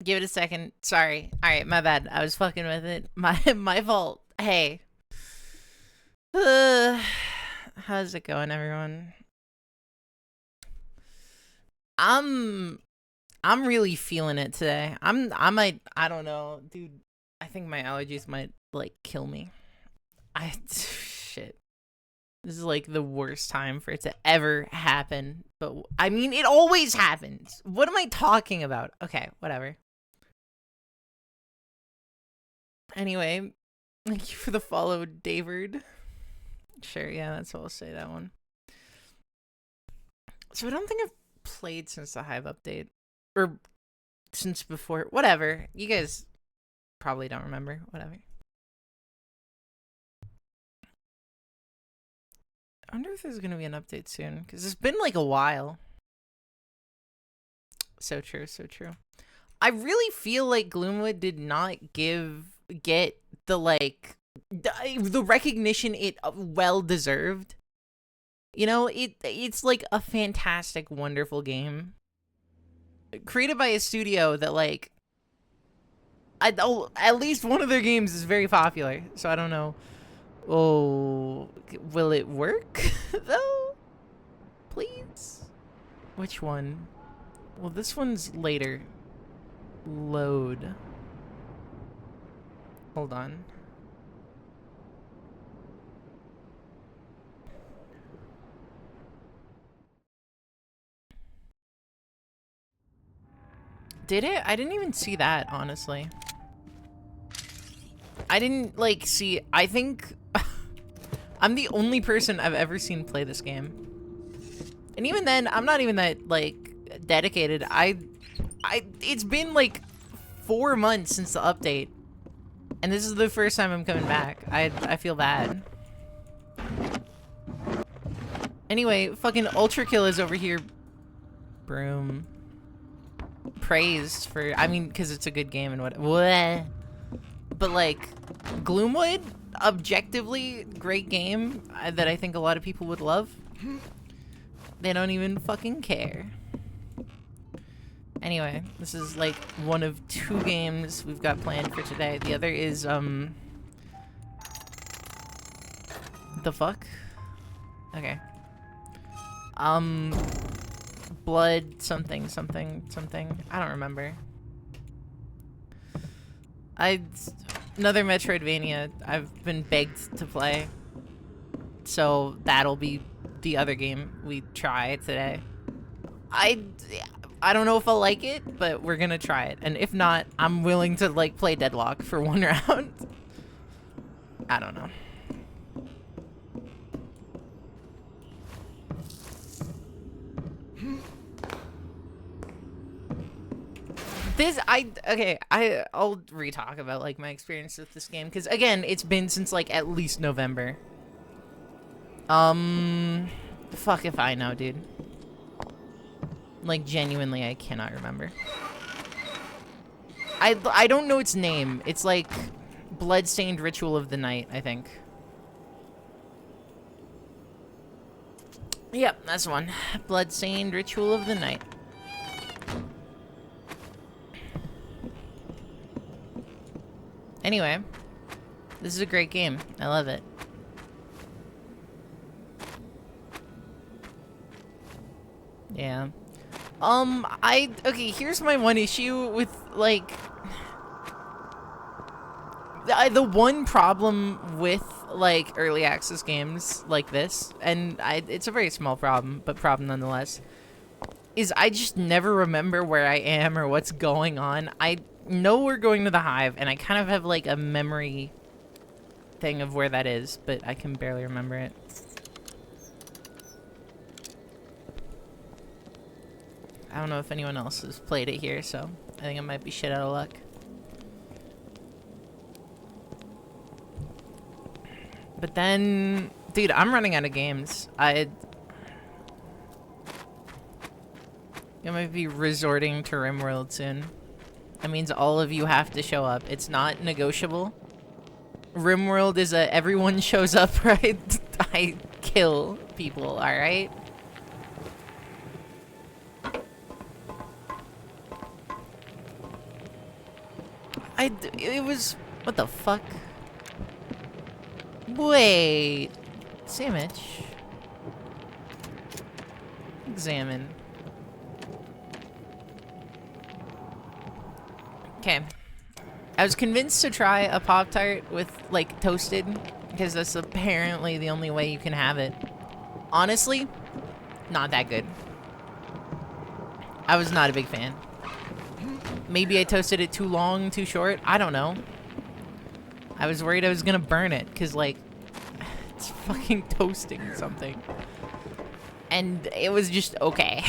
Give it a second. Sorry. All right, my bad. I was fucking with it. My fault. Hey. How's it going, everyone? I'm I'm really feeling it today. I don't know, dude. I think my allergies might like kill me. I shit. This is like the worst time for it to ever happen. But I mean, it always happens. What am I talking about? Okay, whatever. Anyway, thank you for the follow, David. Sure, yeah, that's what I'll say, that one. So I don't think I've played since the Hive update. Or since before. Whatever. You guys probably don't remember. Whatever. I wonder if there's going to be an update soon. Because it's been like a while. So true, so true. I really feel like Gloomwood did not get the like the recognition it well deserved. You know, it's like a fantastic, wonderful game created by a studio that like at least one of their games is very popular. So I don't know. Oh, will it work though? Please. Which one? Well, this one's later. Load. Hold on. Did it? I didn't even see that, honestly. I didn't, like, see... I think... I'm the only person I've ever seen play this game. And even then, I'm not even that, like, dedicated. It's been, like, 4 months since the update. And this is the first time I'm coming back. I feel bad. Anyway, fucking Ultra Kill is over here. Broom. Praised for, I mean, because it's a good game and what, but like, Gloomwood, objectively great game that I think a lot of people would love. They don't even fucking care. Anyway, this is like one of 2 games we've got planned for today. The other is, the fuck? Okay. Blood something. I don't remember. Another Metroidvania I've been begged to play. So that'll be the other game we try today. I don't know if I'll like it, but we're gonna try it. And if not, I'm willing to like play Deadlock for 1 round. I don't know. I'll re-talk about like my experience with this game because again, it's been since like at least November. Fuck if I know, dude. Like genuinely, I cannot remember. I don't know its name. It's like Bloodstained Ritual of the Night, I think. Yep, that's one. Bloodstained Ritual of the Night. Anyway, this is a great game. I love it. Yeah. Okay, here's my one issue with, like... The one problem with, like, early access games like this, and it's a very small problem, but problem nonetheless, is I just never remember where I am or what's going on. I know we're going to the Hive, and I kind of have, like, a memory thing of where that is, but I can barely remember it. I don't know if anyone else has played it here, so I think I might be shit out of luck. But then, dude, I'm running out of games. I might be resorting to RimWorld soon. That means all of you have to show up. It's not negotiable. RimWorld is a everyone shows up, right? I kill people, alright? It was... What the fuck? Wait. Sandwich. Examine. Okay. I was convinced to try a Pop-Tart with, like, toasted, because that's apparently the only way you can have it. Honestly, not that good. I was not a big fan. Maybe I toasted it too long, too short. I don't know. I was worried I was gonna burn it, because, like, it's fucking toasting something. And it was just okay.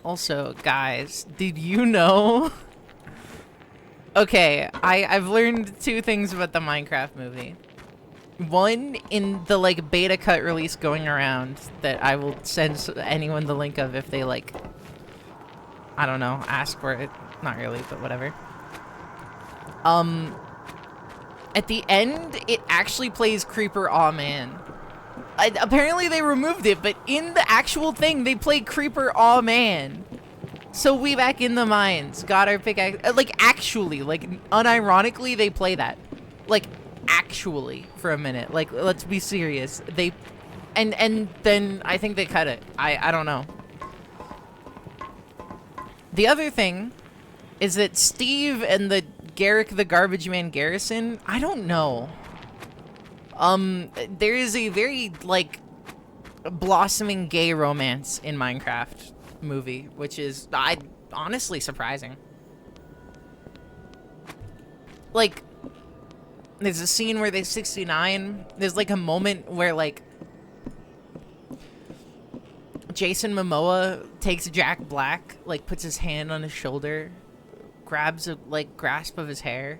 Also, guys, did you know? Okay, I've learned two things about the Minecraft movie. One, in the, like, beta cut release going around that I will send anyone the link of if they, like, I don't know, ask for it. Not really, but whatever. At the end, it actually plays Creeper Aw Man. Apparently they removed it, but in the actual thing, they play Creeper Aw Man. So we back in the mines, got our pickaxe. Like, actually, like, unironically, they play that. Like, actually, for a minute. Like, let's be serious. They, and then I think they cut it. I don't know. The other thing is that Steve and the Garrick the Garbage Man Garrison, I don't know. There is a very, like, blossoming gay romance in Minecraft movie, which is, honestly surprising. Like, there's a scene where they're 69. There's, like, a moment where, like, Jason Momoa takes Jack Black, like, puts his hand on his shoulder, grabs a, like, grasp of his hair,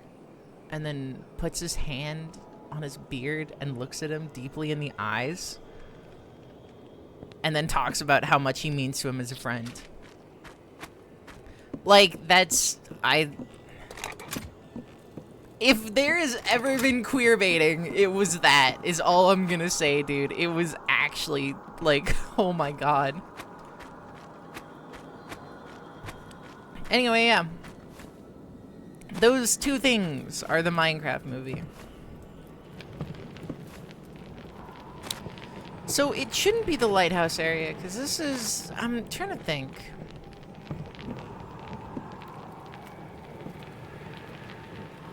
and then puts his hand on his beard and looks at him deeply in the eyes, and then talks about how much he means to him as a friend. Like, that's... If there has ever been queer baiting, it was that, is all I'm gonna say, dude. It was actually, like, oh my god. Anyway, yeah. Those two things are the Minecraft movie. So it shouldn't be the lighthouse area, because this is... I'm trying to think.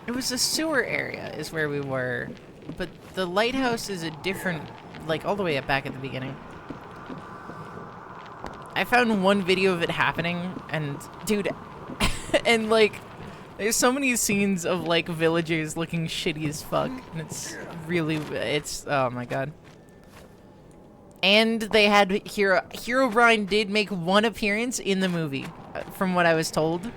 It was a sewer area is where we were, but the lighthouse is a different, like, all the way up back at the beginning. I found one video of it happening, and, dude, and, like, there's so many scenes of, like, villagers looking shitty as fuck, and it's really, it's, oh my god. And they had Herobrine did make one appearance in the movie, from what I was told.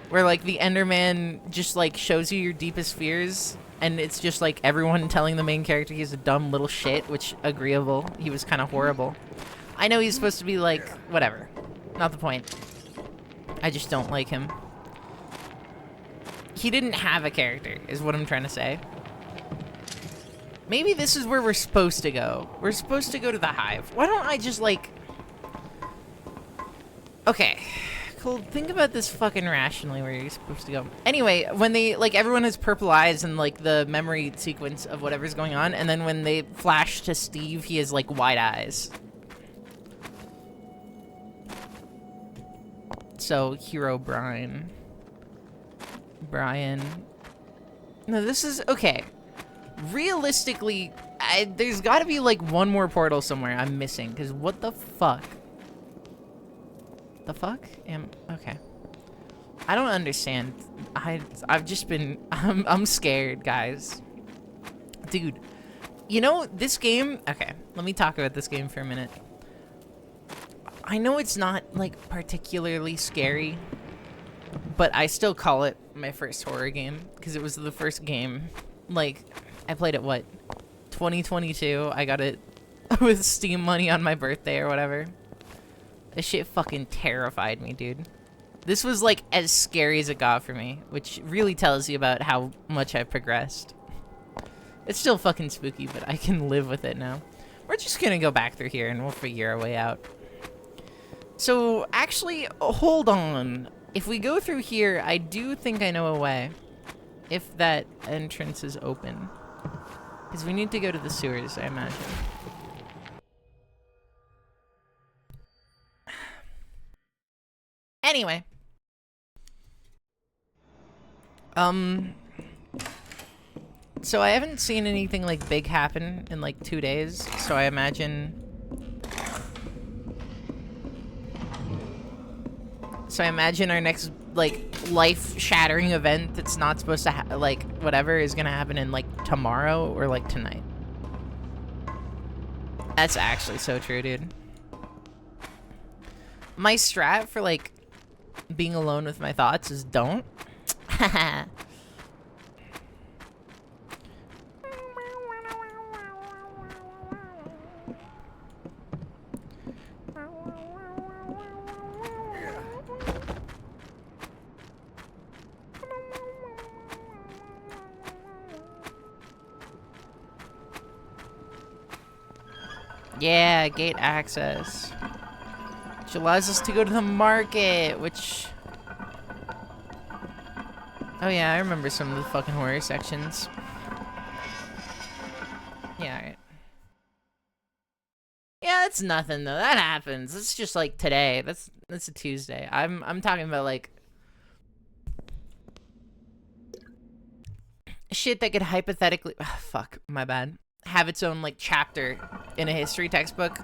Where, like, the Enderman just, like, shows you your deepest fears. And it's just, like, everyone telling the main character he's a dumb little shit, which, agreeable. He was kind of horrible. I know he's supposed to be, like, whatever. Not the point. I just don't like him. He didn't have a character, is what I'm trying to say. Maybe this is where we're supposed to go. We're supposed to go to the hive. Why don't I just, like... Okay. Cool. Think about this fucking rationally where you're supposed to go. Anyway, when they, like, everyone has purple eyes and, like, the memory sequence of whatever's going on, and then when they flash to Steve, he has, like, white eyes. So, Herobrine. Brian. No, this is... Okay. Realistically, there's gotta be, like, one more portal somewhere I'm missing, because what the fuck? The fuck? Okay. I don't understand. I've just been... I'm scared, guys. Dude. You know, this game... Okay, let me talk about this game for a minute. I know it's not, like, particularly scary, but I still call it my first horror game, because it was the first game, like... I played it, what, 2022? I got it with Steam money on my birthday or whatever. This shit fucking terrified me, dude. This was, like, as scary as it got for me, which really tells you about how much I've progressed. It's still fucking spooky, but I can live with it now. We're just gonna go back through here and we'll figure our way out. So, actually, hold on. If we go through here, I do think I know a way. If that entrance is open. Because we need to go to the sewers, I imagine. Anyway. So I haven't seen anything, like, big happen in, like, 2 days. So I imagine... our next, like, life-shattering event that's not supposed to, like, whatever, is gonna happen in, like, tomorrow or, like, tonight. That's actually so true, dude. My strat for, like, being alone with my thoughts is don't. Haha. Yeah, gate access. Which allows us to go to the market, which... Oh yeah, I remember some of the fucking horror sections. Yeah, alright. Yeah, that's nothing though. That happens. It's just like today. That's a Tuesday. I'm talking about like shit that could hypothetically fuck, my bad. Have its own like chapter in a history textbook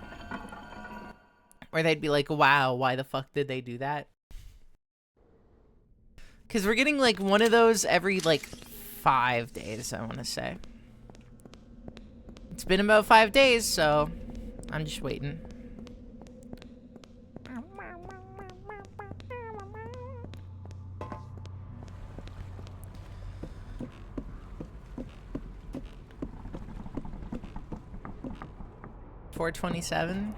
where they'd be like, wow, why the fuck did they do that? Because we're getting like one of those every like 5 days, I want to say. It's been about 5 days, so I'm just waiting. $427.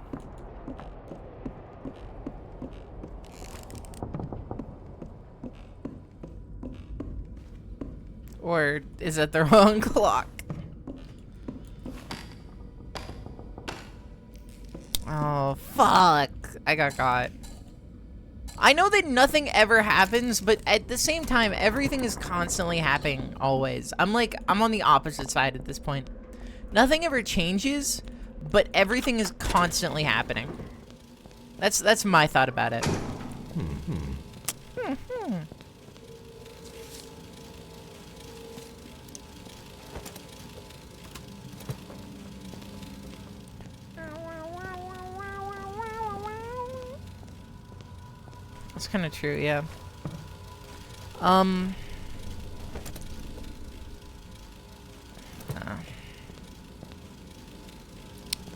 Or is it the wrong clock? Oh, fuck. I got caught. I know that nothing ever happens, but at the same time, everything is constantly happening, always. I'm on the opposite side at this point. Nothing ever changes, but everything is constantly happening. That's my thought about it. That's kind of true, yeah.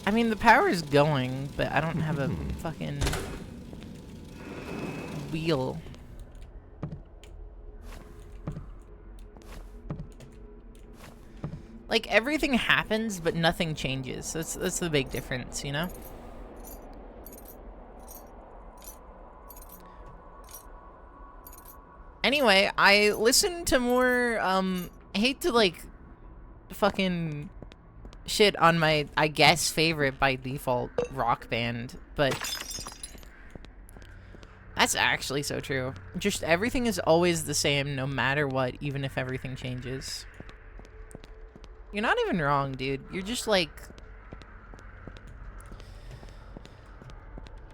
I mean, the power is going, but I don't have a fucking wheel. Like, everything happens, but nothing changes. That's the big difference, you know? Anyway, I listened to more, I hate to, like, fucking shit on my, I guess, favorite by default rock band, but that's actually so true. Just everything is always the same no matter what, even if everything changes. You're not even wrong, dude. You're just, like...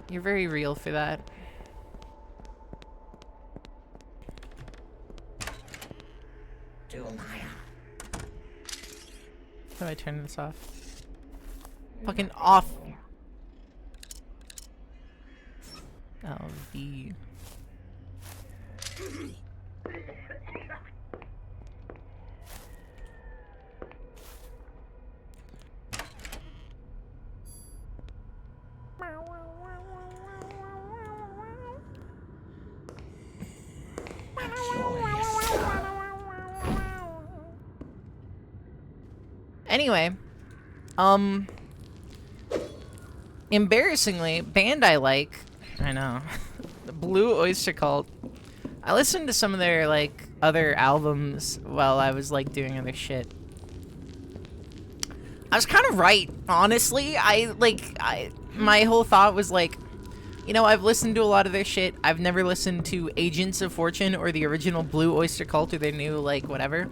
You're very real for that. How do I turn this off? Fucking off! LV. Anyway, embarrassingly, band I like, I know, the Blue Oyster Cult. I listened to some of their, like, other albums while I was, like, doing other shit. I was kind of right, honestly. My whole thought was like, you know, I've listened to a lot of their shit. I've never listened to Agents of Fortune or the original Blue Oyster Cult or their new, like, whatever.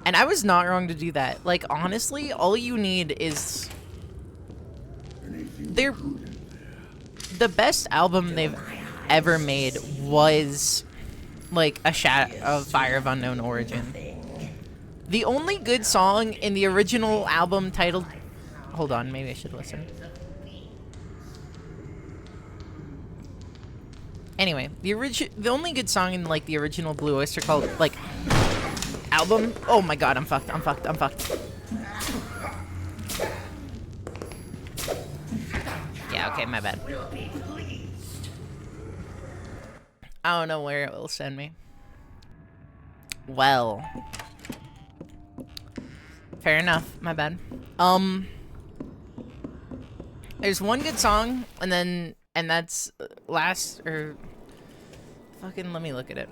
And I was not wrong to do that. Like, honestly, all you need is... The best album they've ever made was, like, a Fire of Unknown Origin. The only good song in the original album titled... Hold on, maybe I should listen. Anyway, the only good song in, like, the original Blue Oyster Cult, like, album... Oh my god, I'm fucked. Yeah, okay, my bad. I don't know where it will send me. Well. Fair enough, my bad. There's one good song, and that's fucking, let me look at it.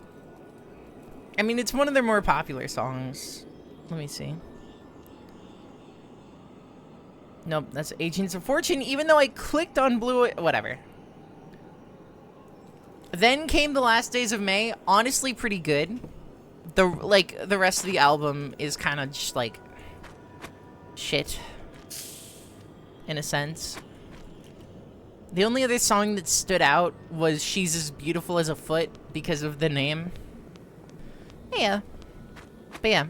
I mean, it's one of their more popular songs. Let me see. Nope, that's Agents of Fortune, even though I clicked on Blue... Whatever. Then came The Last Days of May. Honestly, pretty good. The rest of the album is kind of just, like... shit. In a sense. The only other song that stood out was She's as Beautiful as a Foot because of the name. Yeah. But yeah.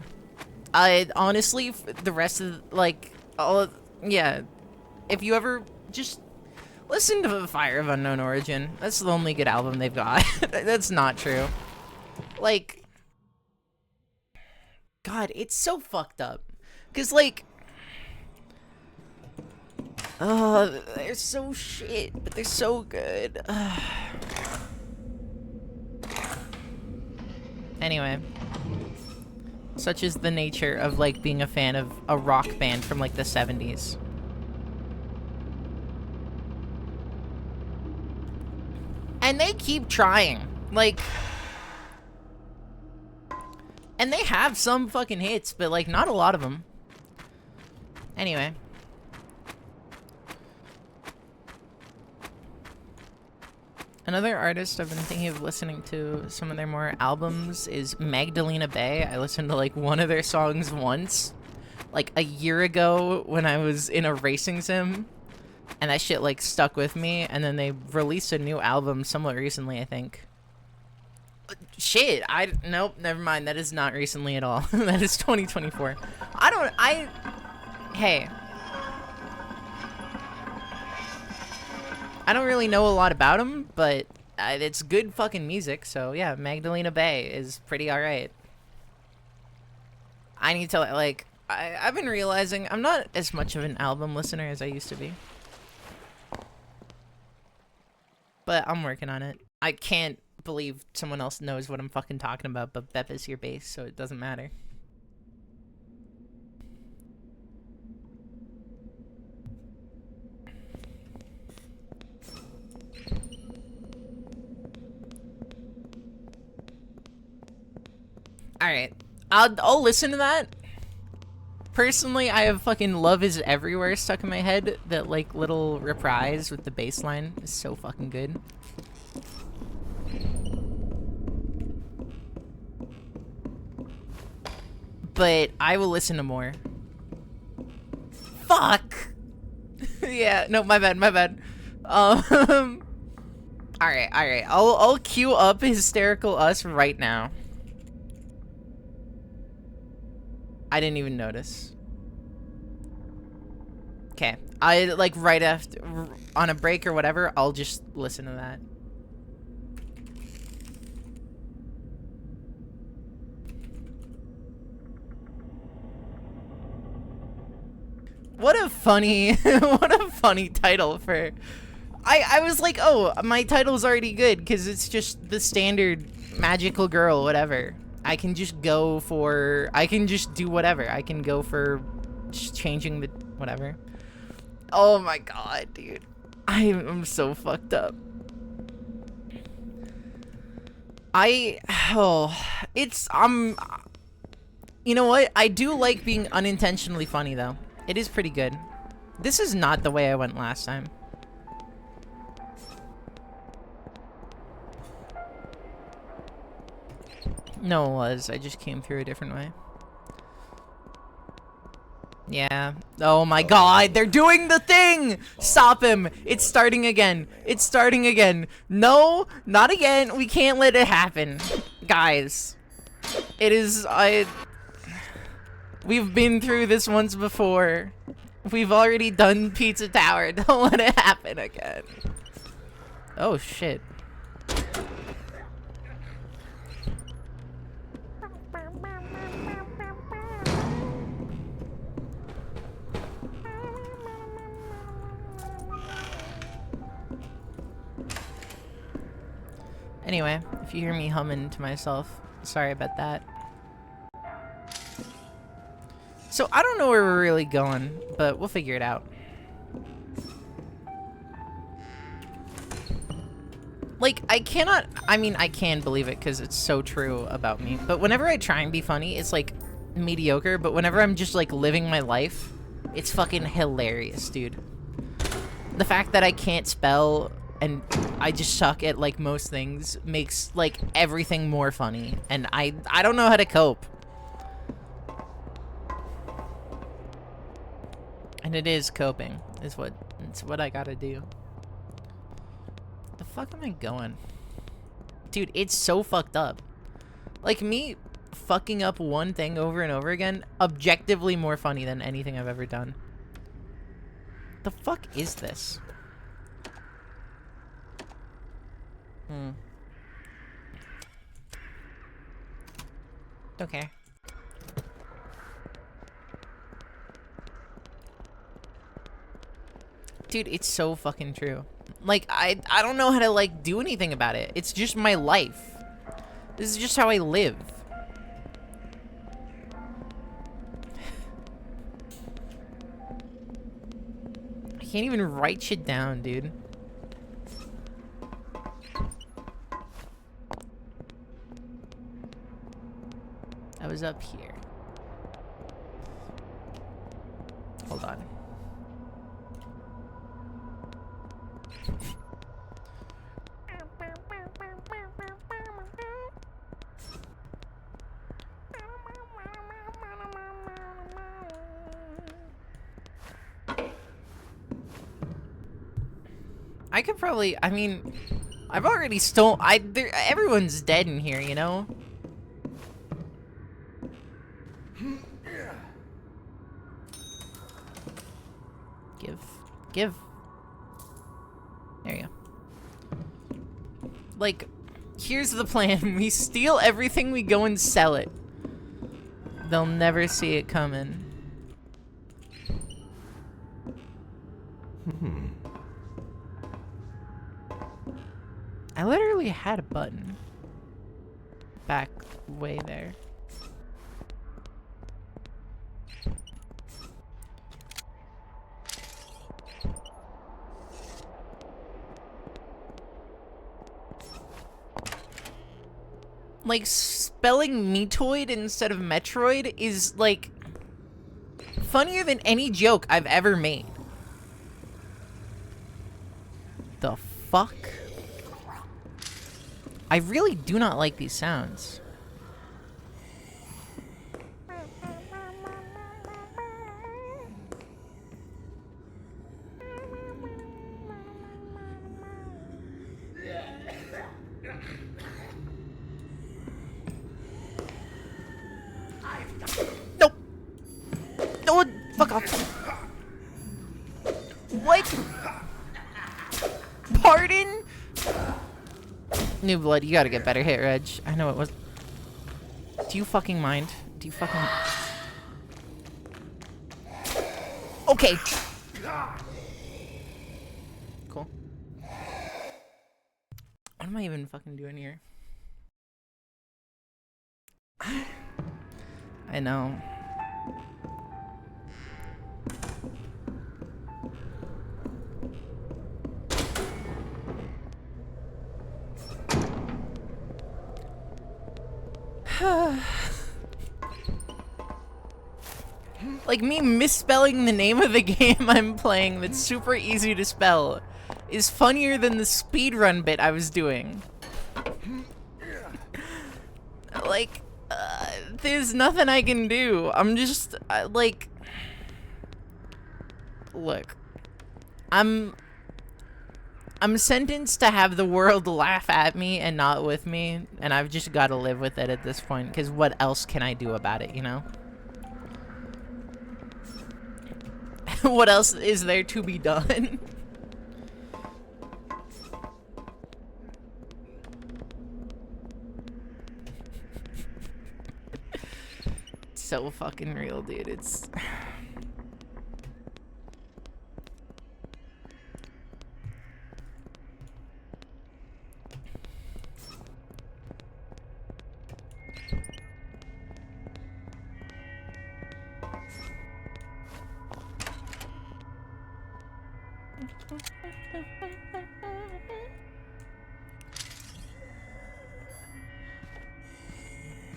Honestly, the rest of, like, yeah. If you ever just listen to Fire of Unknown Origin, that's the only good album they've got. That's not true. Like, God, it's so fucked up. Because, like, they're so shit, but they're so good. Anyway. Such is the nature of, like, being a fan of a rock band from, like, the 70s. And they keep trying. Like... And they have some fucking hits, but, like, not a lot of them. Anyway. Another artist I've been thinking of listening to some of their more albums is Magdalena Bay. I listened to, like, one of their songs once, like, a year ago when I was in a racing sim, and that shit, like, stuck with me, and then they released a new album somewhat recently, I think. Shit, nope, never mind, that is not recently at all. That is 2024. Hey. I don't really know a lot about him, but it's good fucking music, so yeah, Magdalena Bay is pretty alright. I need to, like, I've been realizing I'm not as much of an album listener as I used to be. But I'm working on it. I can't believe someone else knows what I'm fucking talking about, but Bep is your base, so it doesn't matter. Alright, I'll listen to that. Personally, I have fucking Love Is Everywhere stuck in my head. That, like, little reprise with the bass line is so fucking good. But I will listen to more. Fuck! Yeah, no, my bad. Alright. I'll queue up Hysterical Us right now. I didn't even notice. Okay. Like, right after, on a break or whatever, I'll just listen to that. What a funny, what a funny title for... I was like, oh, my title's already good, because it's just the standard magical girl, whatever. I can just go for... I can just do whatever. I can go for just changing the... whatever. Oh my god, dude. I'm so fucked up. You know what? I do like being unintentionally funny, though. It is pretty good. This is not the way I went last time. No, it was. I just came through a different way. Yeah. Oh my god, they're doing the thing! Stop him! It's starting again. It's starting again. No, not again. We can't let it happen. Guys. It is... We've been through this once before. We've already done Pizza Tower. Don't let it happen again. Oh, shit. Anyway, if you hear me humming to myself, sorry about that. So, I don't know where we're really going, but we'll figure it out. Like, I mean, I can believe it because it's so true about me, but whenever I try and be funny, it's like mediocre, but whenever I'm just like living my life, it's fucking hilarious, dude. The fact that I can't spell and I just suck at like most things makes like everything more funny, and I don't know how to cope. And it is coping, it's what I gotta do. The fuck am I going? Dude, it's so fucked up. Like, me fucking up one thing over and over again, objectively more funny than anything I've ever done. The fuck is this? Okay. Dude, it's so fucking true. Like, I don't know how to, like, do anything about it. It's just my life. This is just how I live. I can't even write shit down, dude. I was up here. Hold on. I could probably, I mean, I've already everyone's dead in here, you know? Give. There you go. Like, here's the plan. We steal everything, we go and sell it. They'll never see it coming. I literally had a button. Back way there. Like, spelling Metoid instead of Metroid is, like, funnier than any joke I've ever made. The fuck? I really do not like these sounds. Nope. No, fuck off. What? Pardon? New blood, you gotta get better hit, Reg. I know it was. Do you fucking mind? Do you fucking... Okay. Cool. What am I even fucking doing here? I know. Like, me misspelling the name of the game I'm playing that's super easy to spell is funnier than the speedrun bit I was doing. Like, there's nothing I can do. I'm just, like... Look. I'm sentenced to have the world laugh at me and not with me, and I've just got to live with it at this point, because what else can I do about it, you know? What else is there to be done? It's so fucking real, dude. It's...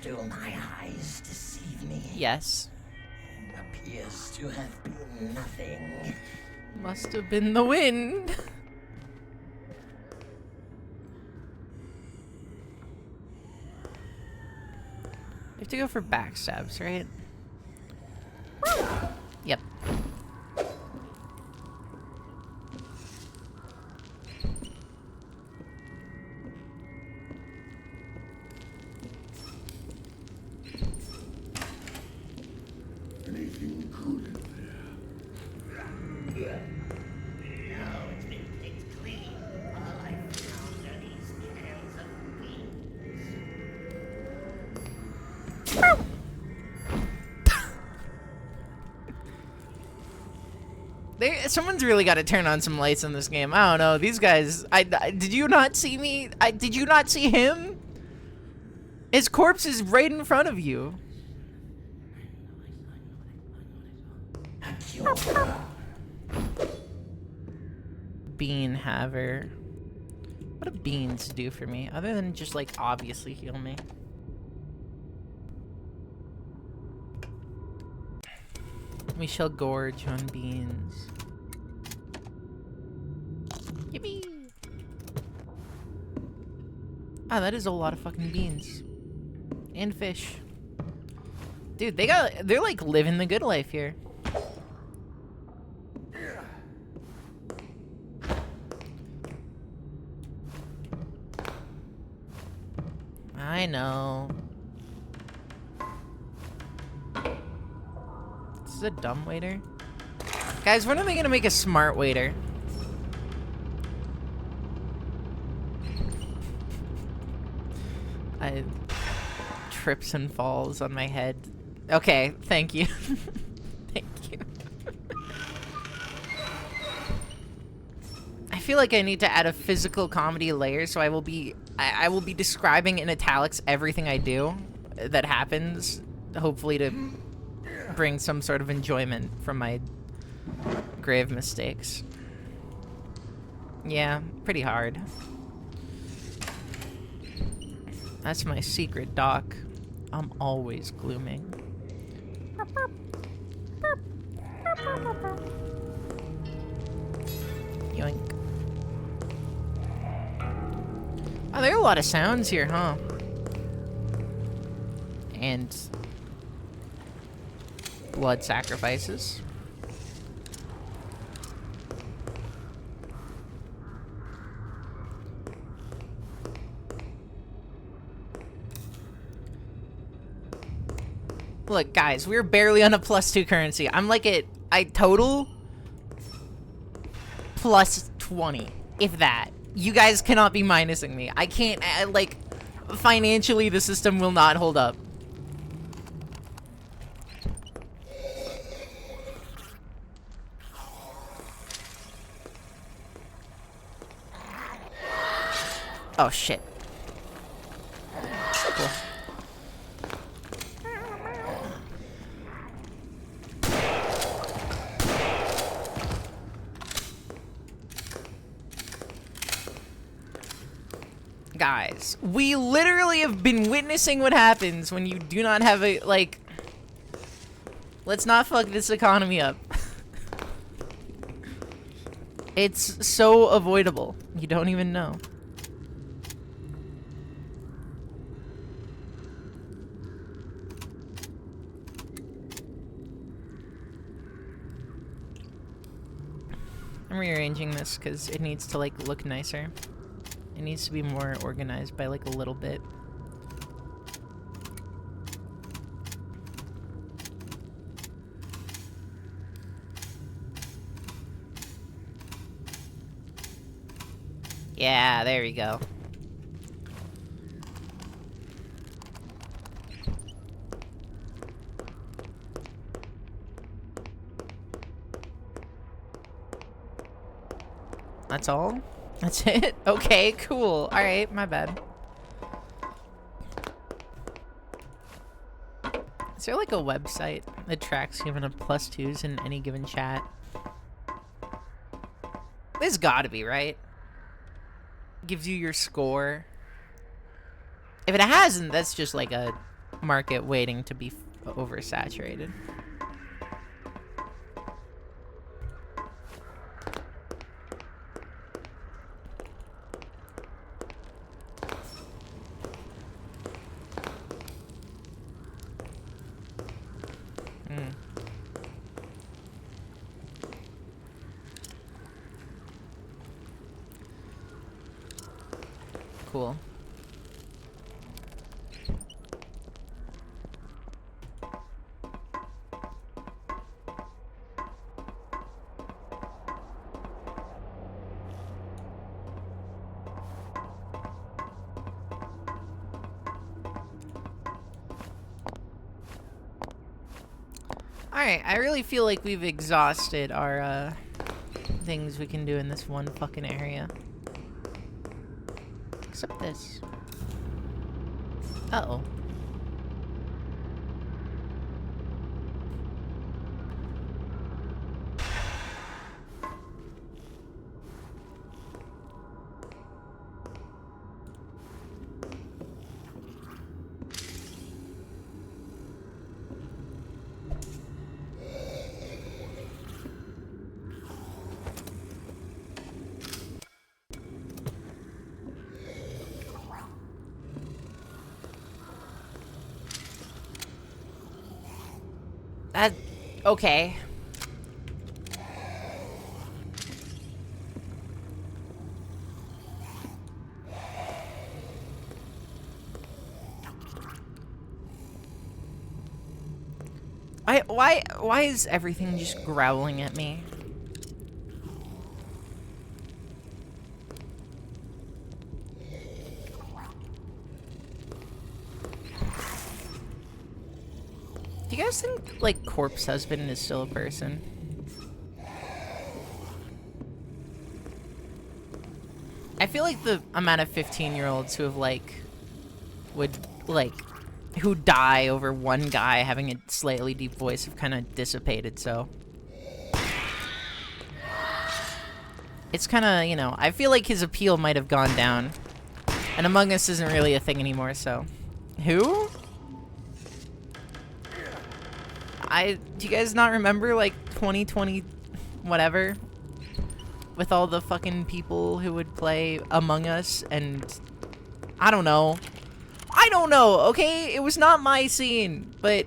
Do my eyes deceive me? Yes. Appears to have been nothing. Must have been the wind. You have to go for backstabs, right? Yep. Anything good in there? No, it's been picked clean. All I found are these cans of beans. Someone's really got to turn on some lights in this game. I don't know. These guys... did you not see me? Did you not see him? His corpse is right in front of you. Bean haver. What do beans do for me, other than just, like, obviously heal me? We shall gorge on beans. Yippee! Ah, that is a lot of fucking beans. And fish. Dude, they're like living the good life here. I know. This is a dumb waiter. Guys, when are they gonna make a smart waiter? I trips and falls on my head. Okay, thank you. Thank you. I feel like I need to add a physical comedy layer, so I will be describing in italics everything I do that happens, hopefully to bring some sort of enjoyment from my grave mistakes. Yeah, pretty hard. That's my secret, Doc. I'm always glooming. Yoink. Oh, there are a lot of sounds here, huh? And blood sacrifices. Look, guys, we're barely on a +2 currency. I'm like at total +20, if that. You guys cannot be minusing me. I can't, like, financially, the system will not hold up. Oh, shit. Cool. Guys, we literally have been witnessing what happens when you do not have a, like... Let's not fuck this economy up. It's so avoidable. You don't even know. I'm rearranging this because it needs to, like, look nicer. It needs to be more organized by, like, a little bit. Yeah, there we go. That's all? That's it? Okay, cool. Alright, my bad. Is there like a website that tracks giving a +2s in any given chat? There's gotta be, right? Gives you your score. If it hasn't, that's just like a market waiting to be oversaturated. Cool. Alright, I really feel like we've exhausted our things we can do in this one fucking area. Except this. Uh-oh. Okay. Why is everything just growling at me? Do you guys think, like, Corpse Husband is still a person? I feel like the amount of 15-year-olds who have, like, who die over one guy having a slightly deep voice have kind of dissipated, so. It's kind of, you know, I feel like his appeal might have gone down. And Among Us isn't really a thing anymore, so. Who? Do you guys not remember, like, 2020 whatever? With all the fucking people who would play Among Us and... I don't know. I don't know, okay? It was not my scene, but...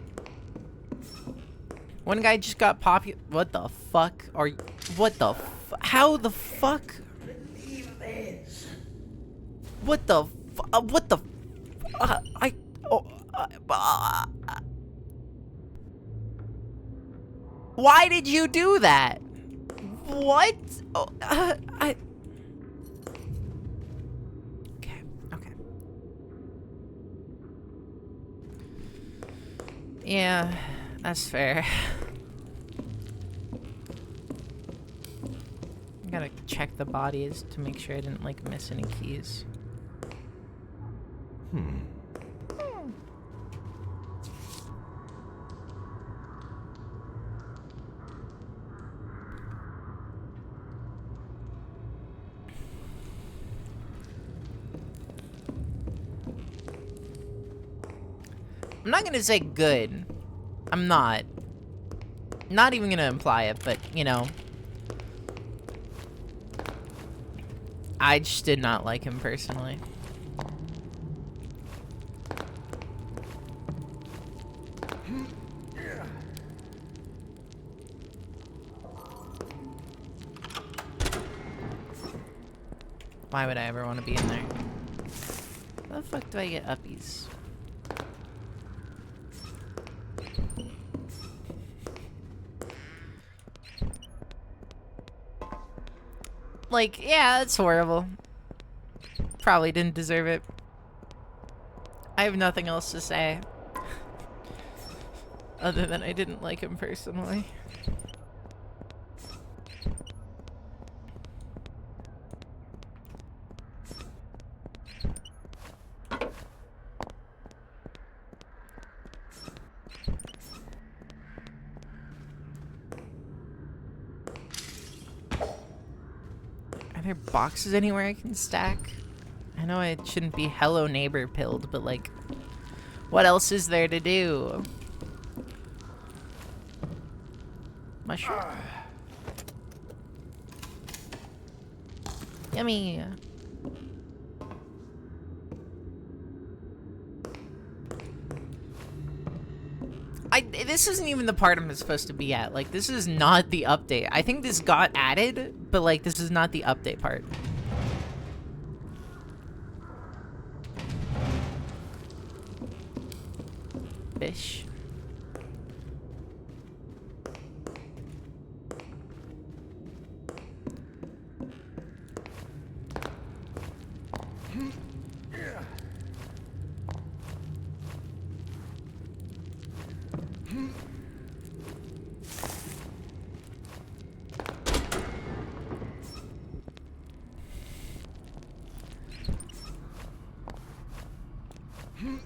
One guy just got popular... What the fuck are you... What the how the fuck? What the what the Why did you do that? What? Oh, okay, okay. Yeah, that's fair. I gotta check the bodies to make sure I didn't, like, miss any keys. I'm not gonna say good. I'm not. Not even gonna imply it, but, you know. I just did not like him personally. Why would I ever want to be in there? How the fuck do I get uppies? Like, yeah, it's horrible. Probably didn't deserve it. I have nothing else to say. Other than I didn't like him personally. Are there boxes anywhere I can stack? I know I shouldn't be hello neighbor pilled, but like, what else is there to do? Mushroom? Yummy. This isn't even the part I'm supposed to be at. Like, this is not the update. I think this got added, but like, this is not the update part. Fish.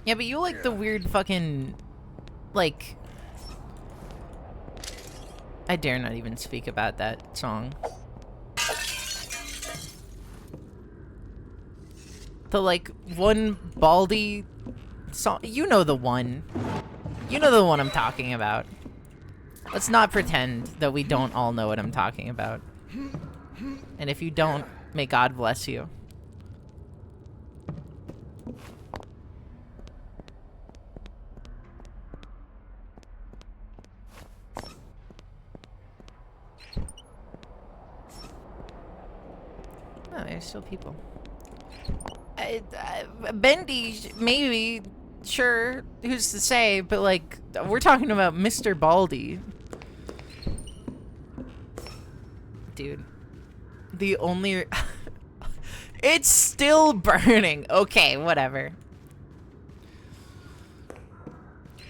Yeah, but you like the weird fucking, like, I dare not even speak about that song. The, like, one Baldy song. You know the one. You know the one I'm talking about. Let's not pretend that we don't all know what I'm talking about. And if you don't, may God bless you. Oh, there's still people. Bendy, maybe, sure, who's to say, but like, we're talking about Mr. Baldy. Dude. The only... It's still burning. Okay, whatever.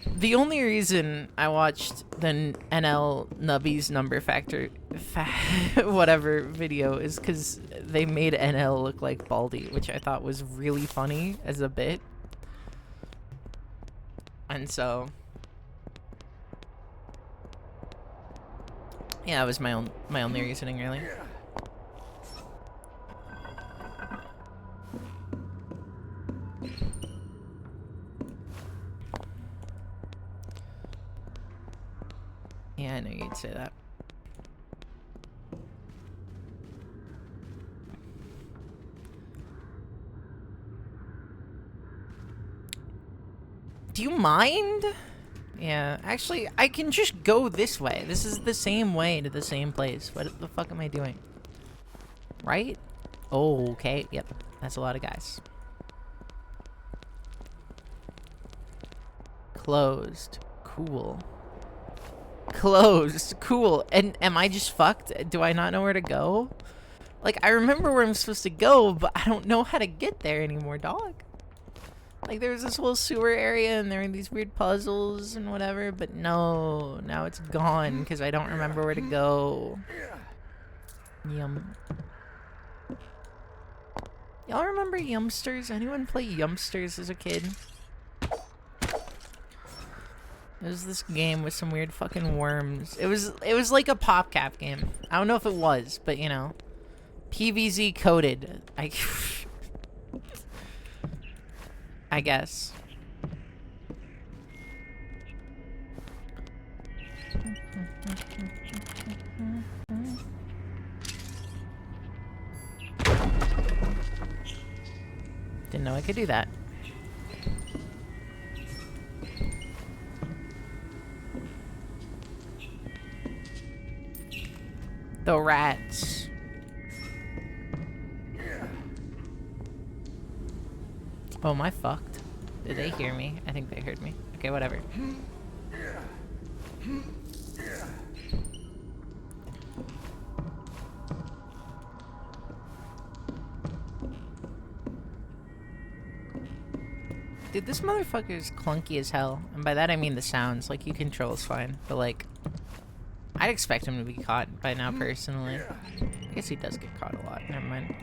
The only reason I watched the NL Nubbies number factor whatever video is because they made NL look like Baldy, which I thought was really funny as a bit. And so yeah, that was my only reasoning really. Yeah, I know you'd say that. Do you mind? Yeah, actually, I can just go this way. This is the same way to the same place. What the fuck am I doing? Right? Oh, okay. Yep. That's a lot of guys. Closed. Cool. Closed. Cool. And am I just fucked? Do I not know where to go? Like, I remember where I'm supposed to go, but I don't know how to get there anymore, dog. Like, there was this whole sewer area, and there were these weird puzzles and whatever, but no. Now it's gone, because I don't remember where to go. Yum. Y'all remember Yumsters? Anyone play Yumsters as a kid? It was this game with some weird fucking worms. It was like a PopCap game. I don't know if it was, but you know. PVZ coded. I guess. Didn't know I could do that. The rats. Oh, am I fucked? Did they hear me? I think they heard me. Okay, whatever. Dude, this motherfucker is clunky as hell. And by that I mean the sounds. Like, you control's fine. But, like, I'd expect him to be caught by now, personally. I guess he does get caught a lot. Never mind.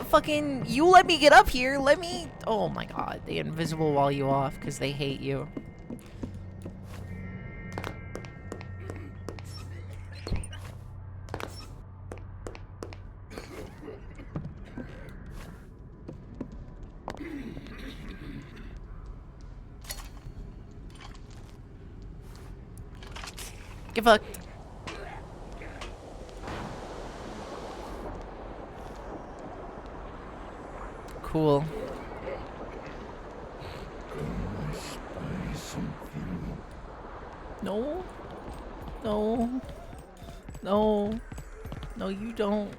Fucking, you let me get up here. Let me... Oh my god. They invisible wall you off because they hate you. Get fucked. Cool. No. No. No. No, you don't.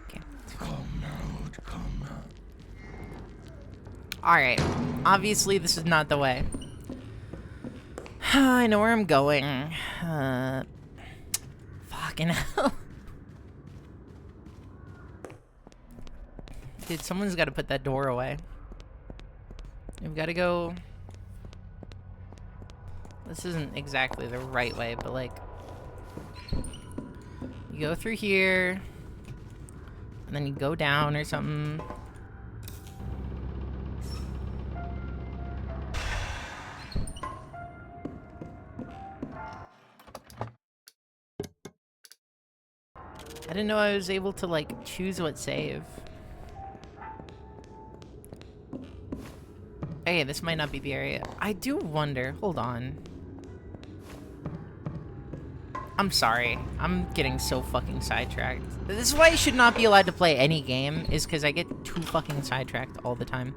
Okay. Come out, come out. Alright. Obviously, this is not the way. I know where I'm going. Fucking hell. Dude, someone's got to put that door away. We've got to go... This isn't exactly the right way, but like... You go through here... And then you go down or something. I didn't know I was able to, like, choose what save. Okay, this might not be the area. I do wonder. Hold on. I'm sorry. I'm getting so fucking sidetracked. This is why I should not be allowed to play any game, is because I get too fucking sidetracked all the time.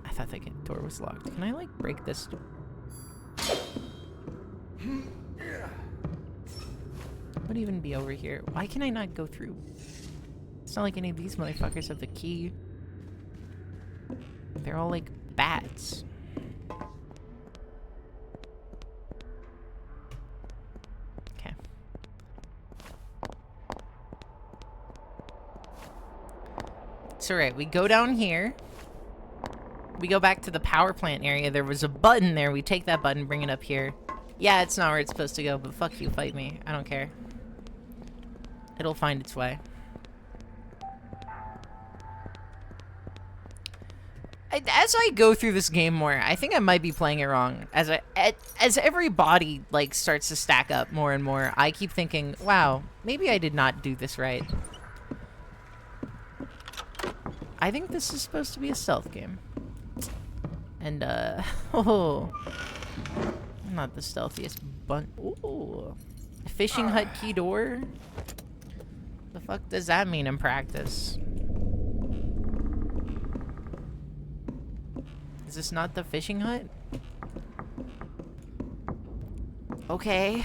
I thought the door was locked. Can I, like, break this door? What would even be over here? Why can I not go through? It's not like any of these motherfuckers have the key. They're all like bats. Okay. It's alright, we go down here. We go back to the power plant area. There was a button there. We take that button, bring it up here. Yeah, it's not where it's supposed to go, but fuck you, fight me. I don't care. It'll find its way. As I go through this game more, I think I might be playing it wrong. As every body like starts to stack up more and more, I keep thinking, wow, maybe I did not do this right. I think this is supposed to be a stealth game. And oh, I'm not the stealthiest bunch. Ooh, fishing hut key door. The fuck does that mean in practice? Is this not the fishing hut? Okay.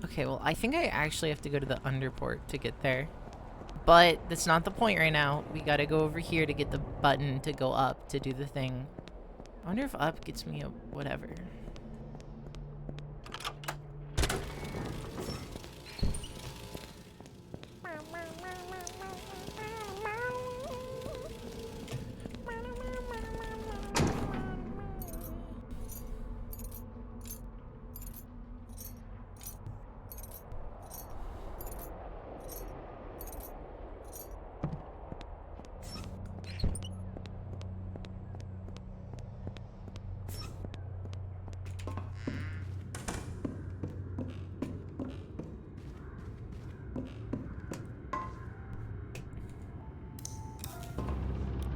Okay, well, I think I actually have to go to the underport to get there. But that's not the point right now. We gotta go over here to get the button to go up to do the thing. I wonder if up gets me a whatever.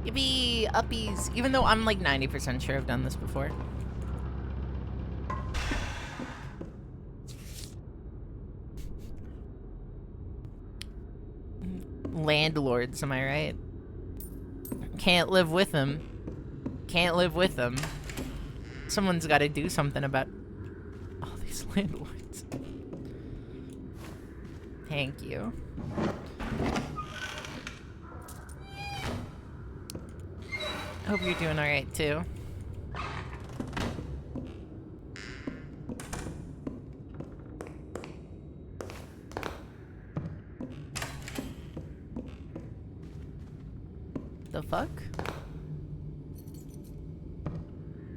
Yippee! Uppies! Even though I'm like 90% sure I've done this before. landlords, am I right? Can't live with them. Can't live with them. Someone's got to do something about all these landlords. Thank you. Hope you're doing alright too. The fuck?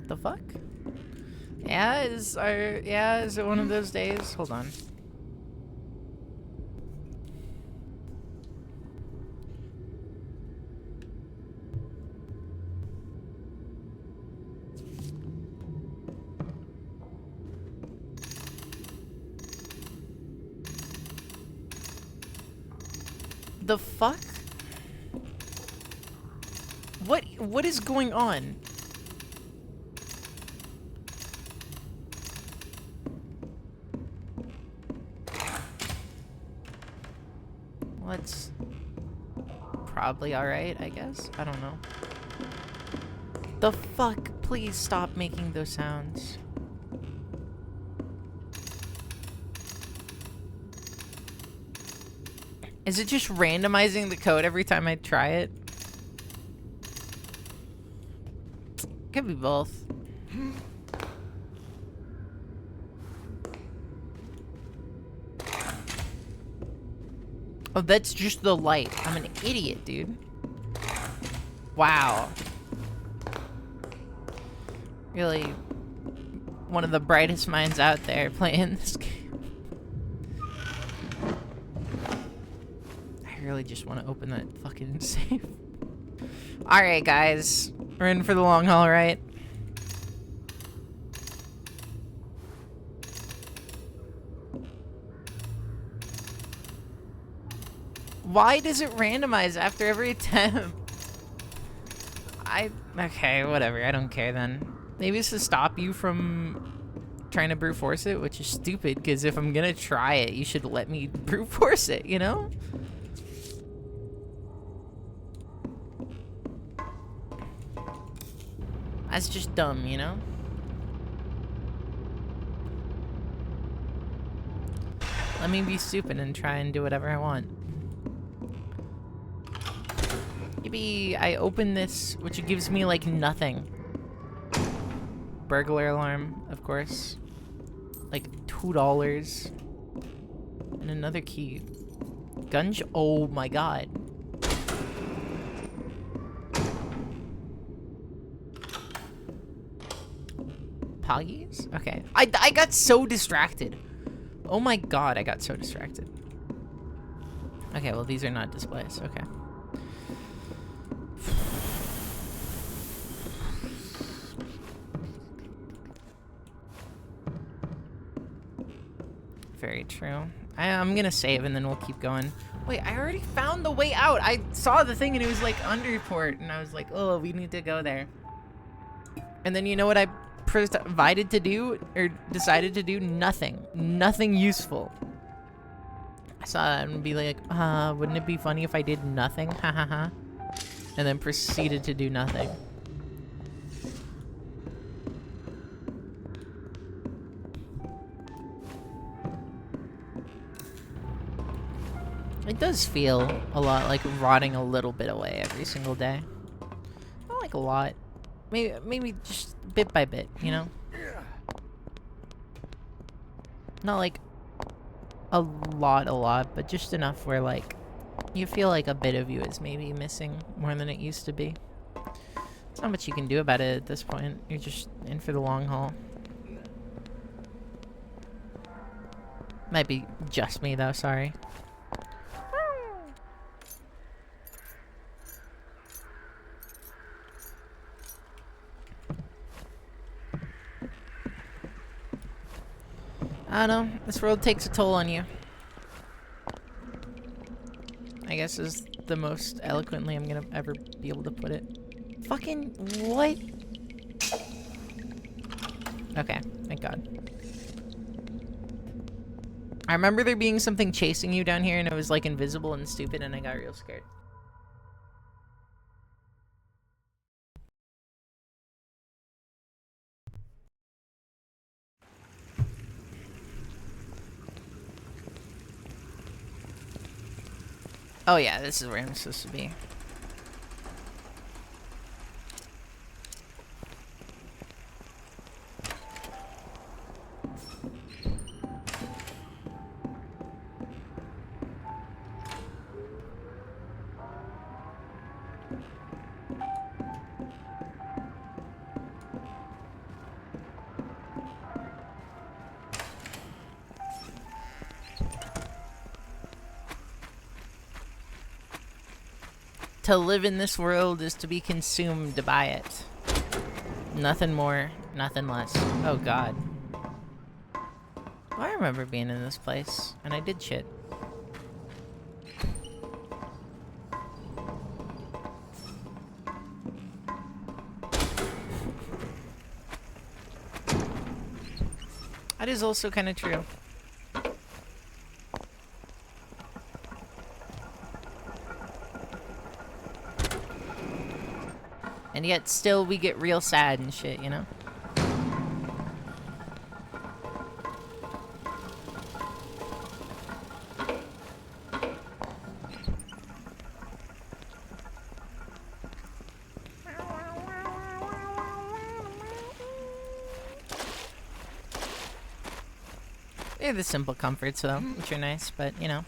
The fuck? Yeah, is it one of those days? Hold on. The fuck? What is going on? Well, it's probably alright, I guess. I don't know. The fuck? Please stop making those sounds. Is it just randomizing the code every time I try it? Could be both. Oh, that's just the light. I'm an idiot, dude. Wow. Really one of the brightest minds out there playing this game. I really just want to open that fucking safe. Alright, guys. We're in for the long haul, right? Why does it randomize after every attempt? Okay, whatever. I don't care then. Maybe it's to stop you from trying to brute force it, which is stupid, because if I'm gonna try it, you should let me brute force it, you know? That's just dumb, you know? Let me be stupid and try and do whatever I want. Maybe I open this, which gives me, like, nothing. Burglar alarm, of course. Like, $2. And another key. Oh my god. Poggies? Okay. I got so distracted. Oh my god, I got so distracted. Okay, well, these are not displays. Okay. Very true. I'm gonna save and then we'll keep going. Wait, I already found the way out. I saw the thing and it was like underport and I was like, oh, we need to go there. And then you know what I decided to do? Nothing. Nothing useful. I saw that and be like, wouldn't it be funny if I did nothing? Ha ha ha. And then proceeded to do nothing. It does feel a lot like rotting a little bit away every single day. Not like a lot. Maybe just bit by bit, you know? Not like a lot, but just enough where, like, you feel like a bit of you is maybe missing more than it used to be. There's not much you can do about it at this point. You're just in for the long haul. Might be just me, though, sorry. I don't know. This world takes a toll on you. I guess is the most eloquently I'm gonna ever be able to put it. Fucking what? Okay, thank God. I remember there being something chasing you down here, and it was like invisible and stupid, and I got real scared. Oh yeah, this is where I'm supposed to be. To live in this world is to be consumed by it. Nothing more, nothing less. Oh god. I remember being in this place, and I did shit. That is also kind of true. And yet still we get real sad and shit, you know? They're the simple comforts though, which are nice, but you know.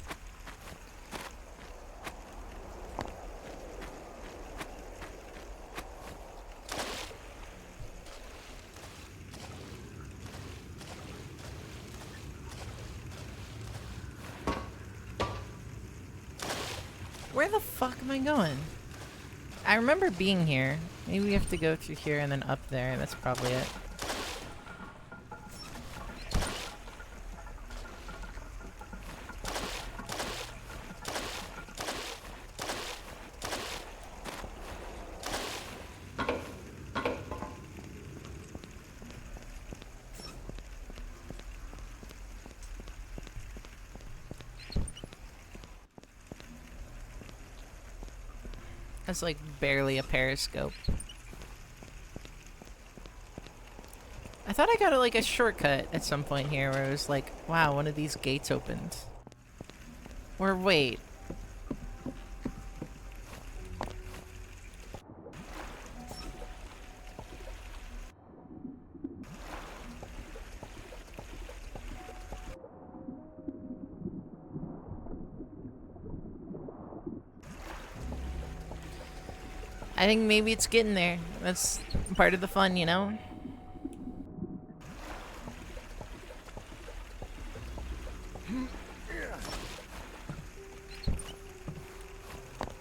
Where the fuck am I going? I remember being here. Maybe we have to go through here and then up there. That's probably it. That's like barely a periscope. I thought I got like a shortcut at some point here where it was like, wow, one of these gates opened. Or wait. I think maybe it's getting there. That's part of the fun, you know?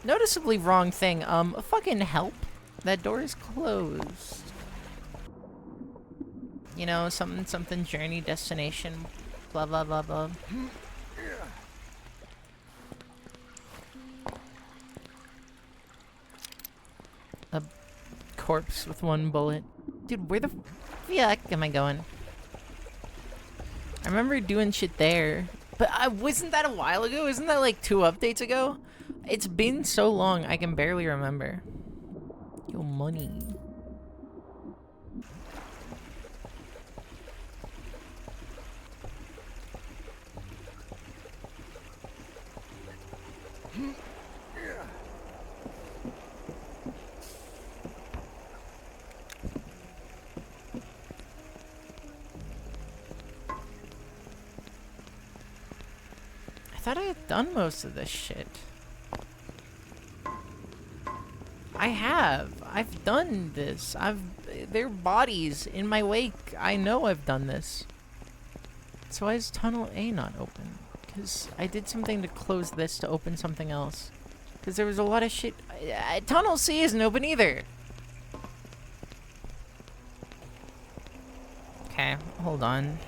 Noticeably wrong thing. Fucking help. That door is closed. You know, something, something, journey, destination, blah, blah, blah, blah. A corpse with one bullet. Dude, where the fuck am I going? I remember doing shit there. But wasn't that a while ago? Isn't that like 2 updates ago? It's been so long, I can barely remember. Yo, money. I thought I had done most of this shit. I have. I've done this. There are bodies in my wake. I know I've done this. So why is tunnel A not open? Because I did something to close this to open something else. Because there was a lot of shit. Tunnel C isn't open either. Okay, hold on.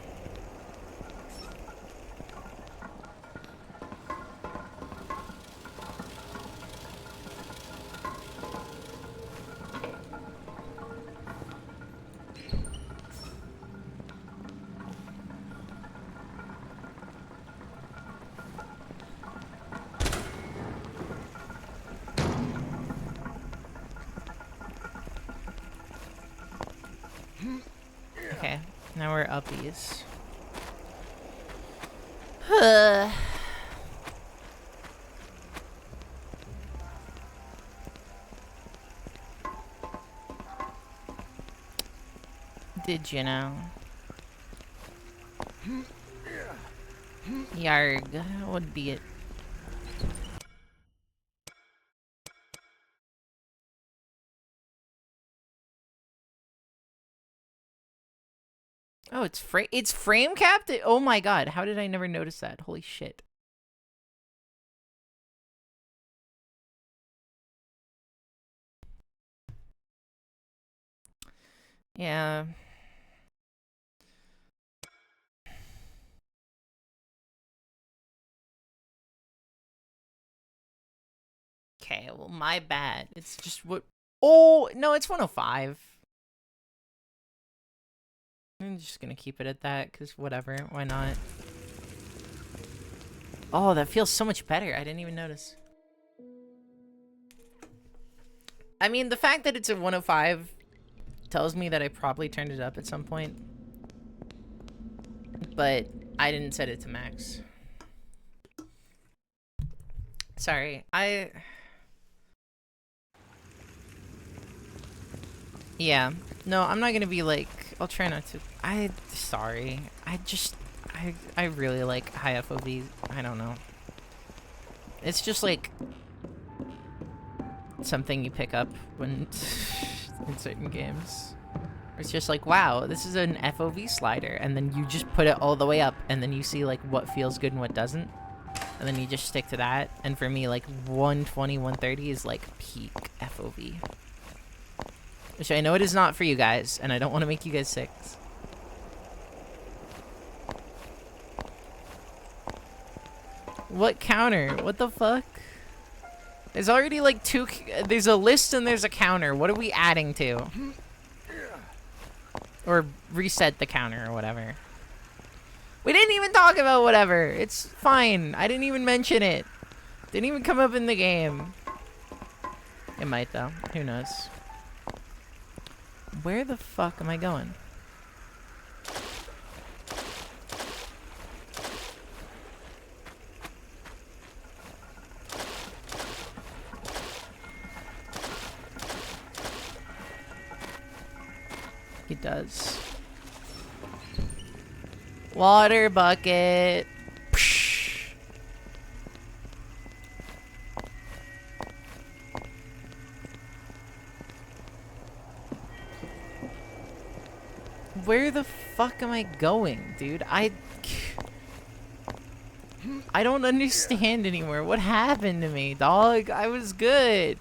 Okay, now we're uppies. Did you know? Yarg would be it. Oh, it's frame capped? Oh my god, how did I never notice that? Holy shit. Yeah. Okay, well, my bad. It's just what... Oh, no, it's 105. I'm just gonna keep it at that, because whatever. Why not? Oh, that feels so much better. I didn't even notice. I mean, the fact that it's a 105 tells me that I probably turned it up at some point. But I didn't set it to max. Sorry, Yeah. No, I'm not gonna be like... I'll try not to... Sorry. I really like high FOV. I don't know. It's just like... something you pick up when... in certain games. It's just like, wow, this is an FOV slider. And then you just put it all the way up. And then you see like what feels good and what doesn't. And then you just stick to that. And for me, like 120, 130 is like peak FOV. Which I know it is not for you guys, and I don't want to make you guys sick. What counter? What the fuck? There's already like there's a list and there's a counter. What are we adding to? Or reset the counter or whatever. We didn't even talk about whatever. It's fine. I didn't even mention it. Didn't even come up in the game. It might though. Who knows? Where the fuck am I going? He does. Water bucket. Psh. Where the fuck am I going, dude? I don't understand anymore. What happened to me, dog? I was good.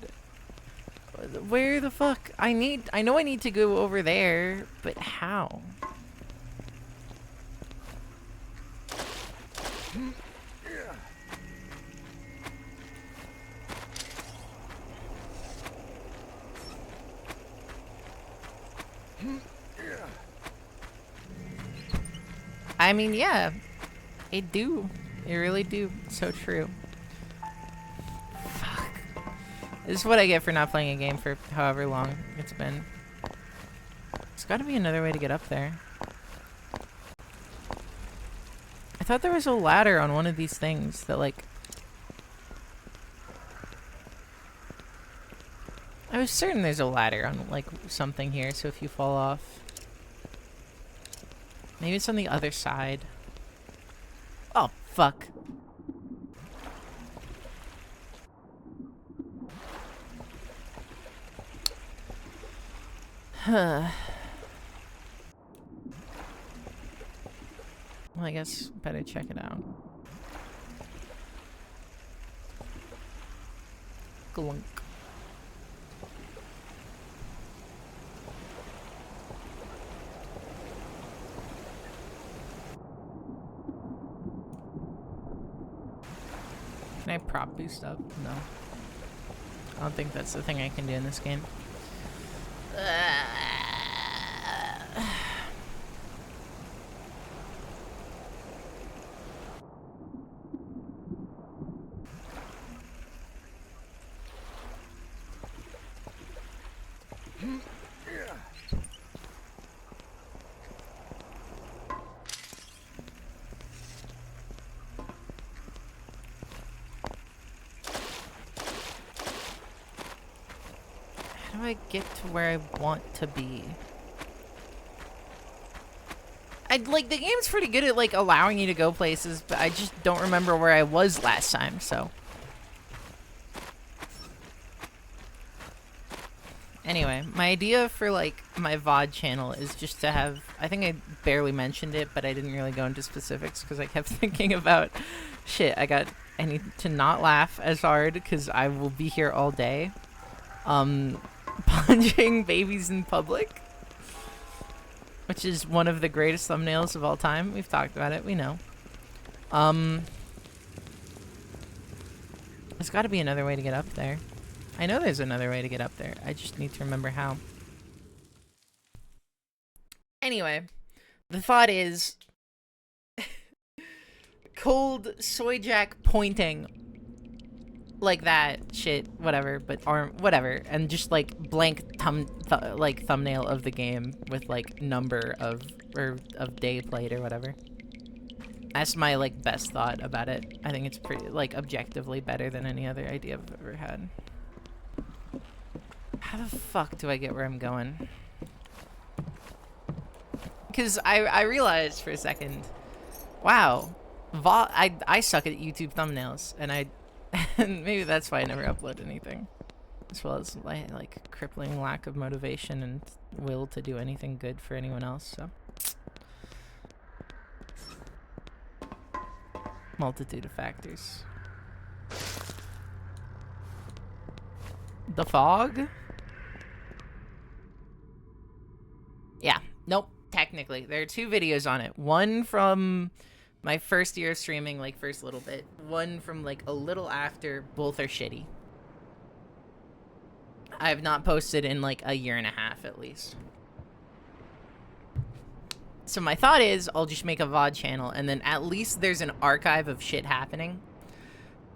Where the fuck? I know I need to go over there, but how? I mean, yeah, it do. It really do. So true. Fuck. This is what I get for not playing a game for however long it's been. There's gotta be another way to get up there. I thought there was a ladder on one of these things that, like... I was certain there's a ladder on, like, something here, so if you fall off... Maybe it's on the other side. Oh, fuck. Huh. Well, I guess better check it out. Glunk. Can I prop boost up? No. I don't think that's the thing I can do in this game. I get to where I want to be? Like, the game's pretty good at, like, allowing you to go places, but I just don't remember where I was last time, so. Anyway, my idea for, like, my VOD channel is just to have, I think I barely mentioned it, but I didn't really go into specifics because I kept thinking about, shit, I need to not laugh as hard because I will be here all day. Punching babies in public. Which is one of the greatest thumbnails of all time. We've talked about it. We know. There's got to be another way to get up there. I know there's another way to get up there. I just need to remember how. Anyway, the thought is cold soy jack pointing like that shit, whatever, but arm, whatever, and just like blank like thumbnail of the game with like number of day played or whatever. That's my like best thought about it. I think it's pretty like objectively better than any other idea I've ever had. How the fuck do I get where I'm going? Because I realized for a second, wow, I suck at YouTube thumbnails, and and maybe that's why I never upload anything. As well as my like crippling lack of motivation and will to do anything good for anyone else, so. Multitude of factors. The fog? Yeah, nope, technically. There are 2 videos on it. One from my first year of streaming, like first little bit. One from like a little after. Both are shitty. I have not posted in like a year and a half at least. So my thought is I'll just make a VOD channel and then at least there's an archive of shit happening.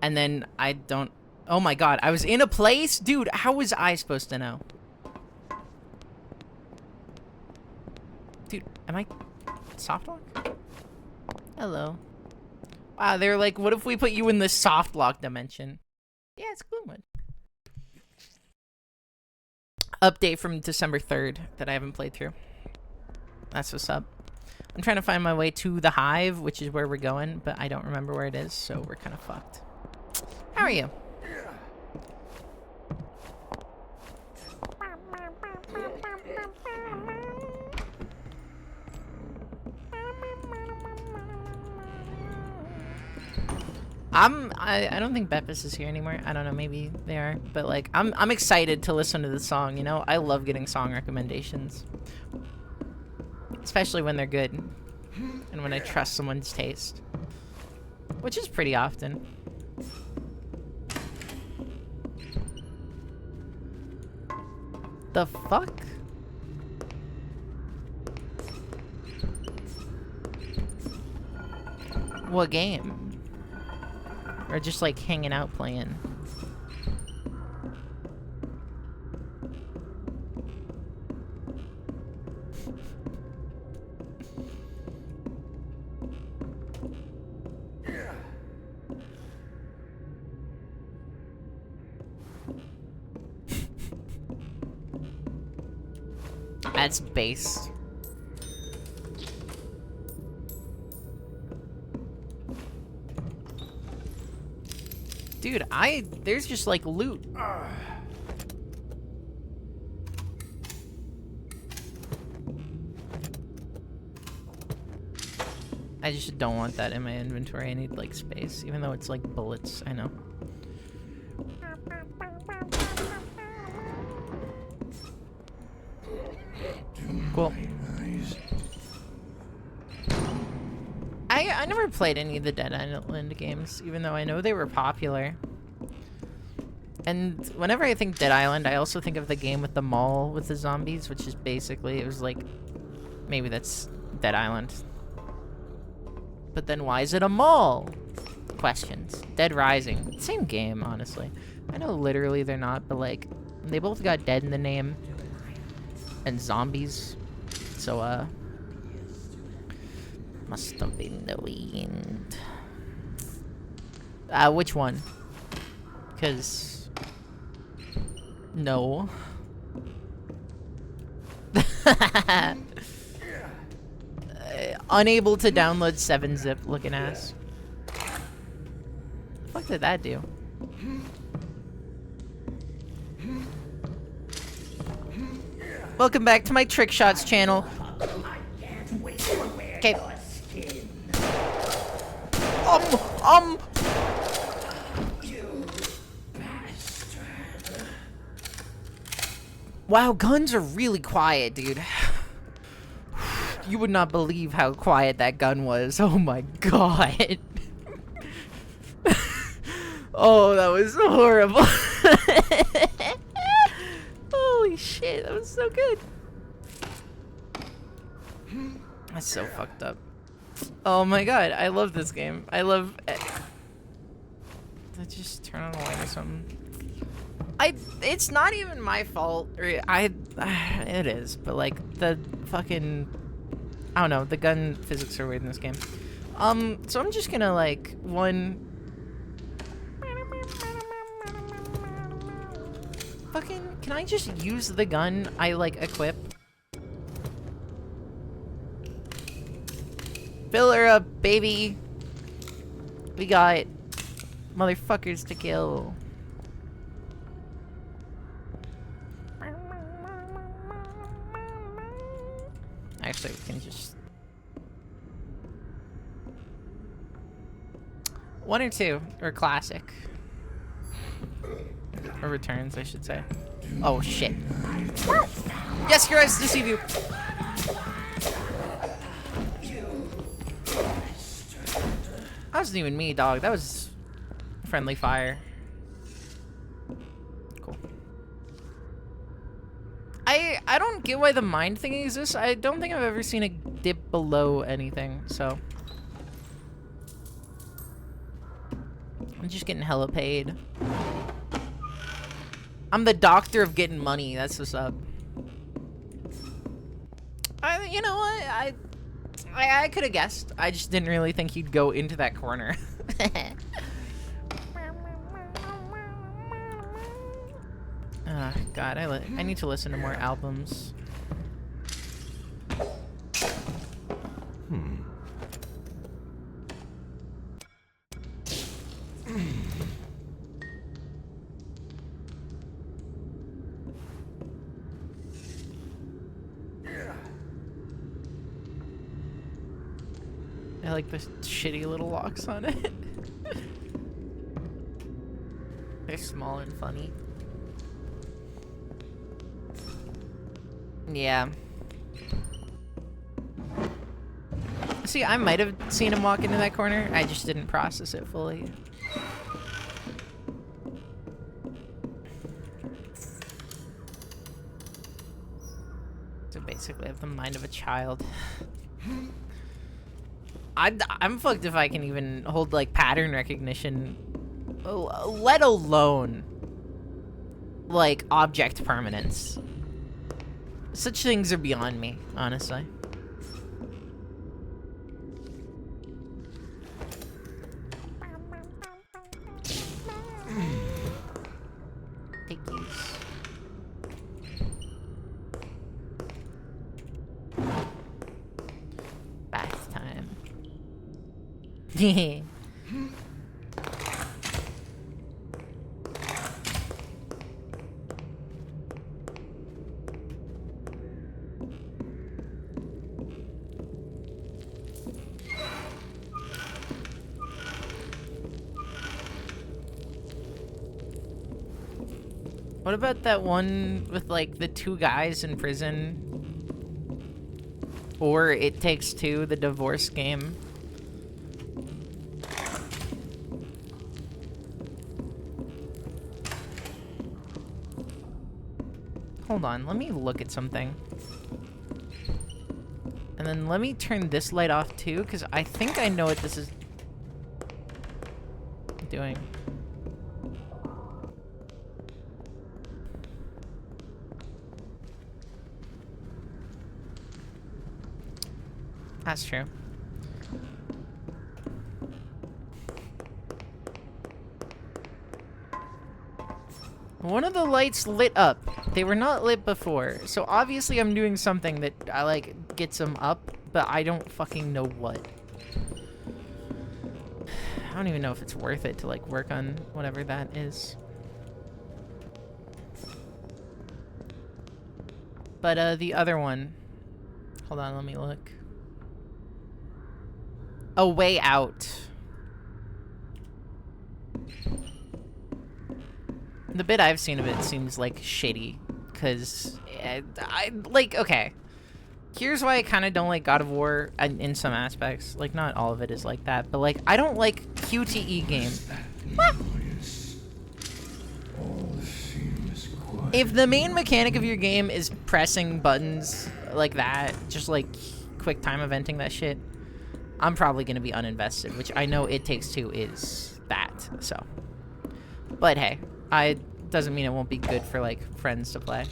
And then I don't... Oh my god, I was in a place? Dude, how was I supposed to know? Dude, am I... soft lock? Hello. Wow, they're like, what if we put you in the soft lock dimension? Yeah, it's Gloomwood. Update from December 3rd that I haven't played through. That's what's up. I'm trying to find my way to the Hive, which is where we're going, but I don't remember where it is, so we're kind of fucked. How are you? I don't think Beppis is here anymore. I don't know, maybe they are, but like I'm excited to listen to the song, you know? I love getting song recommendations. Especially when they're good and when I trust someone's taste, which is pretty often. The fuck? What game? Or just like hanging out playing? That's base. Dude, there's just like loot. I just don't want that in my inventory. I need like space, even though it's like bullets, I know. Cool. I never played any of the Dead Island games, even though I know they were popular. And whenever I think Dead Island, I also think of the game with the mall with the zombies, which is basically, it was like, maybe that's Dead Island. But then why is it a mall? Questions. Dead Rising. Same game, honestly. I know literally they're not, but like, they both got dead in the name. And zombies. So, must have been the wind. Which one? Because... no. Unable to download 7-zip looking ass. The fuck did that do? Welcome back to my Trick Shots channel. I can't wait to wear Okay. your skin. You bastard. Wow, guns are really quiet, dude. You would not believe how quiet that gun was. Oh my god. Oh, that was horrible. Holy shit, that was so good. That's so fucked up. Oh my god, I love this game. I love it. Let's just turn on the light or something. It's not even my fault. It is, but like the fucking, I don't know, the gun physics are weird in this game. So I'm just gonna like fucking, can I just use the gun I like equip? Fill her up, baby. We got motherfuckers to kill. Actually, we can just... 1 or 2, or classic. Or returns, I should say. Oh, shit. Yes, your eyes deceive you. That wasn't even me, dog. That was friendly fire. Cool. I don't get why the mind thing exists. I don't think I've ever seen it dip below anything, so. I'm just getting hella paid. I'm the doctor of getting money. That's what's up. You know what? I could have guessed. I just didn't really think he'd go into that corner. Oh, God, I need to listen to more albums. I like the shitty little locks on it. They're small and funny. Yeah. See, I might have seen him walk into that corner. I just didn't process it fully. So basically, I have the mind of a child. I'm fucked if I can even hold, like, pattern recognition, let alone, like, object permanence. Such things are beyond me, honestly. Take these. Bath time. What about that one with, like, the 2 guys in prison? Or It Takes Two, the divorce game? Hold on, let me look at something. And then let me turn this light off too, because I think I know what this is doing. That's true. One of the lights lit up. They were not lit before, so obviously I'm doing something that I like gets them up, but I don't fucking know what. I don't even know if it's worth it to like work on whatever that is. But the other one, hold on, let me look. A Way Out. The bit I've seen of it seems like shitty, because I like, okay. Here's why I kind of don't like God of War in some aspects. Like, not all of it is like that, but like, I don't like QTE games. If the main mechanic of your game is pressing buttons like that, just like quick time eventing that shit, I'm probably gonna be uninvested, which I know It Takes Two is that, so. But hey, doesn't mean it won't be good for like friends to play.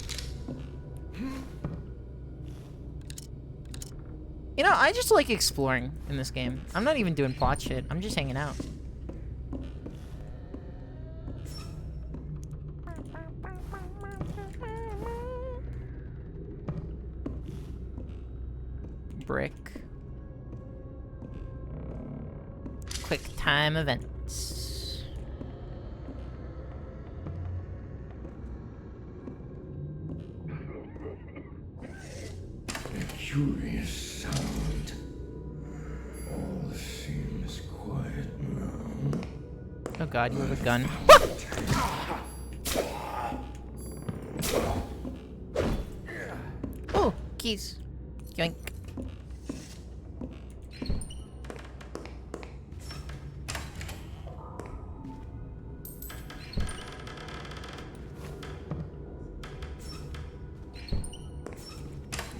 You know, I just like exploring in this game. I'm not even doing plot shit. I'm just hanging out. Brick. Quick time events. A curious sound. All seems quiet now. Oh god, you have a gun. Oh, keys. Yoink.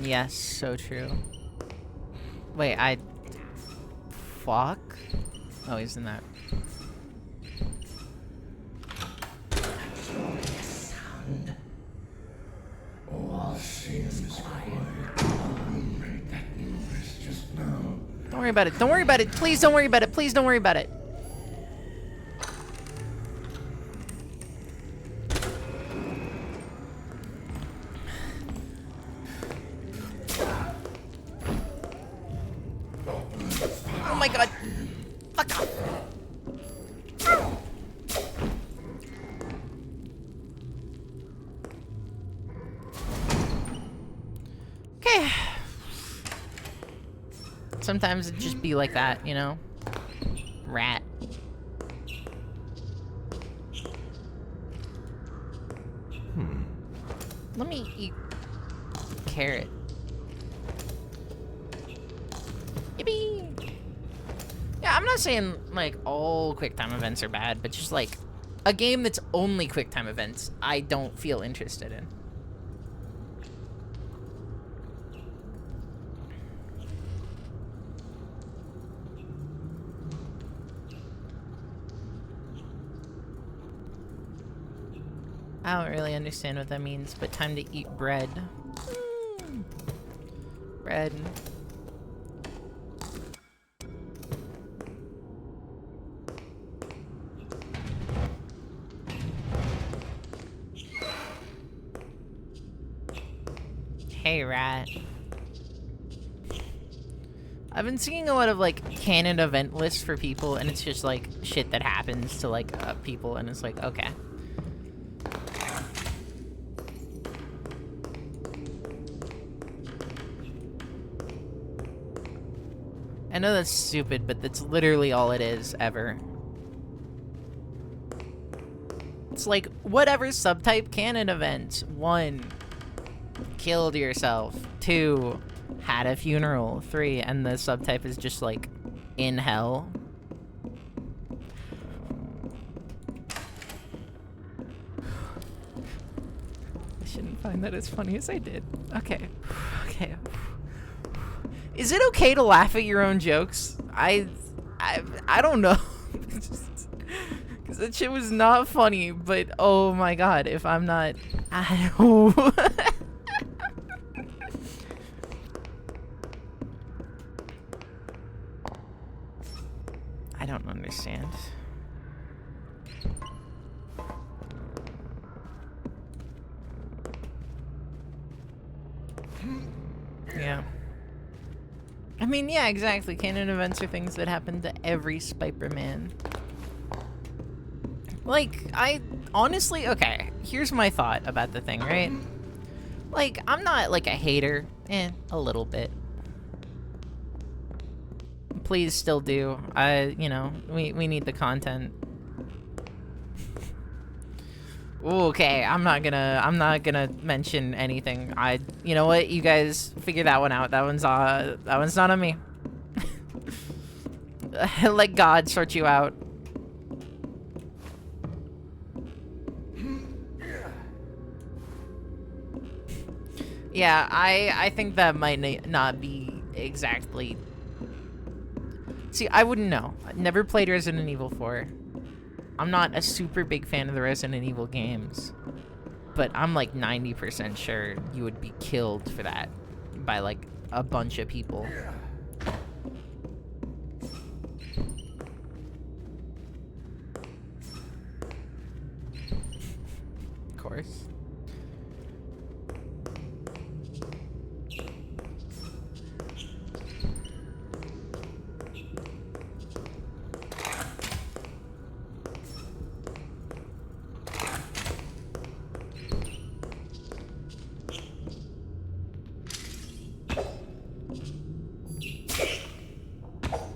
Yes, so true. Wait, fuck? Oh, he's in that. Sound. All seems quiet. Made that noise just now. Don't worry about it. Don't worry about it. Please don't worry about it. Please don't worry about it. Oh my god. Fuck off. Okay. Sometimes it just be like that, you know? Rat. Let me eat carrot. Yippee! Yeah, I'm not saying, like, all QuickTime events are bad, but just, like, a game that's only QuickTime events, I don't feel interested in. I don't really understand what that means, but time to eat bread. Bread. Hey, rat. I've been seeing a lot of, like, canon event lists for people, and it's just, like, shit that happens to, like, people, and it's like, okay. I know that's stupid, but that's literally all it is, ever. It's like, whatever subtype canon event. 1, killed yourself. 2, had a funeral. 3, and the subtype is just like, in hell. I shouldn't find that as funny as I did. Okay. Okay. Is it okay to laugh at your own jokes? I don't know. Because that shit was not funny, but oh my god, if I'm not... I don't understand. Yeah. I mean, yeah, exactly. Canon events are things that happen to every Spider-Man. Like, I honestly, okay, here's my thought about the thing, right? Like, I'm not like a hater. A little bit. Please still do. You know, we need the content. Okay, I'm not gonna mention anything. You know what? You guys figure that one out. That one's not on me. Let God sort you out. Yeah, I think that might not be exactly. See, I wouldn't know. I never played Resident Evil 4. I'm not a super big fan of the Resident Evil games, but I'm like 90% sure you would be killed for that by like a bunch of people. Of course.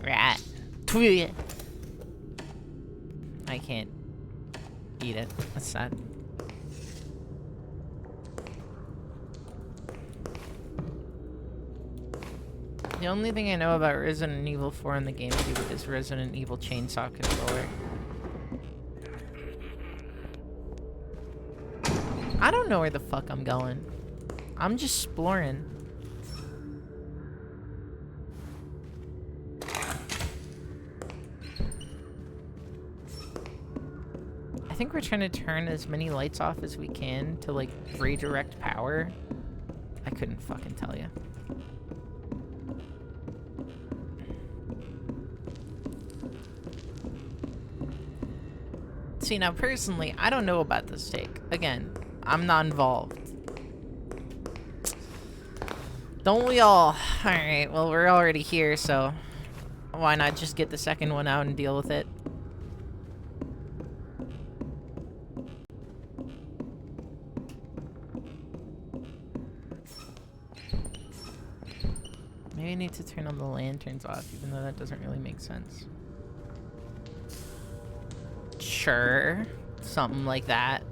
Rat. I can't eat it. That's sad. The only thing I know about Resident Evil 4 in the GameCube is Resident Evil Chainsaw Controller. I don't know where the fuck I'm going. I'm just exploring. I think we're trying to turn as many lights off as we can to like redirect power. I couldn't fucking tell you. See, now personally, I don't know about this take. Again, I'm not involved. Don't we all? Alright, well, we're already here, so why not just get the second one out and deal with it? Maybe I need to turn all the lanterns off, even though that doesn't really make sense. Sure. Something like that.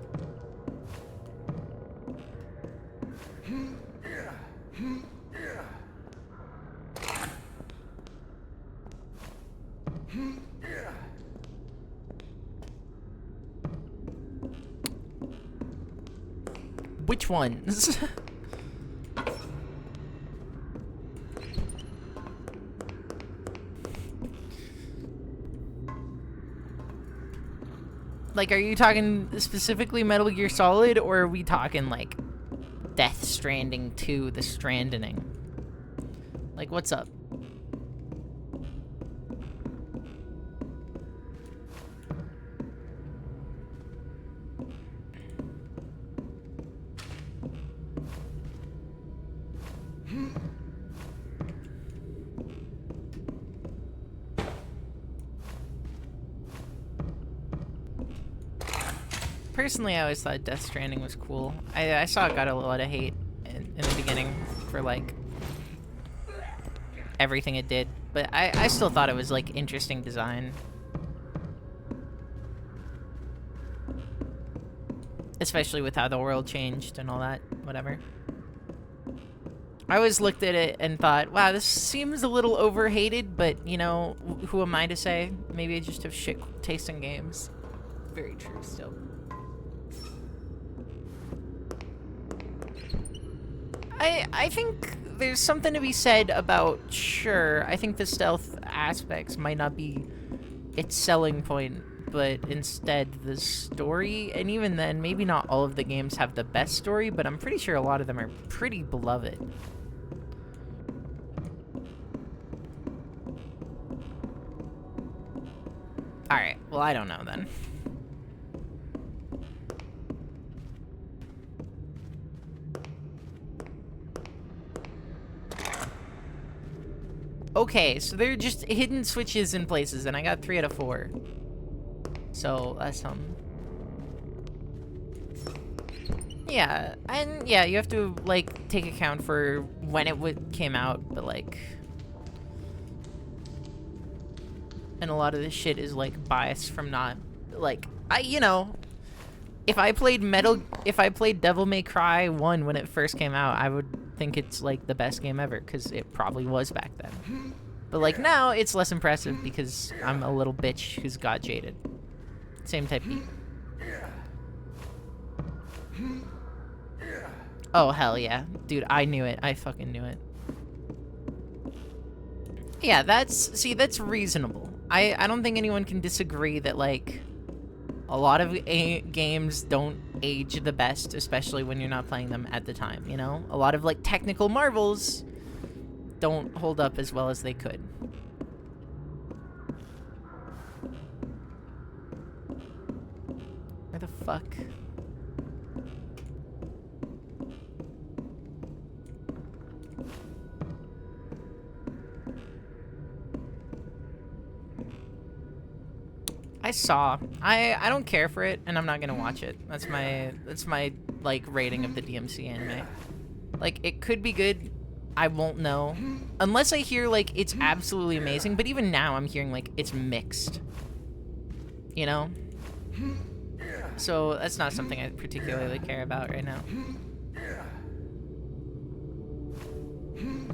Which ones? Like, are you talking specifically Metal Gear Solid, or are we talking, like, Death Stranding 2, The Stranding? Like, what's up? Personally, I always thought Death Stranding was cool. I saw it got a lot of hate in the beginning for, like, everything it did. But I still thought it was, like, interesting design. Especially with how the world changed and all that, whatever. I always looked at it and thought, wow, this seems a little overhated, but, you know, who am I to say? Maybe I just have shit taste in games. Very true, still. I think there's something to be said about, sure, I think the stealth aspects might not be its selling point, but instead the story, and even then, maybe not all of the games have the best story, but I'm pretty sure a lot of them are pretty beloved. Alright, well, I don't know then. Okay, so they're just hidden switches in places, and I got 3 out of 4. So that's something. Yeah, and yeah, you have to like take account for when it came out, but like, and a lot of this shit is like biased from not like you know, if I played Devil May Cry 1 when it first came out, I would think it's like the best game ever because it probably was back then. But like now, it's less impressive because I'm a little bitch who's got jaded. Same type beat. Oh, hell yeah. Dude, I knew it. I fucking knew it. Yeah, that's reasonable. I don't think anyone can disagree that, like, a lot of games don't age the best, especially when you're not playing them at the time, you know? A lot of, like, technical marvels don't hold up as well as they could. Where the fuck? I saw. I don't care for it, and I'm not gonna watch it. That's my like rating of the DMC anime. Like, it could be good. I won't know unless I hear like it's absolutely amazing. But even now, I'm hearing like it's mixed. You know. So that's not something I particularly care about right now.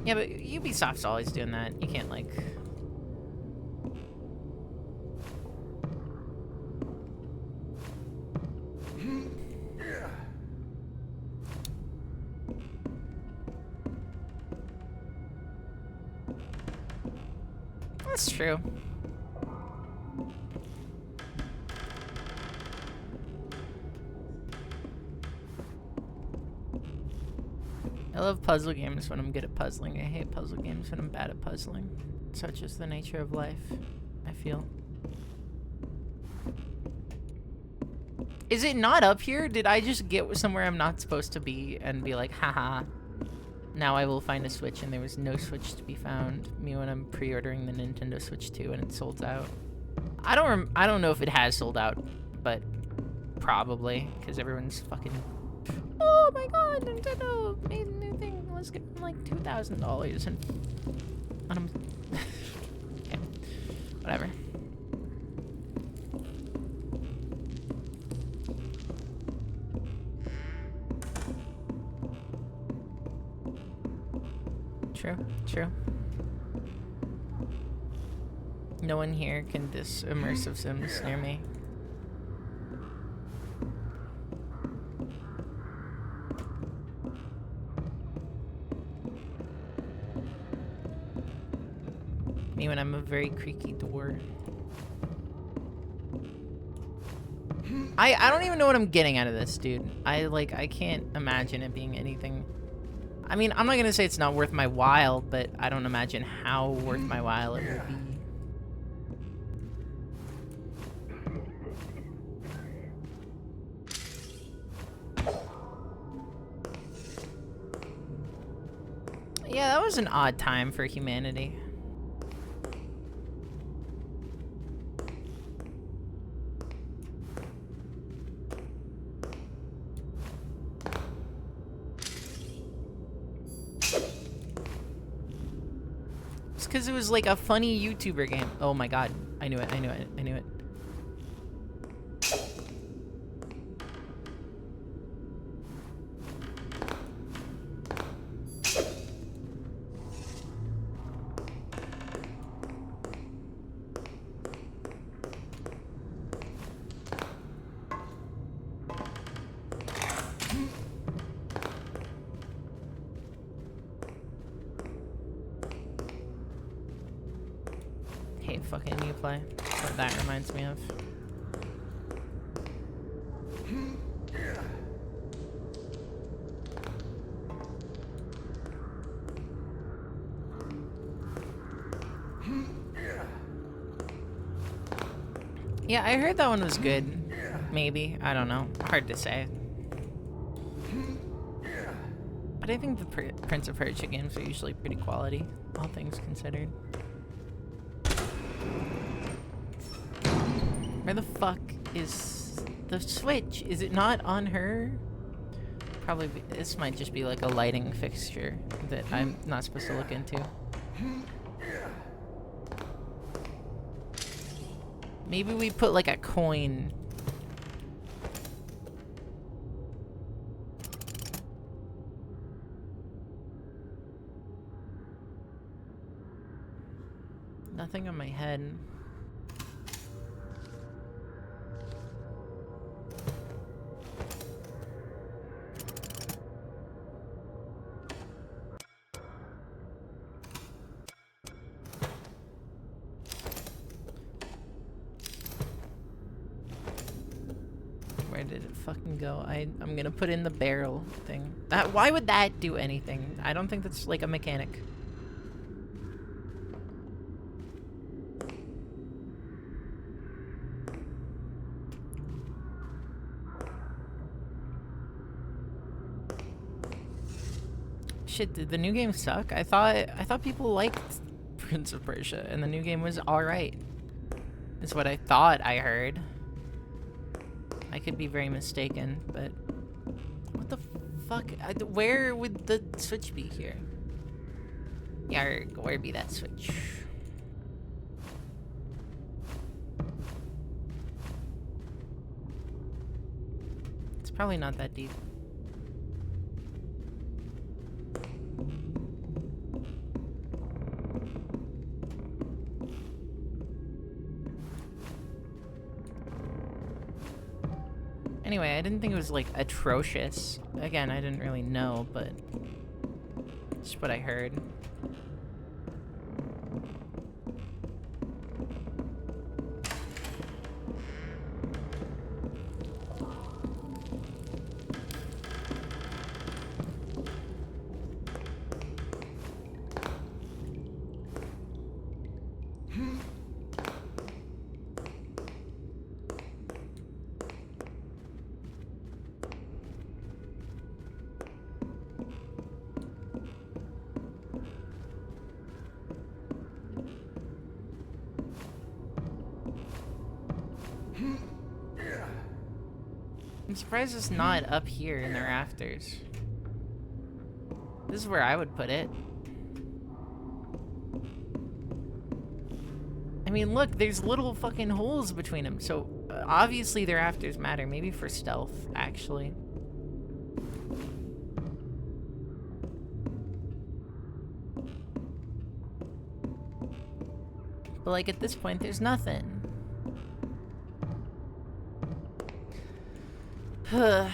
Yeah, but Ubisoft's always doing that. You can't like. That's true. I love puzzle games when I'm good at puzzling. I hate puzzle games when I'm bad at puzzling. Such is the nature of life, I feel. Is it not up here? Did I just get somewhere I'm not supposed to be and be like, haha, now I will find a Switch, and there was no Switch to be found. Me when I'm pre-ordering the Nintendo Switch 2 and it sold out. I don't know if it has sold out, but probably, because everyone's fucking, oh my god, Nintendo made a new thing. Let's give them like $2,000 and I'm okay, whatever. True. No one here can diss immersive sims near me. Me when I'm a very creaky door. I don't even know what I'm getting out of this, dude. I can't imagine it being anything. I mean, I'm not gonna say it's not worth my while, but I don't imagine how worth my while it will be. Yeah, that was an odd time for humanity. Because it was like a funny YouTuber game. Oh my god. I knew it. Hate fucking Uplay. That's what that reminds me of. Yeah, I heard that one was good. Maybe. I don't know. Hard to say. But I think the Prince of Persia games are usually pretty quality, all things considered. Where the fuck is the switch? Is it not on her? Probably, this might just be like a lighting fixture that I'm not supposed to look into. Maybe we put like a coin. Nothing on my head. Where did it fucking go? I'm gonna put in the barrel thing. Why would that do anything? I don't think that's like a mechanic. Shit, did the new game suck? I thought people liked Prince of Persia and the new game was alright. Is what I thought I heard. I could be very mistaken, but what the fuck? Where would the switch be here? Yeah, where be that switch? It's probably not that deep. Anyway, I didn't think it was, like, atrocious. Again, I didn't really know, but it's what I heard. I'm surprised it's not up here in the rafters. This is where I would put it. I mean, look, there's little fucking holes between them, so obviously the rafters matter. Maybe for stealth, actually. But, like, at this point, there's nothing. Well,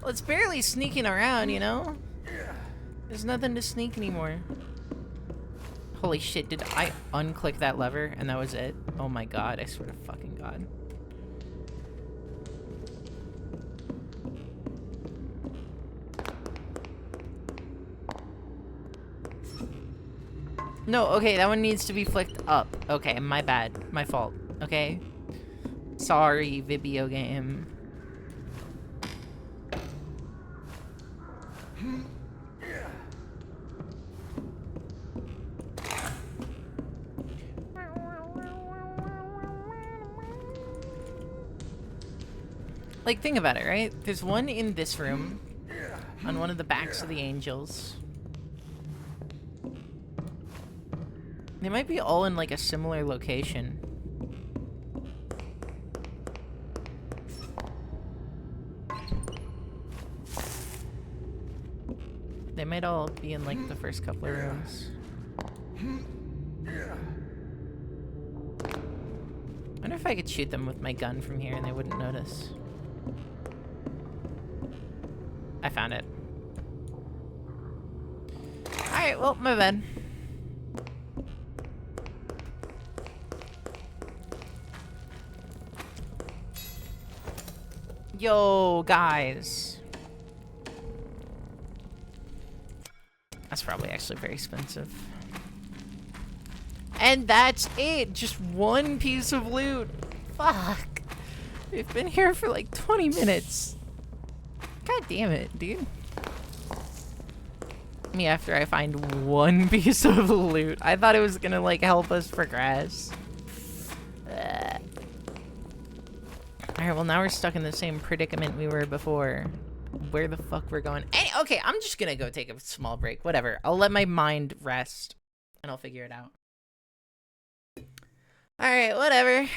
it's barely sneaking around, you know? There's nothing to sneak anymore. Holy shit, did I unclick that lever and that was it? Oh my god, I swear to fucking god. No, okay, that one needs to be flicked up. Okay, my bad. My fault. Okay? Sorry, Vibio game. Like, think about it, right? There's one in this room, on one of the backs of the angels. They might be all in, like, a similar location. They might all be in, like, the first couple of rooms. I wonder if I could shoot them with my gun from here and they wouldn't notice. I found it. Alright, well, my bad. Yo, guys. That's probably actually very expensive. And that's it. Just one piece of loot. Fuck. We've been here for like 20 minutes. God damn it, dude. Me after I find one piece of loot. I thought it was gonna like help us progress. Alright, well now we're stuck in the same predicament we were before. Where the fuck we're going? Okay, I'm just gonna go take a small break. Whatever. I'll let my mind rest. And I'll figure it out. Alright, whatever.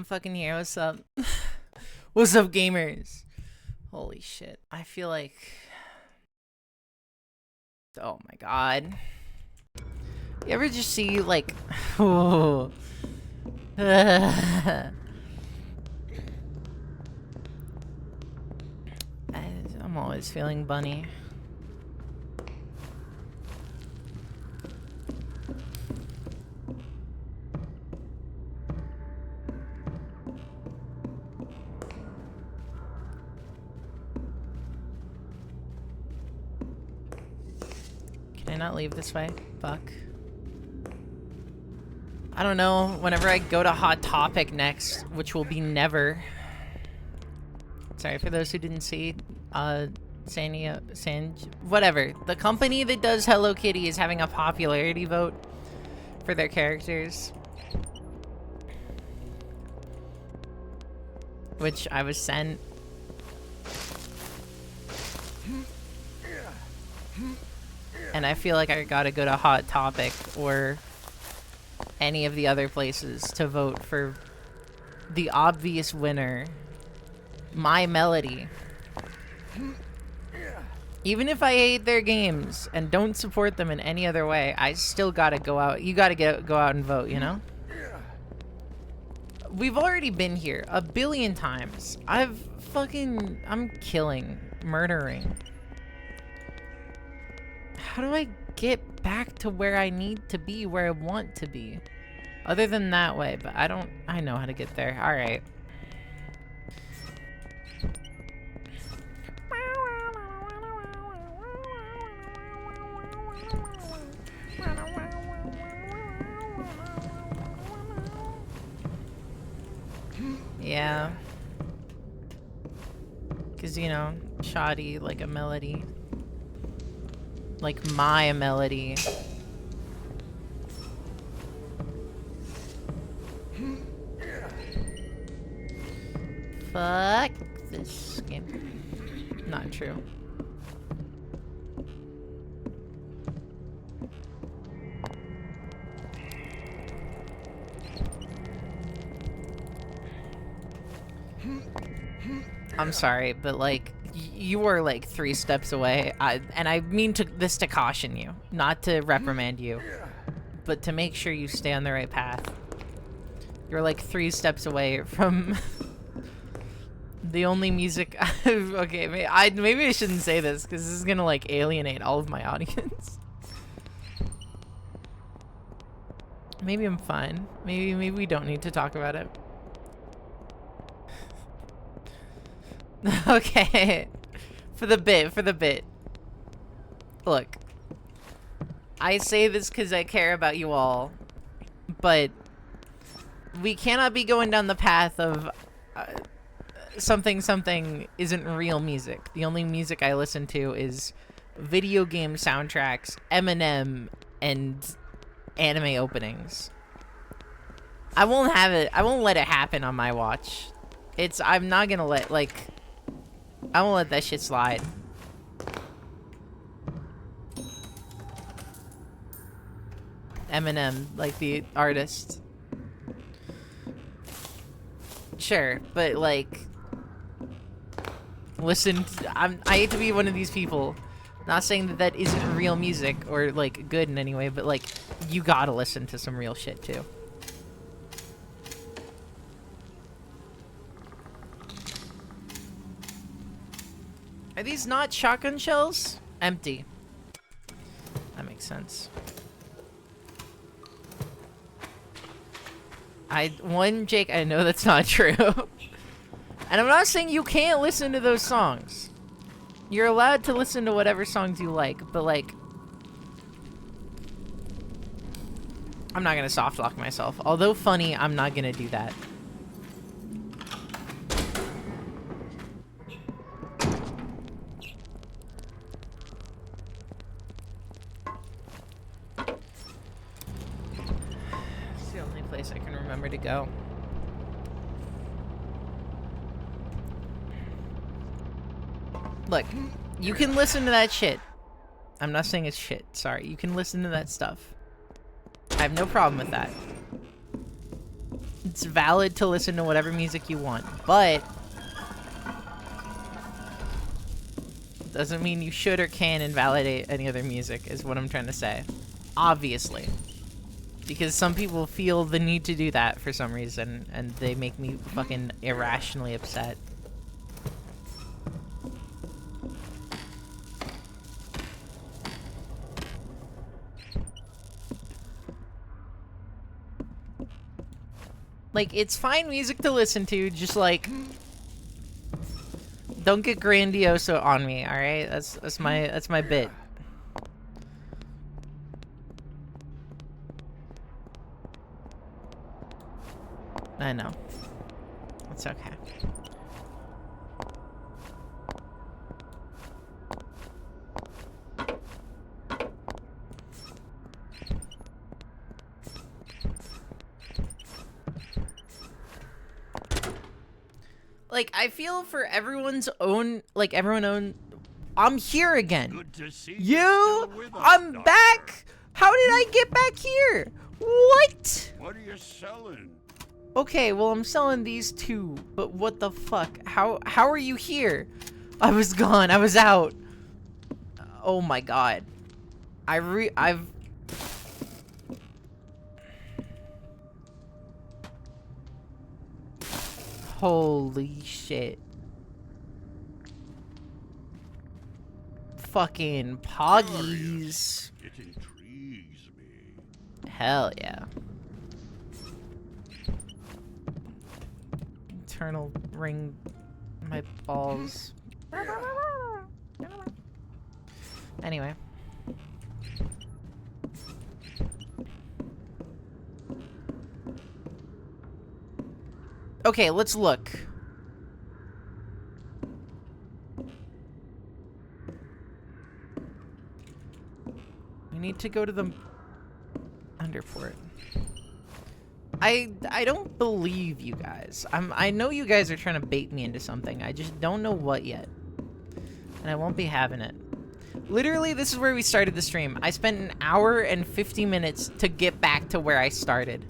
I'm fucking here. What's up? What's up, gamers? Holy shit. I feel like... Oh my god. You ever just see, like... Oh. I'm always feeling bunny. Can I not leave this way? Fuck. I don't know. Whenever I go to Hot Topic next, which will be never. Sorry for those who didn't see. Whatever. The company that does Hello Kitty is having a popularity vote for their characters, which I was sent. And I feel like I gotta go to Hot Topic or any of the other places to vote for the obvious winner, My Melody. Even if I hate their games and don't support them in any other way, I still gotta go out. You gotta go out and vote, you know? We've already been here a billion times. I'm killing, murdering. How do I get back to where I need to be, where I want to be? Other than that way, but I know how to get there. Alright. Yeah. Cause, you know, shoddy like a melody. Like my melody. Fuck this game. Not true. I'm sorry, but like, you are like 3 steps away. And I mean this to caution you, not to reprimand you, but to make sure you stay on the right path. You're like 3 steps away from the only music. Okay, maybe I shouldn't say this because this is gonna like alienate all of my audience. Maybe I'm fine. Maybe we don't need to talk about it. Okay. For the bit. Look. I say this because I care about you all. But we cannot be going down the path of something isn't real music. The only music I listen to is video game soundtracks, Eminem, and anime openings. I won't have it. I won't let it happen on my watch. I'm not gonna let, like, I won't let that shit slide. Eminem, like the artist. Sure, but like, listen, I hate to be one of these people. Not saying that that isn't real music or like good in any way, but like, you gotta listen to some real shit too. Are these not shotgun shells? Empty. That makes sense. Jake, I know that's not true. And I'm not saying you can't listen to those songs. You're allowed to listen to whatever songs you like, but like, I'm not gonna soft lock myself. Although funny, I'm not gonna do that. It's the only place I can remember to go. Look, you can listen to that shit. I'm not saying it's shit, sorry. You can listen to that stuff. I have no problem with that. It's valid to listen to whatever music you want, but doesn't mean you should or can invalidate any other music, is what I'm trying to say. Obviously. Because some people feel the need to do that for some reason, and they make me fucking irrationally upset. Like, it's fine music to listen to, just like, don't get grandioso on me, all right? That's my bit. I know. It's okay. Like, I feel for everyone's own, like, I'm here again. Good to see You? still with us, I'm Doctor. back? How did I get back here? What? What are you selling? Okay, well, I'm selling these two, but what the fuck? How are you here? I was gone. I was out. Oh my god. I've... Holy shit. Fucking poggies. It intrigues me. Hell yeah. Eternal ring my balls. Anyway. Okay, let's look. We need to go to the underport. I don't believe you guys. I know you guys are trying to bait me into something. I just don't know what yet. And I won't be having it. Literally, this is where we started the stream. I spent an hour and 50 minutes to get back to where I started.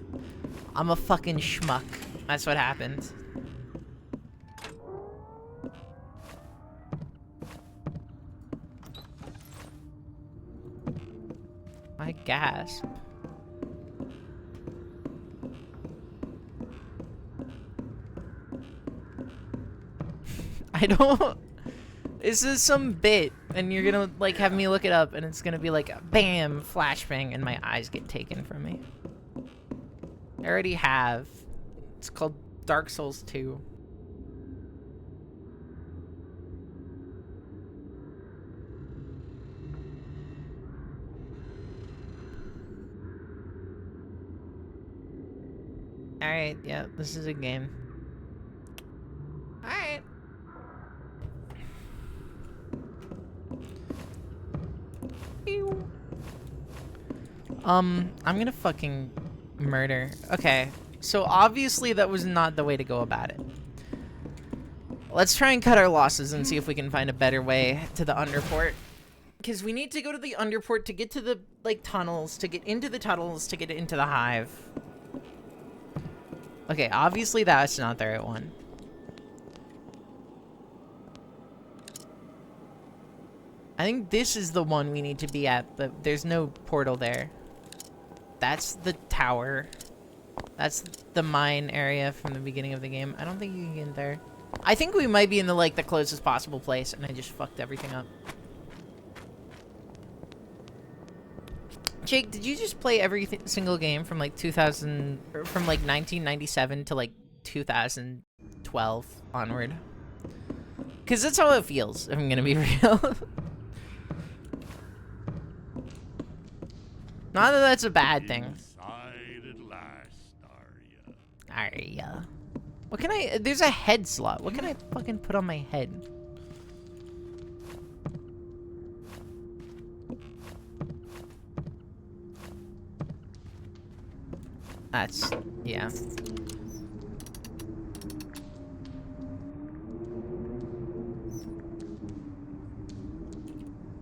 I'm a fucking schmuck. That's what happened. I gasp. I don't... This is some bit, and you're gonna, like, have me look it up, and it's gonna be like, bam, flashbang, and my eyes get taken from me. I already have. It's called Dark Souls 2. Alright, yeah, this is a game. Alright. I'm gonna fucking murder. Okay, so obviously that was not the way to go about it. Let's try and cut our losses and see if we can find a better way to the underport. Because we need to go to the underport to get to the, like, tunnels, to get into the tunnels, to get into the hive. Okay, obviously that's not the right one. I think this is the one we need to be at, but there's no portal there. That's the tower. That's the mine area from the beginning of the game. I don't think you can get in there. I think we might be in the, like, the closest possible place, and I just fucked everything up. Jake, did you just play every single game from, like, 2000... or from, like, 1997 to, like, 2012 onward? Because that's how it feels, if I'm gonna be real. Not that that's a bad thing. Inside at last, are ya? Arya. What can I... There's a head slot. What can I fucking put on my head? That's... yeah.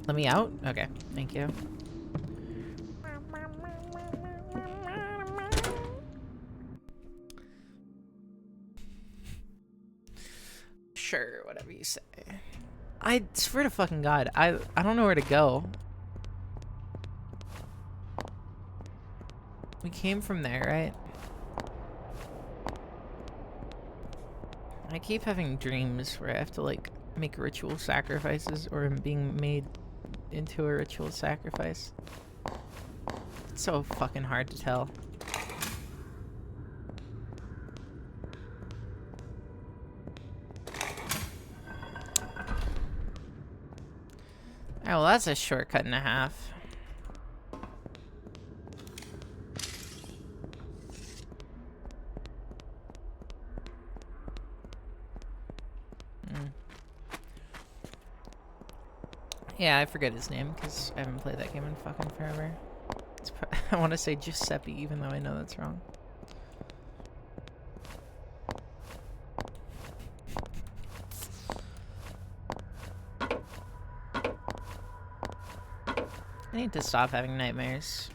Let me out? Okay, thank you. Sure, whatever you say. I swear to fucking God, I don't know where to go. We came from there, right? I keep having dreams where I have to, like, make ritual sacrifices, or I'm being made into a ritual sacrifice. It's so fucking hard to tell. Oh, well, that's a shortcut and a half. Yeah, I forget his name because I haven't played that game in fucking forever. I want to say Giuseppe, even though I know that's wrong. I need to stop having nightmares.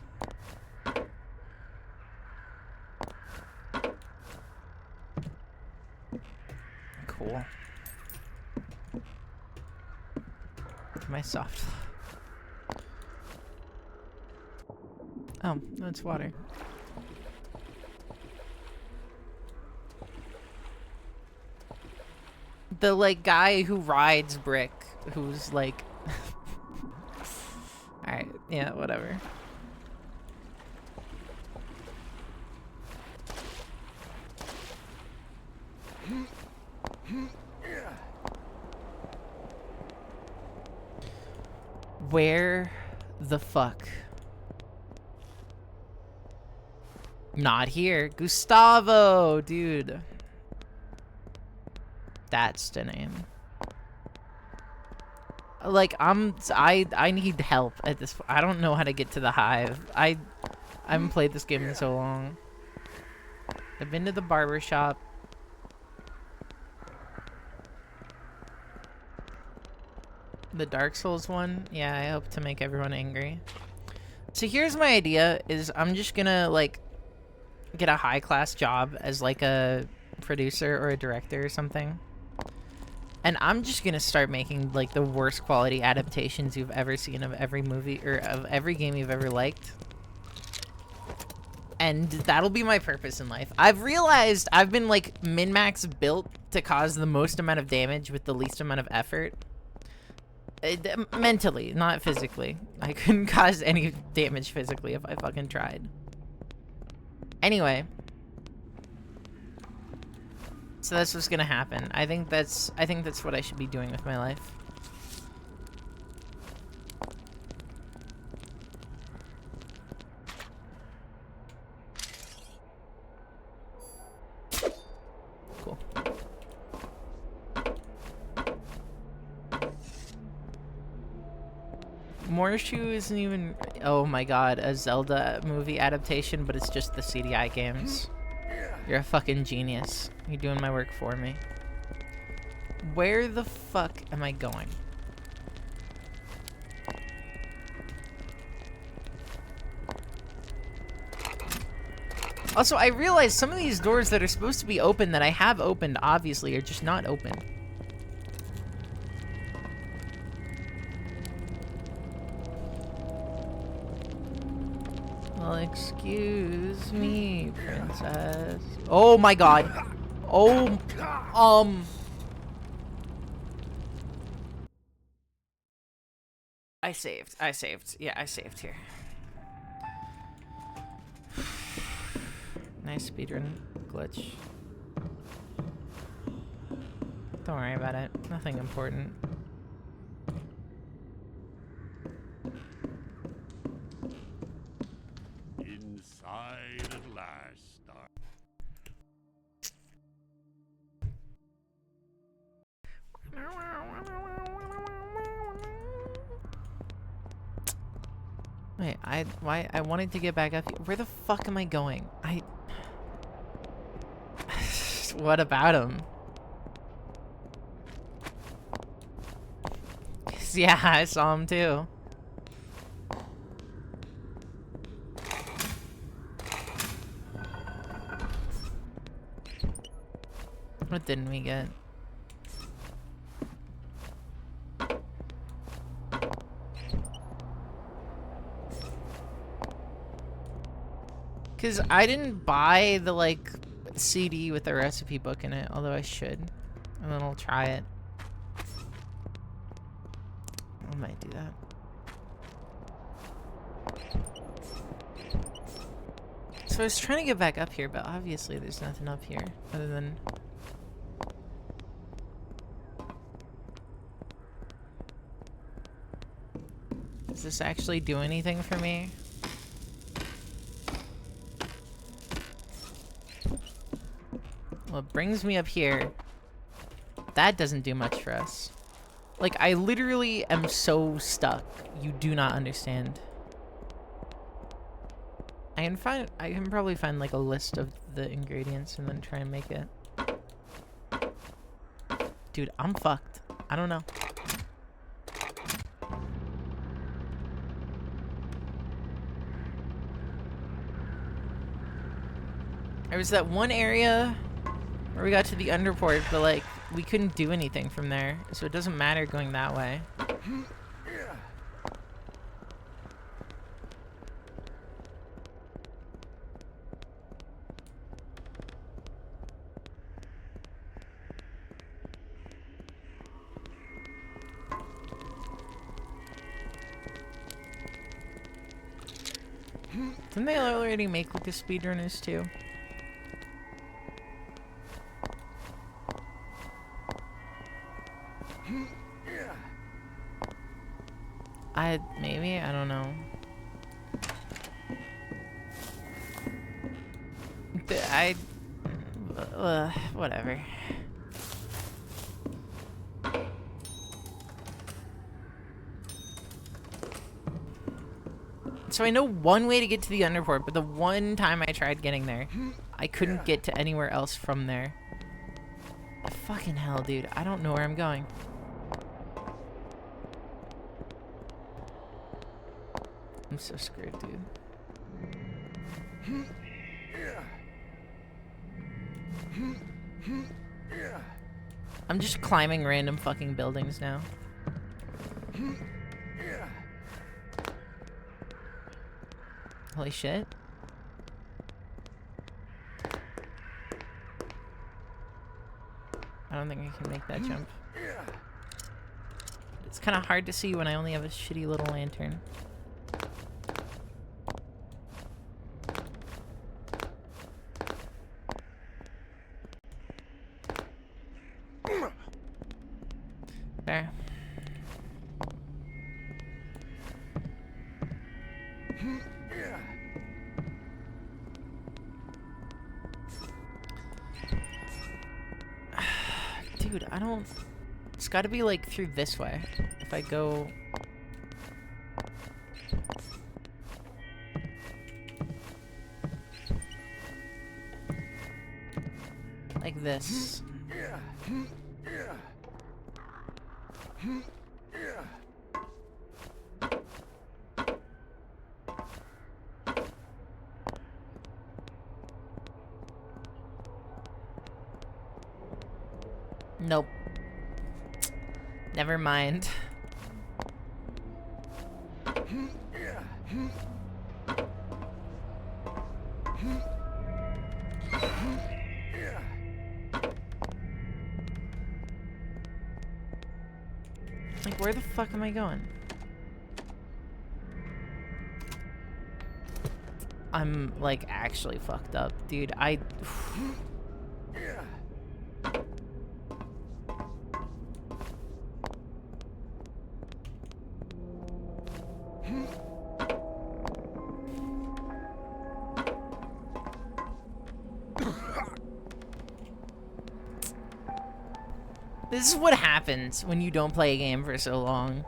Cool. My soft. Oh, no, it's water. The, like, guy who rides Brick, who's, like... Alright, yeah, whatever. Where the fuck? Not here. Gustavo, dude. That's the name. Like, I need help at this point. I don't know how to get to the hive. I haven't played this game in so long. I've been to the barber shop. The Dark Souls one? Yeah, I hope to make everyone angry. So here's my idea, is I'm just gonna, like, get a high-class job as, like, a producer or a director or something. And I'm just gonna start making, like, the worst quality adaptations you've ever seen of every movie, or of every game you've ever liked. And that'll be my purpose in life. I've realized I've been, like, min-max built to cause the most amount of damage with the least amount of effort. Mentally, not physically. I couldn't cause any damage physically if I fucking tried. Anyway. So that's what's gonna happen. I think that's what I should be doing with my life. Cool. Morshu isn't even... Oh my god, a Zelda movie adaptation, but it's just the CDI games. You're a fucking genius. You're doing my work for me. Where the fuck am I going? Also, I realized some of these doors that are supposed to be open that I have opened, obviously, are just not open. Well, excuse me, princess. Oh my god. Oh, I saved. Yeah, I saved here. Nice speedrun glitch. Don't worry about it. Nothing important. Inside at last. Wait, I wanted to get back up here. Where the fuck am I going? What about him? Yeah, I saw him too. What didn't we get? Because I didn't buy the, like, CD with the recipe book in it, although I should. And then I'll try it. I might do that. So I was trying to get back up here, but obviously there's nothing up here other than... Does this actually do anything for me? Well, it brings me up here. That doesn't do much for us. Like, I literally am so stuck. You do not understand. I can probably find like a list of the ingredients and then try and make it. Dude, I'm fucked. I don't know. There was that one area where we got to the underport, but like, we couldn't do anything from there, so it doesn't matter going that way. Didn't they already make like a speedrunners too? Maybe, I don't know. Whatever. So I know one way to get to the underport, but the one time I tried getting there, I couldn't get to anywhere else from there. Fucking hell, dude. I don't know where I'm going. I'm so screwed, dude. I'm just climbing random fucking buildings now. Holy shit. I don't think I can make that jump. It's kind of hard to see when I only have a shitty little lantern. There. Dude, I don't... It's gotta be, like, through this way. If I go... like this. Nope. Never mind. Like, where the fuck am I going? I'm, like, actually fucked up. Dude, This is what happens when you don't play a game for so long.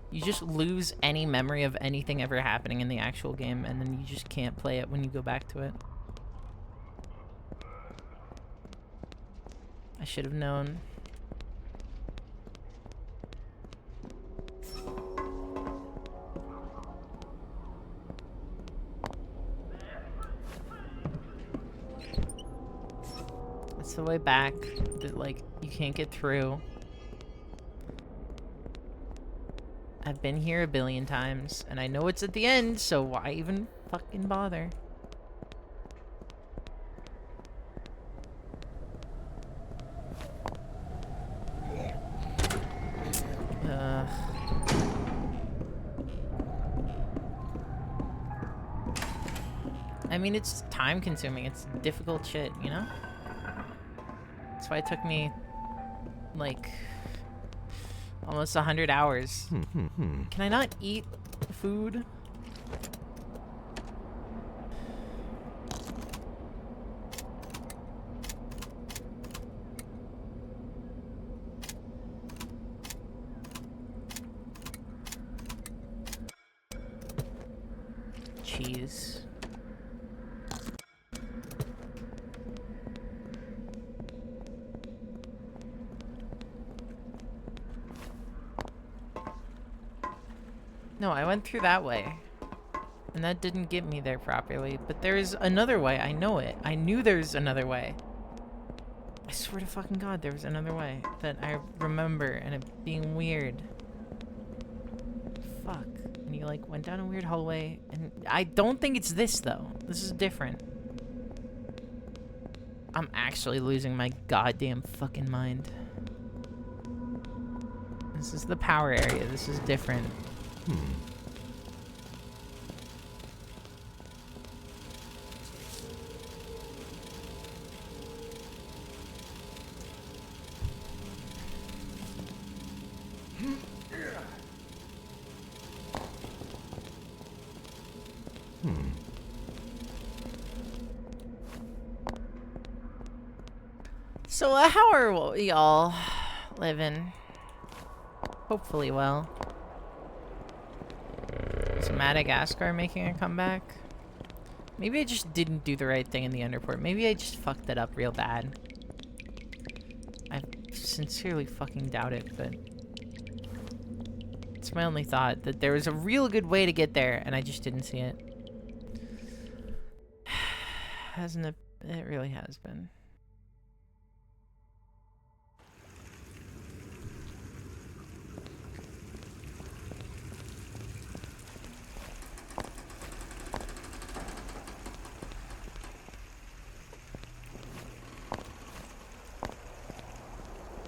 You just lose any memory of anything ever happening in the actual game, and then you just can't play it when you go back to it. I should have known. That's the way back that, like, you can't get through. I've been here a billion times, and I know it's at the end, so why even fucking bother? mean, it's time consuming. It's difficult shit, you know? That's why it took me, like, almost 100 hours. Can I not eat food? Cheese. No, I went through that way. And that didn't get me there properly. But there's another way. I know it. I knew there's another way. I swear to fucking God, there was another way that I remember, and it being weird. Fuck. And you like went down a weird hallway, and I don't think it's this though. This is different. I'm actually losing my goddamn fucking mind. This is the power area. This is different. So, how are y'all living? Hopefully well. Is Madagascar making a comeback? Maybe I just didn't do the right thing in the underport. Maybe I just fucked it up real bad. I sincerely fucking doubt it, but... it's my only thought, that there was a real good way to get there, and I just didn't see it. Hasn't it? It really has been.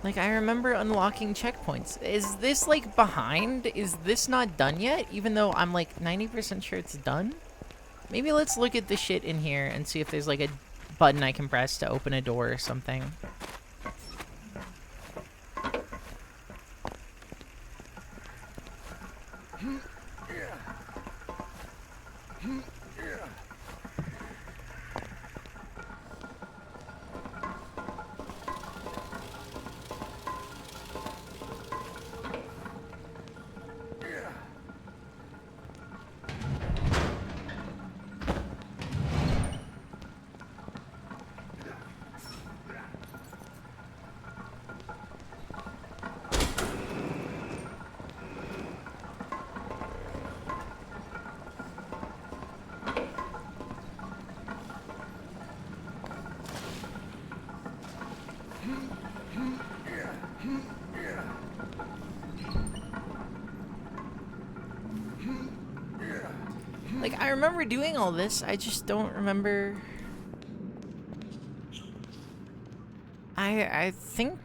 Like, I remember unlocking checkpoints. Is this, like, behind? Is this not done yet? Even though I'm, like, 90% sure it's done? Maybe let's look at the shit in here and see if there's, like, a button I can press to open a door or something. Like, I remember doing all this, I just don't remember... I think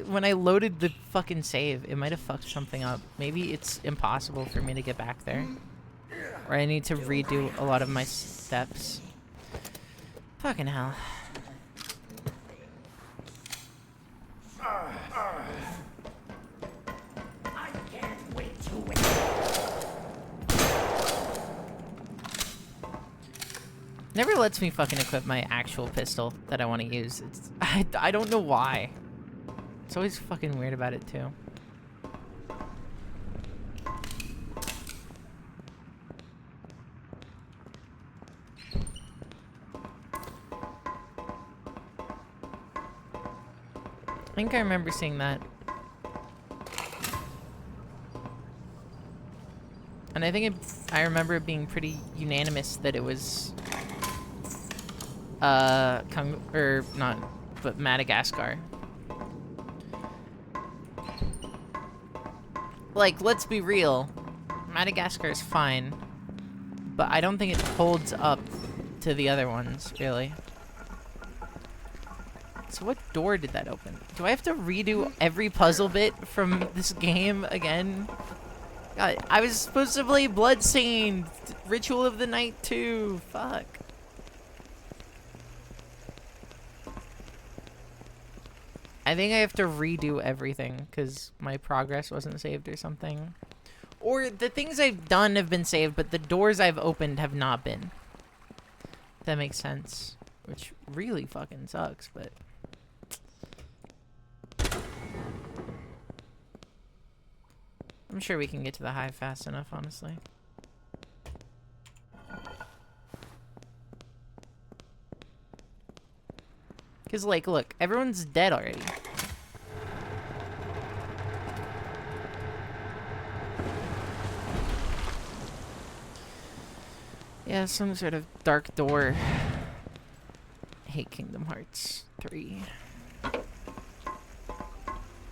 when I loaded the fucking save, it might have fucked something up. Maybe it's impossible for me to get back there. Or I need to redo a lot of my steps. Fucking hell. I can't wait to win. Never lets me fucking equip my actual pistol that I want to use. I don't know why. It's always fucking weird about it too. I think I remember seeing that. And I think I remember it being pretty unanimous that it was but Madagascar. Like, let's be real. Madagascar is fine, but I don't think it holds up to the other ones, really. So what door did that open? Do I have to redo every puzzle bit from this game again? God, I was supposed to play Bloodstained, Ritual of the Night 2. Fuck. I think I have to redo everything because my progress wasn't saved or something. Or the things I've done have been saved, but the doors I've opened have not been. That makes sense. Which really fucking sucks, but... I'm sure we can get to the hive fast enough, honestly. Because, like, look, everyone's dead already. Yeah, some sort of dark door. I hate Kingdom Hearts 3.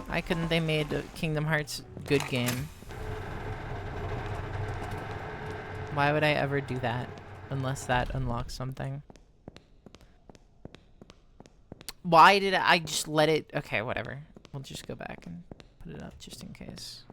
Why couldn't they made a Kingdom Hearts good game? Why would I ever do that? Unless that unlocks something. Why did I just let it... Okay, whatever. We'll just go back and put it up just in case.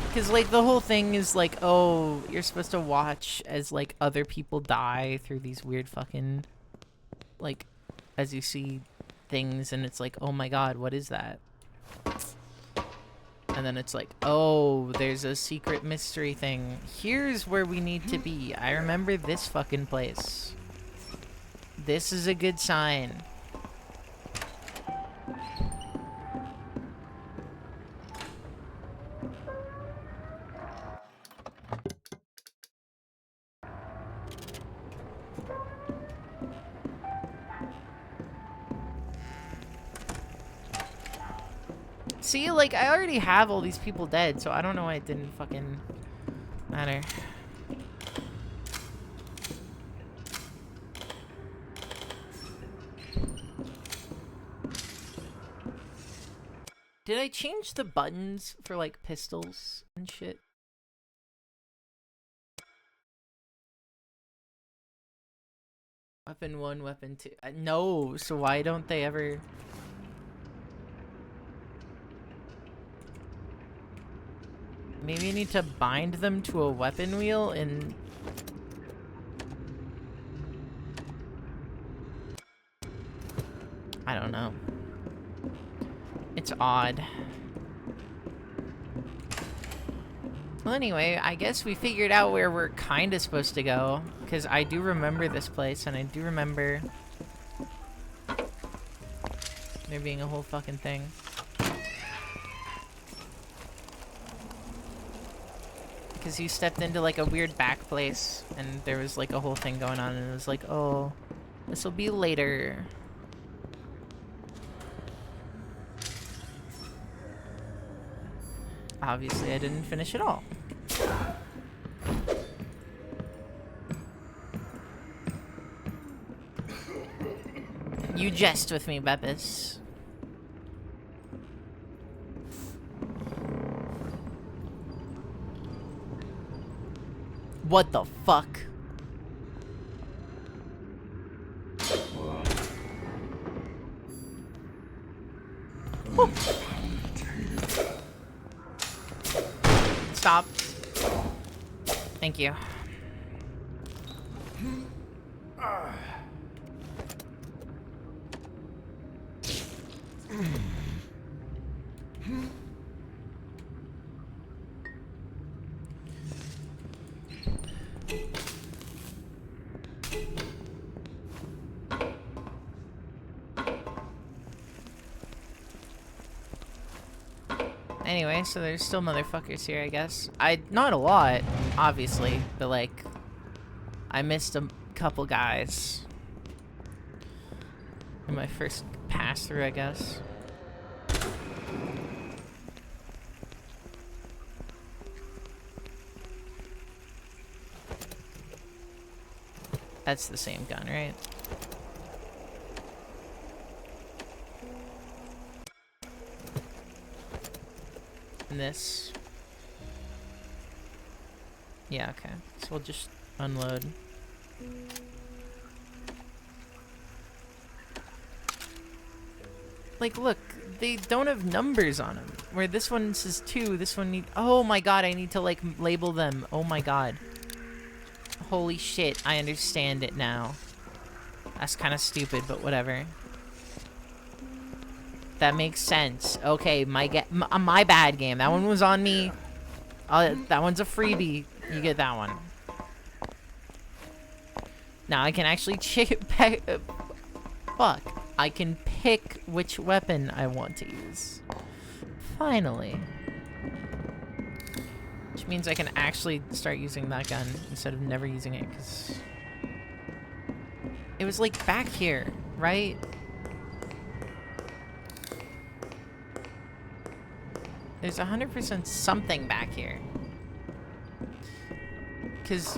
Because, like, the whole thing is, like, oh, you're supposed to watch as, like, other people die through these weird fucking, like, as you see things, and it's like, oh my god, what is that? And then it's like, oh, there's a secret mystery thing. Here's where we need to be. I remember this fucking place. This is a good sign. See, like, I already have all these people dead, so I don't know why it didn't fucking matter. Did I change the buttons for, like, pistols and shit? Weapon 1, weapon 2. No, so why don't they ever... Maybe I need to bind them to a weapon wheel and... I don't know. It's odd. Well, anyway, I guess we figured out where we're kind of supposed to go. Because I do remember this place, and I do remember... there being a whole fucking thing. Because you stepped into, like, a weird back place, and there was, like, a whole thing going on, and it was like, oh, this will be later. Obviously, I didn't finish it all. You jest with me, Beppis. What the fuck? Oh. Stop. Thank you. Anyway, so there's still motherfuckers here, I guess. Not a lot, obviously, but, like, I missed a couple guys in my first pass through, I guess. That's the same gun, right? And this. Yeah, okay. So we'll just unload. Like, look, they don't have numbers on them. Where this one says 2, this one need... Oh my god, I need to, like, label them. Oh my god. Holy shit, I understand it now. That's kind of stupid, but whatever. That makes sense. Okay, my bad game. That one was on me. That one's a freebie. You get that one. Now I can actually fuck. I can pick which weapon I want to use. Finally. Which means I can actually start using that gun instead of never using it, because it was like back here, right? There's 100% something back here. Because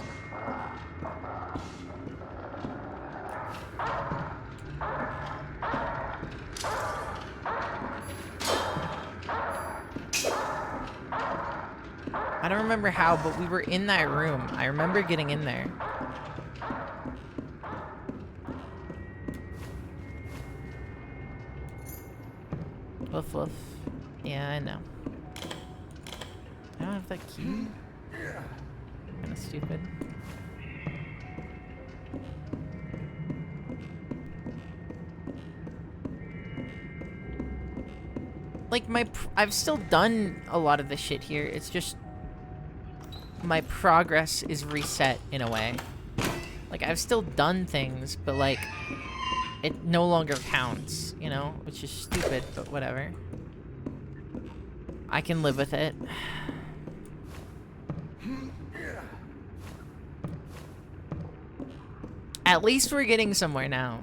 I don't remember how, but we were in that room. I remember getting in there. Woof woof. Yeah, I know. I don't have that key. Kinda stupid. Like, I've still done a lot of the shit here. It's just my progress is reset in a way. Like, I've still done things, but like, it no longer counts, you know? Which is stupid, but whatever. I can live with it. At least we're getting somewhere now.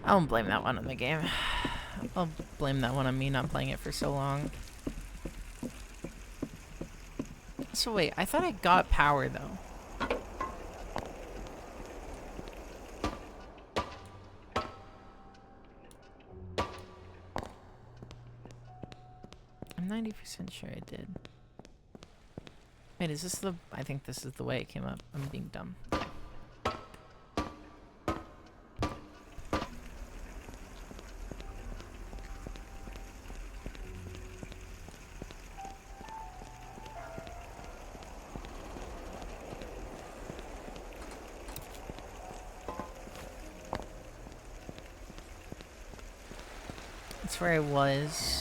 I don't blame that one on the game. I'll blame that one on me not playing it for so long. So wait, I thought I got power though. I'm 90% sure I did. Wait, is this the... I think this is the way it came up. I'm being dumb. That's where I was.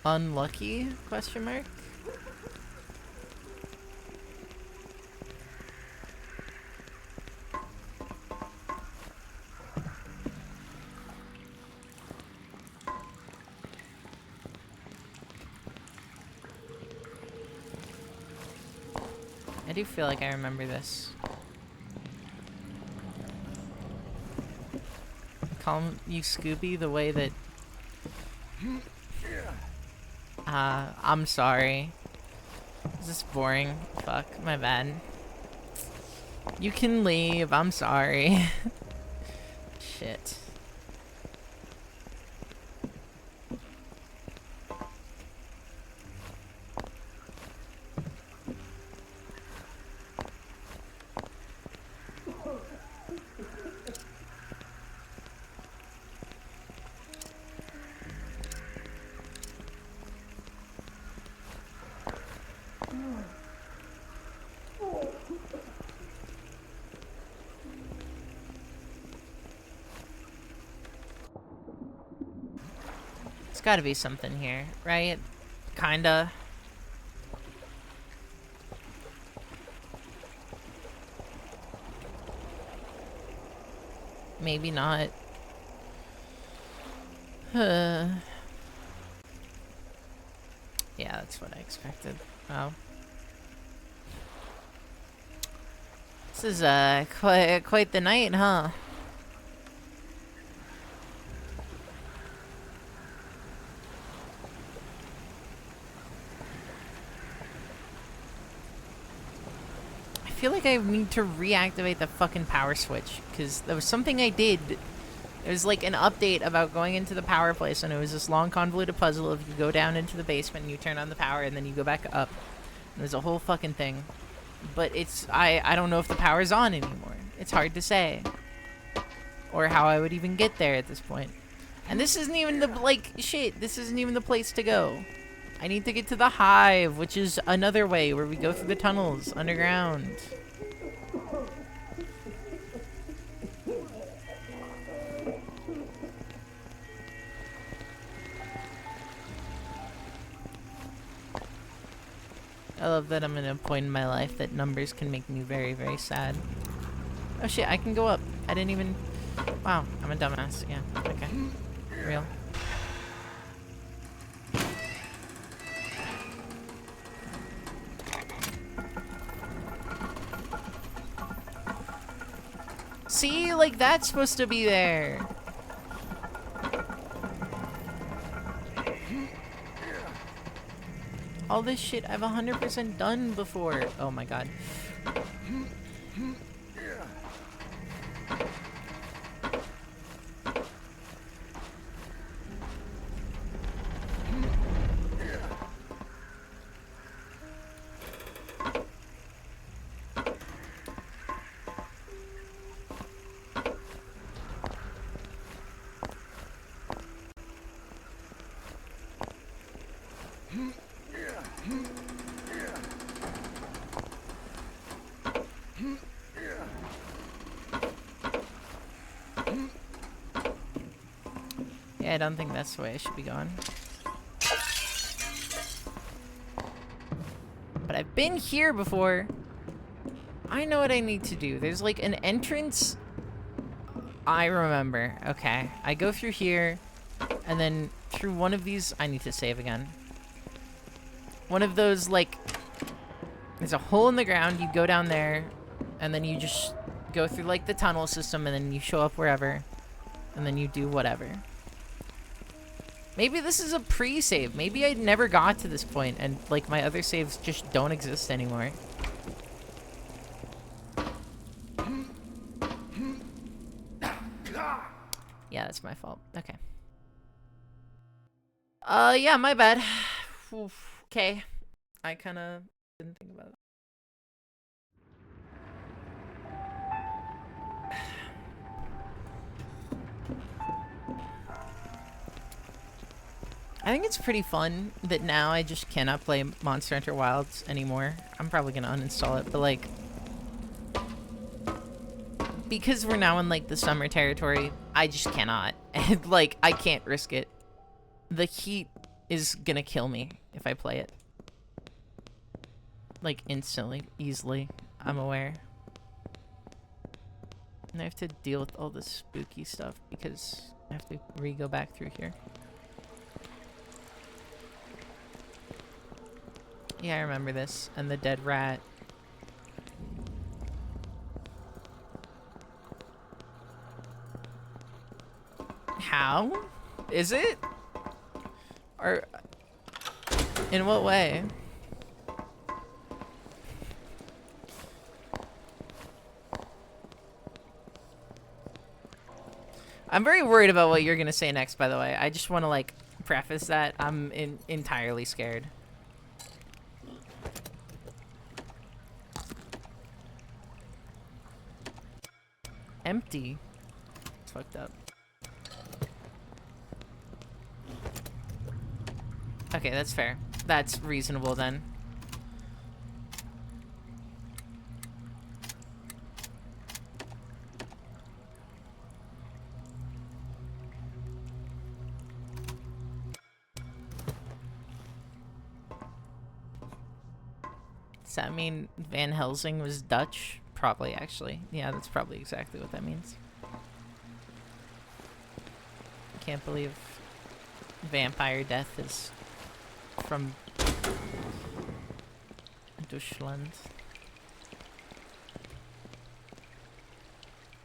Unlucky? Question mark? I do feel like I remember this. Call you Scooby the way that... I'm sorry. Is this boring? Fuck, my bad. You can leave, I'm sorry. Shit. There's gotta be something here, right? Kinda. Maybe not. Yeah, that's what I expected. Oh. This is quite the night, huh? I feel like I need to reactivate the fucking power switch, because there was something I did It was like an update about going into the power place, and it was this long convoluted puzzle of you go down into the basement and you turn on the power and then you go back up. And there's a whole fucking thing. But it's, I don't know if the power's on anymore. It's hard to say. Or how I would even get there at this point. And this isn't even the, like, shit, this isn't even the place to go. I need to get to the hive, which is another way where we go through the tunnels underground. I love that I'm at a point in my life that numbers can make me very, very sad. Oh shit, I can go up. I didn't even... Wow, I'm a dumbass. Yeah, okay. Real. See, like, that's supposed to be there. All this shit I've 100% done before. Oh my god. Yeah, I don't think that's the way I should be going. But I've been here before. I know what I need to do. There's like an entrance. I remember. Okay. I go through here, and then through one of these. I need to save again. One of those, like, there's a hole in the ground. You go down there, and then you just go through, like, the tunnel system, and then you show up wherever, and then you do whatever. Maybe this is a pre-save. Maybe I never got to this point, and, like, my other saves just don't exist anymore. Yeah, that's my fault. Okay. Yeah, my bad. Okay. I kind of didn't think about it. I think it's pretty fun that now I just cannot play Monster Hunter Wilds anymore. I'm probably gonna uninstall it, but like, because we're now in like the summer territory, I just cannot. And like, I can't risk it. The heat is gonna kill me if I play it. Like instantly, easily, I'm aware. And I have to deal with all this spooky stuff because I have to re-go back through here. Yeah, I remember this. And the dead rat. How? Is it? Or... in what way? I'm very worried about what you're gonna say next, by the way. I just want to, like, preface that. I'm entirely scared. Empty. It's fucked up. Okay, that's fair. That's reasonable then. Does that mean Van Helsing was Dutch? Probably, actually. Yeah, that's probably exactly what that means. I can't believe vampire death is from Deutschland.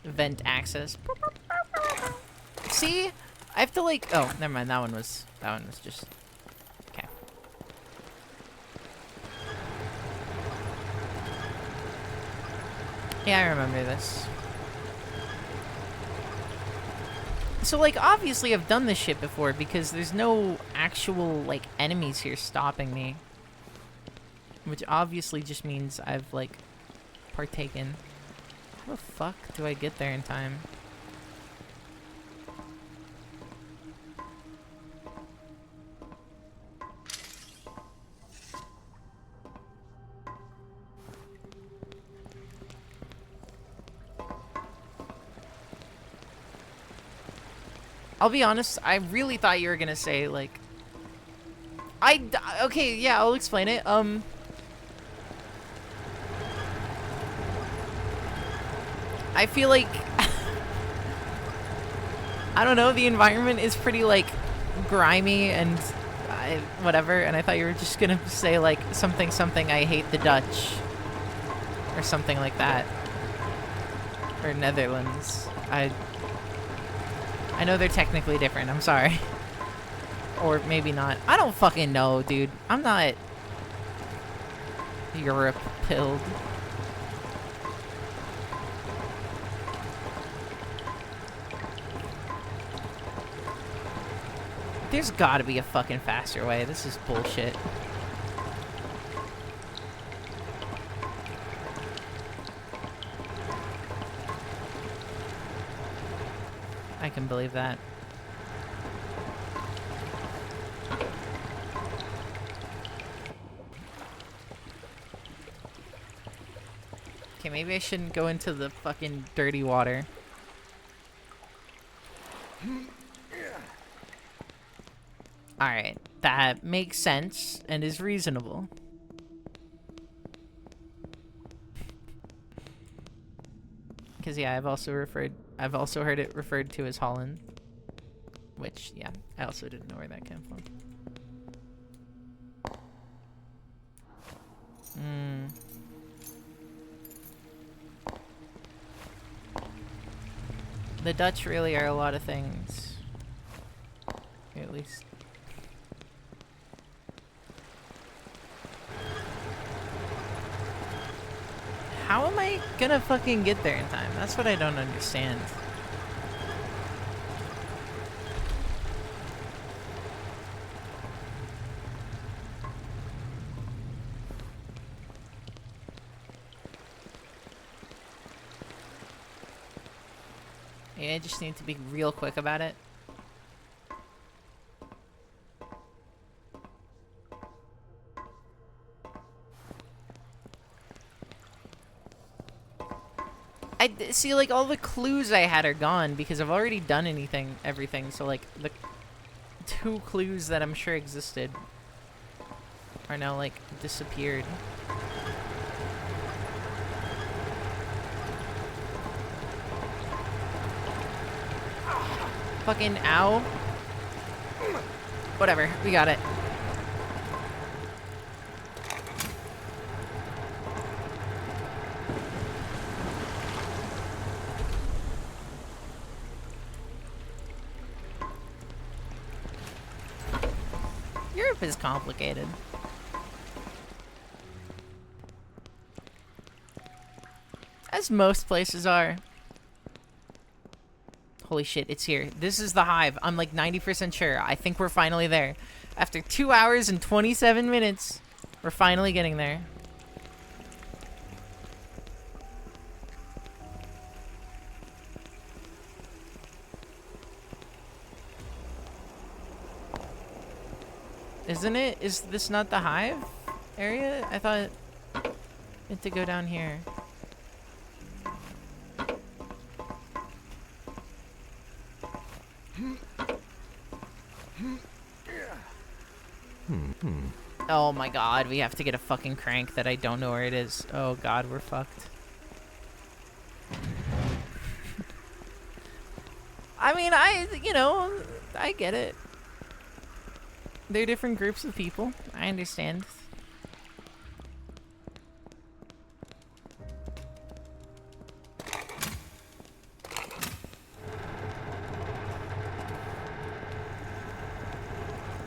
Vent access. See? I have to like... oh, never mind. That one was just... okay. Yeah, I remember this. So, like, obviously I've done this shit before because there's no actual, like, enemies here stopping me. Which obviously just means I've, like, partaken. How the fuck do I get there in time? I'll be honest, I really thought you were gonna say, like... Okay, yeah, I'll explain it. I feel like... I don't know, the environment is pretty, like, grimy and whatever, and I thought you were just gonna say, like, something, I hate the Dutch. Or something like that. Or Netherlands. I know they're technically different, I'm sorry. Or maybe not. I don't fucking know, dude. I'm not... Europe-pilled. There's gotta be a fucking faster way. This is bullshit. I can believe that. Okay, maybe I shouldn't go into the fucking dirty water. Alright, that makes sense and is reasonable. Because yeah, I've also heard it referred to as Holland. Which, yeah, I also didn't know where that came from. The Dutch really are a lot of things. At least. How am I gonna fucking get there in time? That's what I don't understand. Yeah, I just need to be real quick about it. See, like, all the clues I had are gone because I've already done everything. So, like, the 2 clues that I'm sure existed are now, like, disappeared. Fucking ow. Whatever, we got it. Europe is complicated. As most places are. Holy shit, it's here. This is the hive. I'm like 90% sure. I think we're finally there. After 2 hours and 27 minutes, we're finally getting there. Isn't it? Is this not the hive area? I thought it had to go down here. Oh my god, we have to get a fucking crank that I don't know where it is. Oh god, we're fucked. I mean, I get it. They're different groups of people. I understand.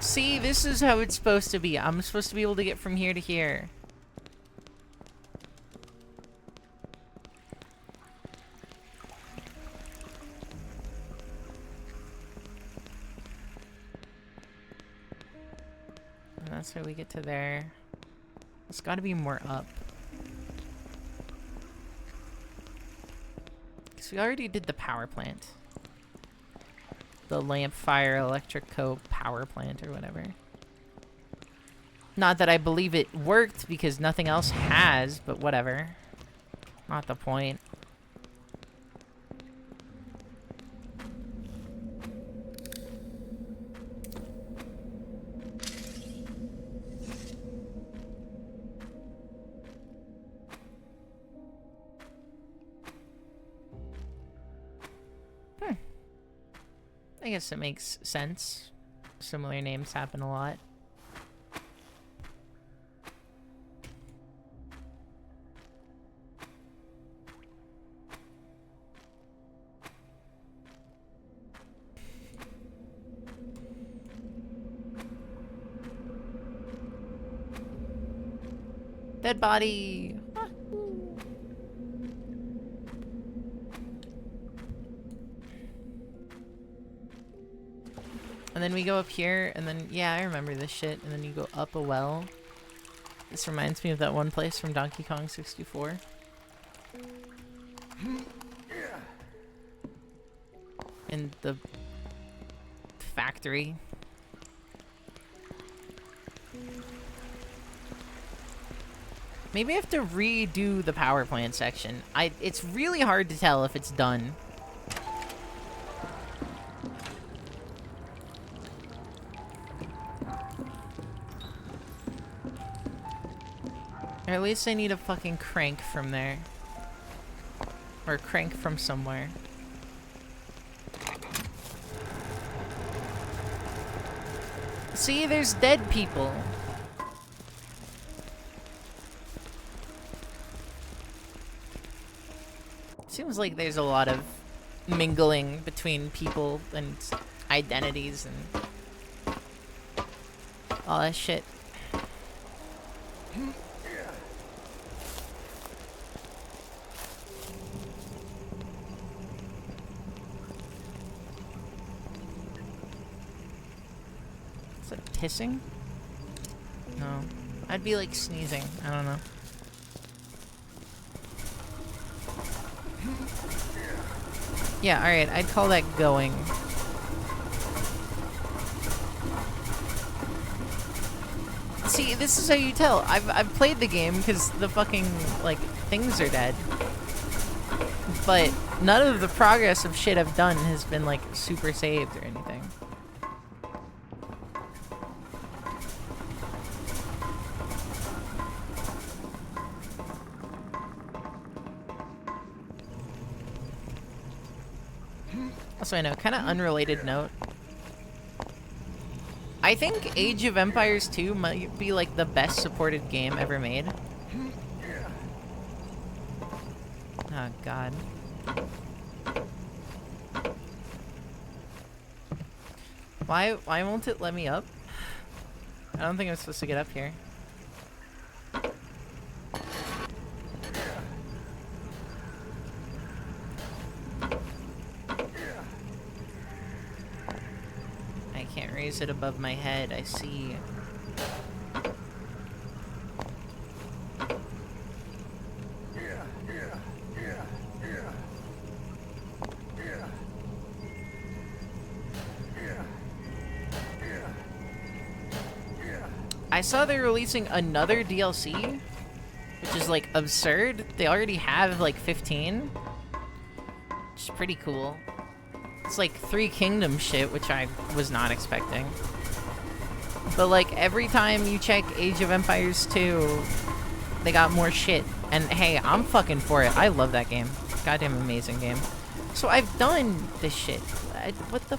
See, this is how it's supposed to be. I'm supposed to be able to get from here to here. That's how we get to there. It's got to be more up. Because we already did the power plant. The Lamp Fire Electric Co. power plant or whatever. Not that I believe it worked because nothing else has, but whatever. Not the point. I guess it makes sense. Similar names happen a lot. Dead body. Ah. And then we go up here, and then, yeah, I remember this shit. And then you go up a well. This reminds me of that one place from Donkey Kong 64. In the factory. Maybe I have to redo the power plant section. It's really hard to tell if it's done. Or at least I need a fucking crank from there. Or a crank from somewhere. See, there's dead people. Seems like there's a lot of mingling between people and identities and all that shit. Is that pissing? No. I'd be like sneezing. I don't know. Yeah, alright, I'd call that going. See, this is how you tell. I've played the game because the fucking, like, things are dead. But none of the progress of shit I've done has been, like, super saved or anything. Also, I know, kind of unrelated note. I think Age of Empires 2 might be like the best supported game ever made. Oh, God. Why won't it let me up? I don't think I'm supposed to get up here. Raise it above my head, I see. I saw they're releasing another DLC, which is like absurd. They already have like 15, which is pretty cool. It's like 3 Kingdoms shit, which I was not expecting. But like every time you check Age of Empires 2, they got more shit. And hey, I'm fucking for it. I love that game. Goddamn amazing game. So I've done this shit. What the?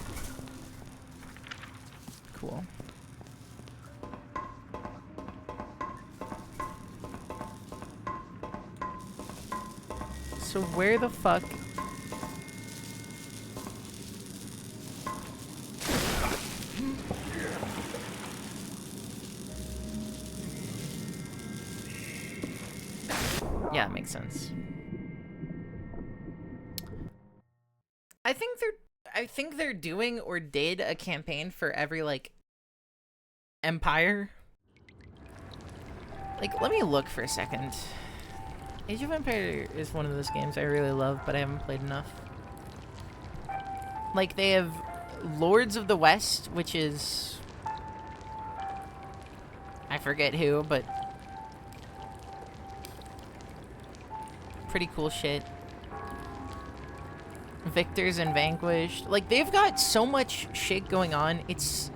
Cool. So where the fuck? Yeah, it makes sense. I think they're doing or did a campaign for every like empire Like, let me look for a second. Age of Empire is one of those games I really love, but I haven't played enough. Like, they have Lords of the West, which is... I forget who, but... pretty cool shit. Victors and Vanquished. Like, they've got so much shit going on. It's...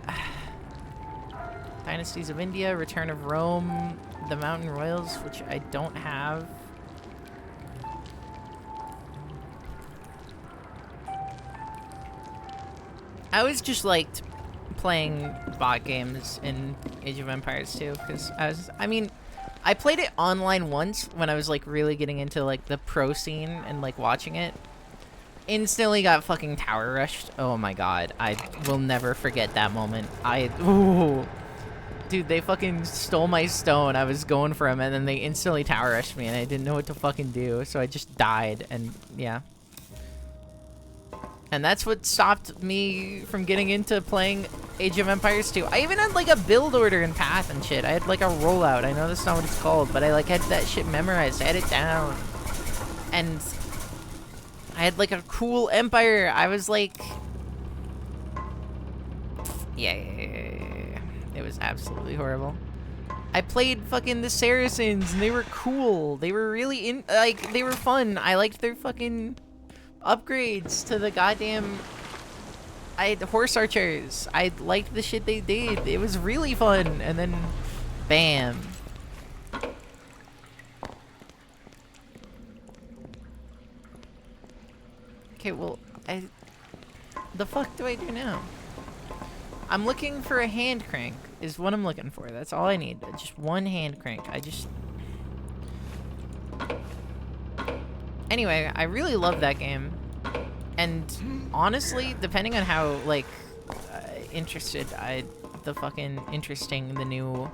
Dynasties of India, Return of Rome, the Mountain Royals, which I don't have. I always just liked playing bot games in Age of Empires too, because I played it online once when I was like really getting into like the pro scene and like watching it. Instantly got fucking tower rushed. Oh my god, I will never forget that moment. Ooh. Dude, they fucking stole my stone. I was going for him and then they instantly tower rushed me and I didn't know what to fucking do, so I just died and yeah. And that's what stopped me from getting into playing Age of Empires 2. I even had like a build order and path and shit. I had like a rollout. I know that's not what it's called, but I like had that shit memorized. I had it down. And I had like a cool empire. I was like... Yeah. It was absolutely horrible. I played fucking the Saracens and they were cool. They were really they were fun. I liked their fucking... upgrades to the goddamn horse archers. I liked the shit they did. It was really fun. And then bam. Okay, well, the fuck do I do now? I'm looking for a hand crank is what I'm looking for. That's all I need. Just one hand crank. Anyway, I really love that game. And honestly, depending on how, like, interesting the new,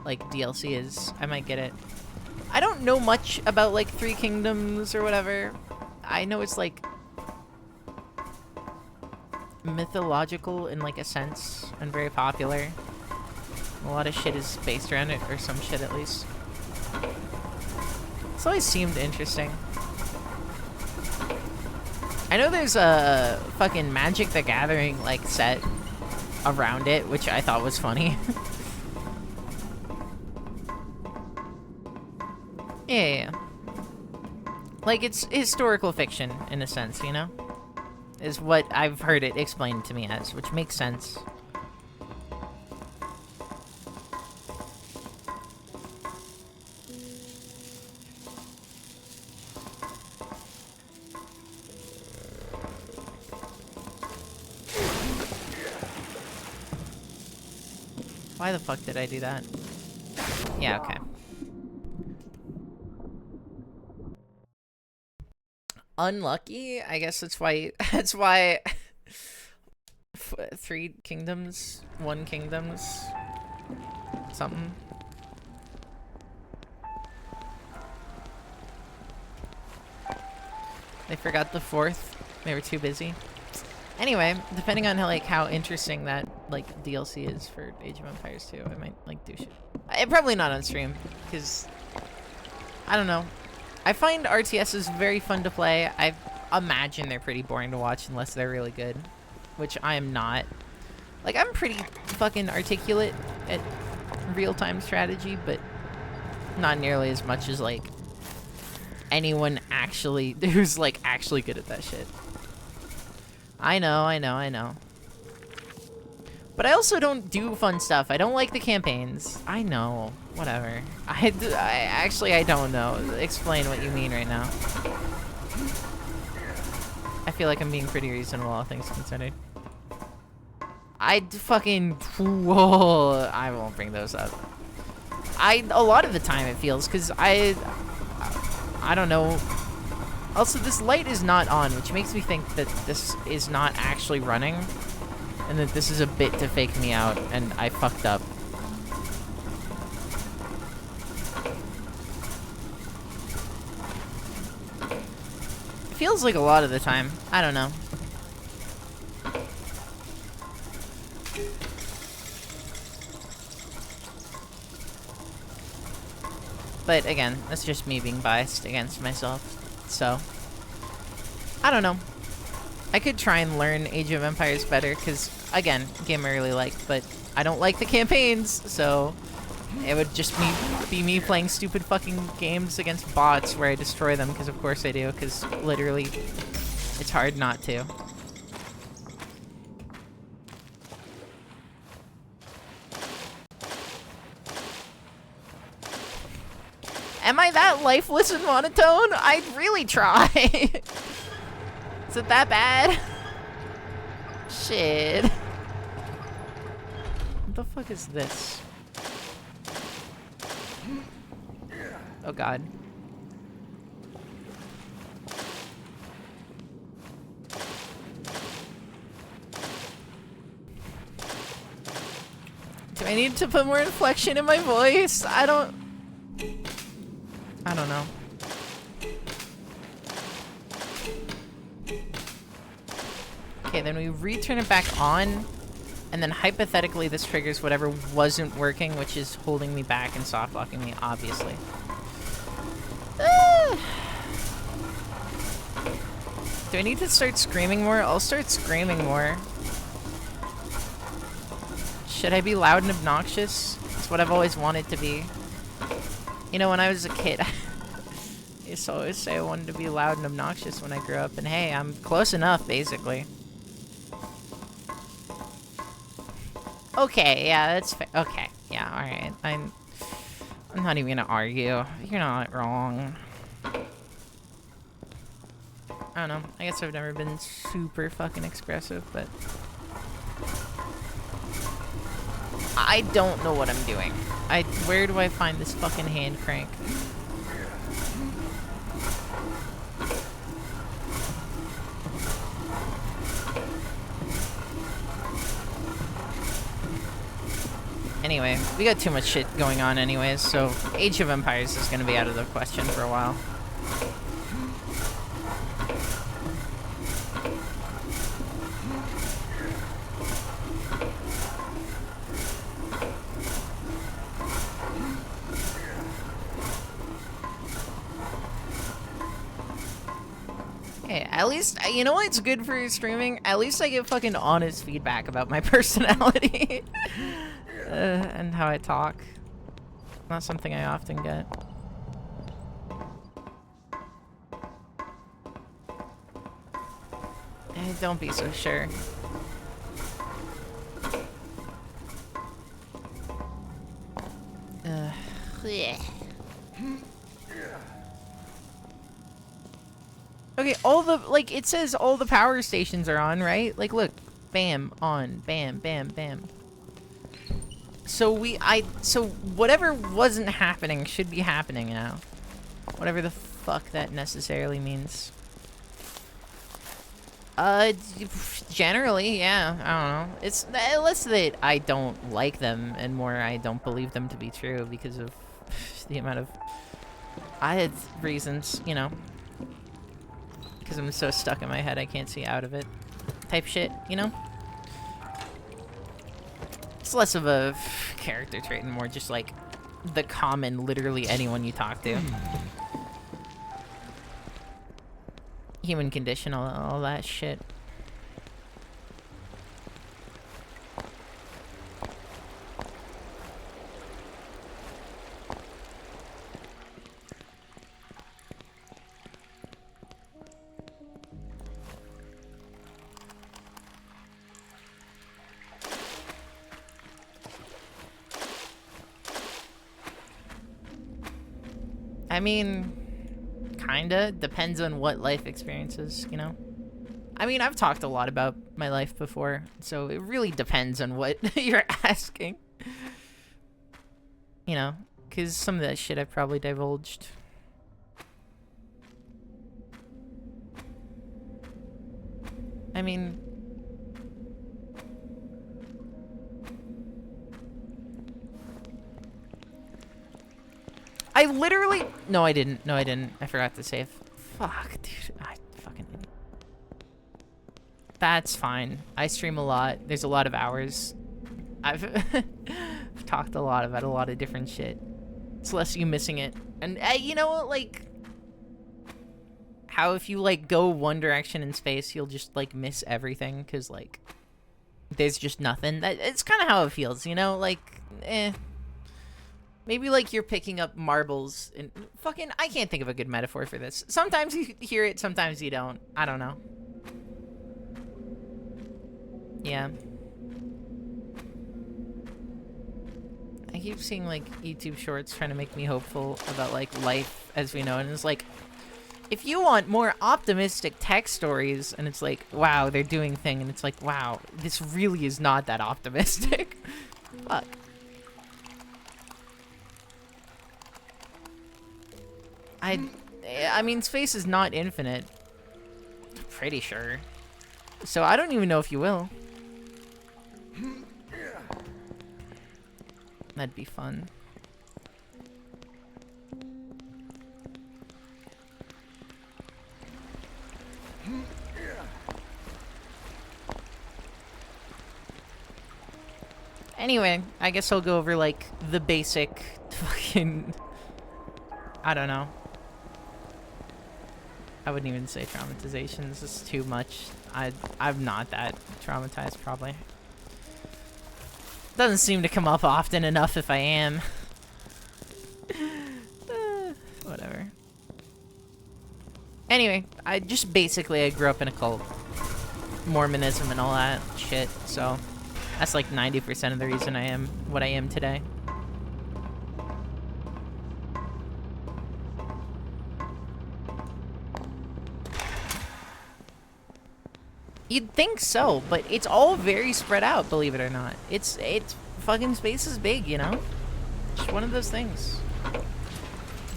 like, DLC is, I might get it. I don't know much about, like, Three Kingdoms or whatever. I know it's, like, mythological in, like, a sense and very popular. A lot of shit is based around it, or some shit at least. It's always seemed interesting. I know there's a fucking Magic the Gathering, like, set around it, which I thought was funny. Yeah. Like, it's historical fiction, in a sense, you know? Is what I've heard it explained to me as, which makes sense. Why the fuck did I do that? Yeah, okay. Unlucky? I guess that's why... That's why... Three Kingdoms? One Kingdoms? Something? They forgot the fourth. They were too busy. Anyway, depending on how interesting that like DLC is for Age of Empires 2, I might like do shit. Probably not on stream, because I don't know. I find RTSs very fun to play. I imagine they're pretty boring to watch unless they're really good, which I am not. Like, I'm pretty fucking articulate at real-time strategy, but not nearly as much as like anyone actually who's like actually good at that shit. I know. But I also don't do fun stuff. I don't like the campaigns. I know. Whatever. I don't know. Explain what you mean right now. I feel like I'm being pretty reasonable, all things considered. Whoa, I won't bring those up. A lot of the time it feels, because I don't know. Also, this light is not on, which makes me think that this is not actually running, and that this is a bit to fake me out, and I fucked up. It feels like a lot of the time. I don't know. But again, that's just me being biased against myself. So, I don't know. I could try and learn Age of Empires better, because, again, game I really like, but I don't like the campaigns, so it would just be me playing stupid fucking games against bots where I destroy them, because of course I do, because literally, it's hard not to. Am I that lifeless and monotone? I'd really try. Is it that bad? Shit. What the fuck is this? Oh god. Do I need to put more inflection in my voice? I don't know. Okay, then we return it back on, and then hypothetically this triggers whatever wasn't working, which is holding me back and soft locking me, obviously. Do I need to start screaming more? I'll start screaming more. Should I be loud and obnoxious? It's what I've always wanted to be. You know, when I was a kid, I used to always say I wanted to be loud and obnoxious when I grew up, and hey, I'm close enough, basically. Okay, yeah, that's fair. Okay, yeah, alright. I'm not even gonna argue. You're not wrong. I don't know. I guess I've never been super fucking expressive, but I don't know what I'm doing. Where do I find this fucking hand crank? Anyway, we got too much shit going on anyways, so Age of Empires is gonna be out of the question for a while. Hey, at least, you know what's good for streaming? At least I get fucking honest feedback about my personality. And how I talk. Not something I often get. Don't be so sure. Okay, all the, like, it says all the power stations are on, right? Like, look. Bam, on. Bam, bam, bam. So so whatever wasn't happening should be happening now. Whatever the fuck that necessarily means. Generally, yeah, I don't know. It's less that I don't like them and more I don't believe them to be true because of the amount of reasons, you know. Because I'm so stuck in my head I can't see out of it. Type shit, you know? It's less of a character trait and more just like the common, literally anyone you talk to. Human condition, all that shit. I mean, kinda. Depends on what life experiences, you know? I mean, I've talked a lot about my life before, so it really depends on what you're asking. You know, because some of that shit I've probably divulged. I mean... I literally... No, I didn't. No, I didn't. I forgot to save. Fuck, dude. I fucking... That's fine. I stream a lot. There's a lot of hours. I've talked a lot about a lot of different shit. It's less you missing it. And you know, like, how if you like go one direction in space, you'll just like miss everything because like there's just nothing. That it's kind of how it feels, you know, like maybe like you're picking up marbles and fucking I can't think of a good metaphor for this. Sometimes you hear it, sometimes you don't. I don't know. Yeah. I keep seeing like YouTube shorts trying to make me hopeful about like life as we know it, and it's like, if you want more optimistic tech stories, and it's like, wow, they're doing thing, and it's like, wow, this really is not that optimistic. Fuck. I mean, space is not infinite. Pretty sure. So I don't even know if you will. That'd be fun. Anyway, I guess I'll go over like the basic fucking, I don't know. I wouldn't even say traumatizations. It's too much. I'm not that traumatized, probably. Doesn't seem to come up often enough if I am. Whatever. Anyway, I grew up in a cult. Mormonism and all that shit, so that's like 90% of the reason I am what I am today. You'd think so, but it's all very spread out, believe it or not. It's fucking space is big, you know? Just one of those things.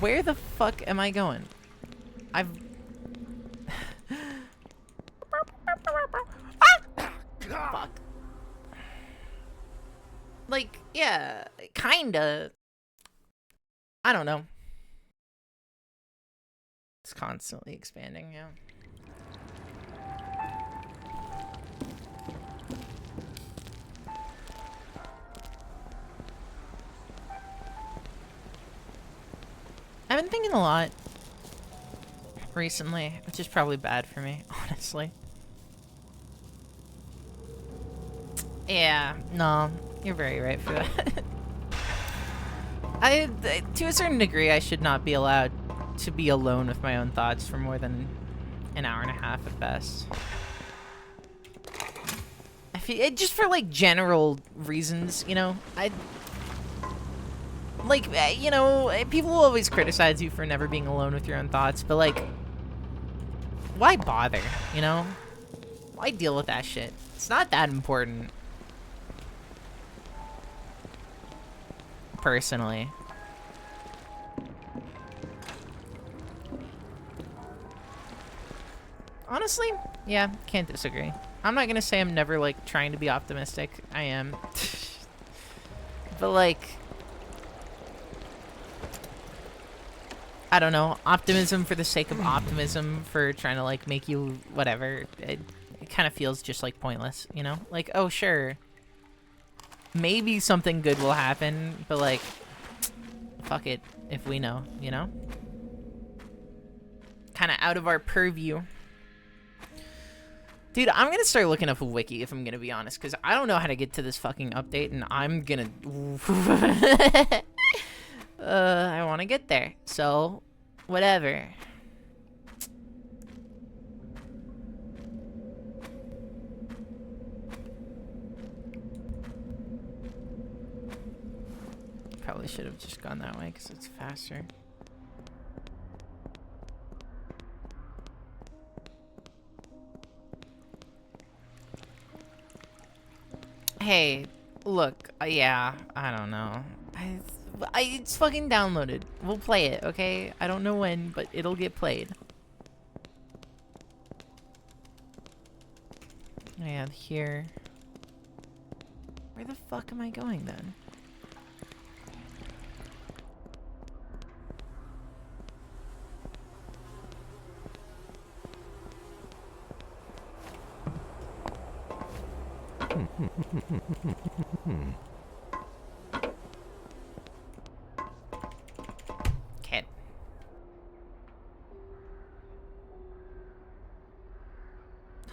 Where the fuck am I going? Fuck. Like, yeah, kinda. I don't know. It's constantly expanding, yeah. I've been thinking a lot recently, which is probably bad for me, honestly. Yeah, no, you're very right for that. To a certain degree, I should not be allowed to be alone with my own thoughts for more than an hour and a half at best. I feel just for like general reasons, you know. Like, you know, people will always criticize you for never being alone with your own thoughts, but like, why bother? You know, why deal with that shit? It's not that important. Personally. Honestly, yeah, can't disagree. I'm not gonna say I'm never, like, trying to be optimistic. I am. But, like, I don't know. Optimism for the sake of optimism, for trying to, like, make you whatever. It kind of feels just, like, pointless, you know? Like, oh, sure. Maybe something good will happen, but, like, fuck it if we know, you know? Kind of out of our purview. Dude, I'm gonna start looking up a wiki if I'm gonna be honest, because I don't know how to get to this fucking update, and I'm gonna... I want to get there, so whatever. Probably should have just gone that way because it's faster. Hey, look, yeah, I don't know. It's fucking downloaded. We'll play it, okay? I don't know when, but it'll get played. Yeah, here. Where the fuck am I going then? Okay,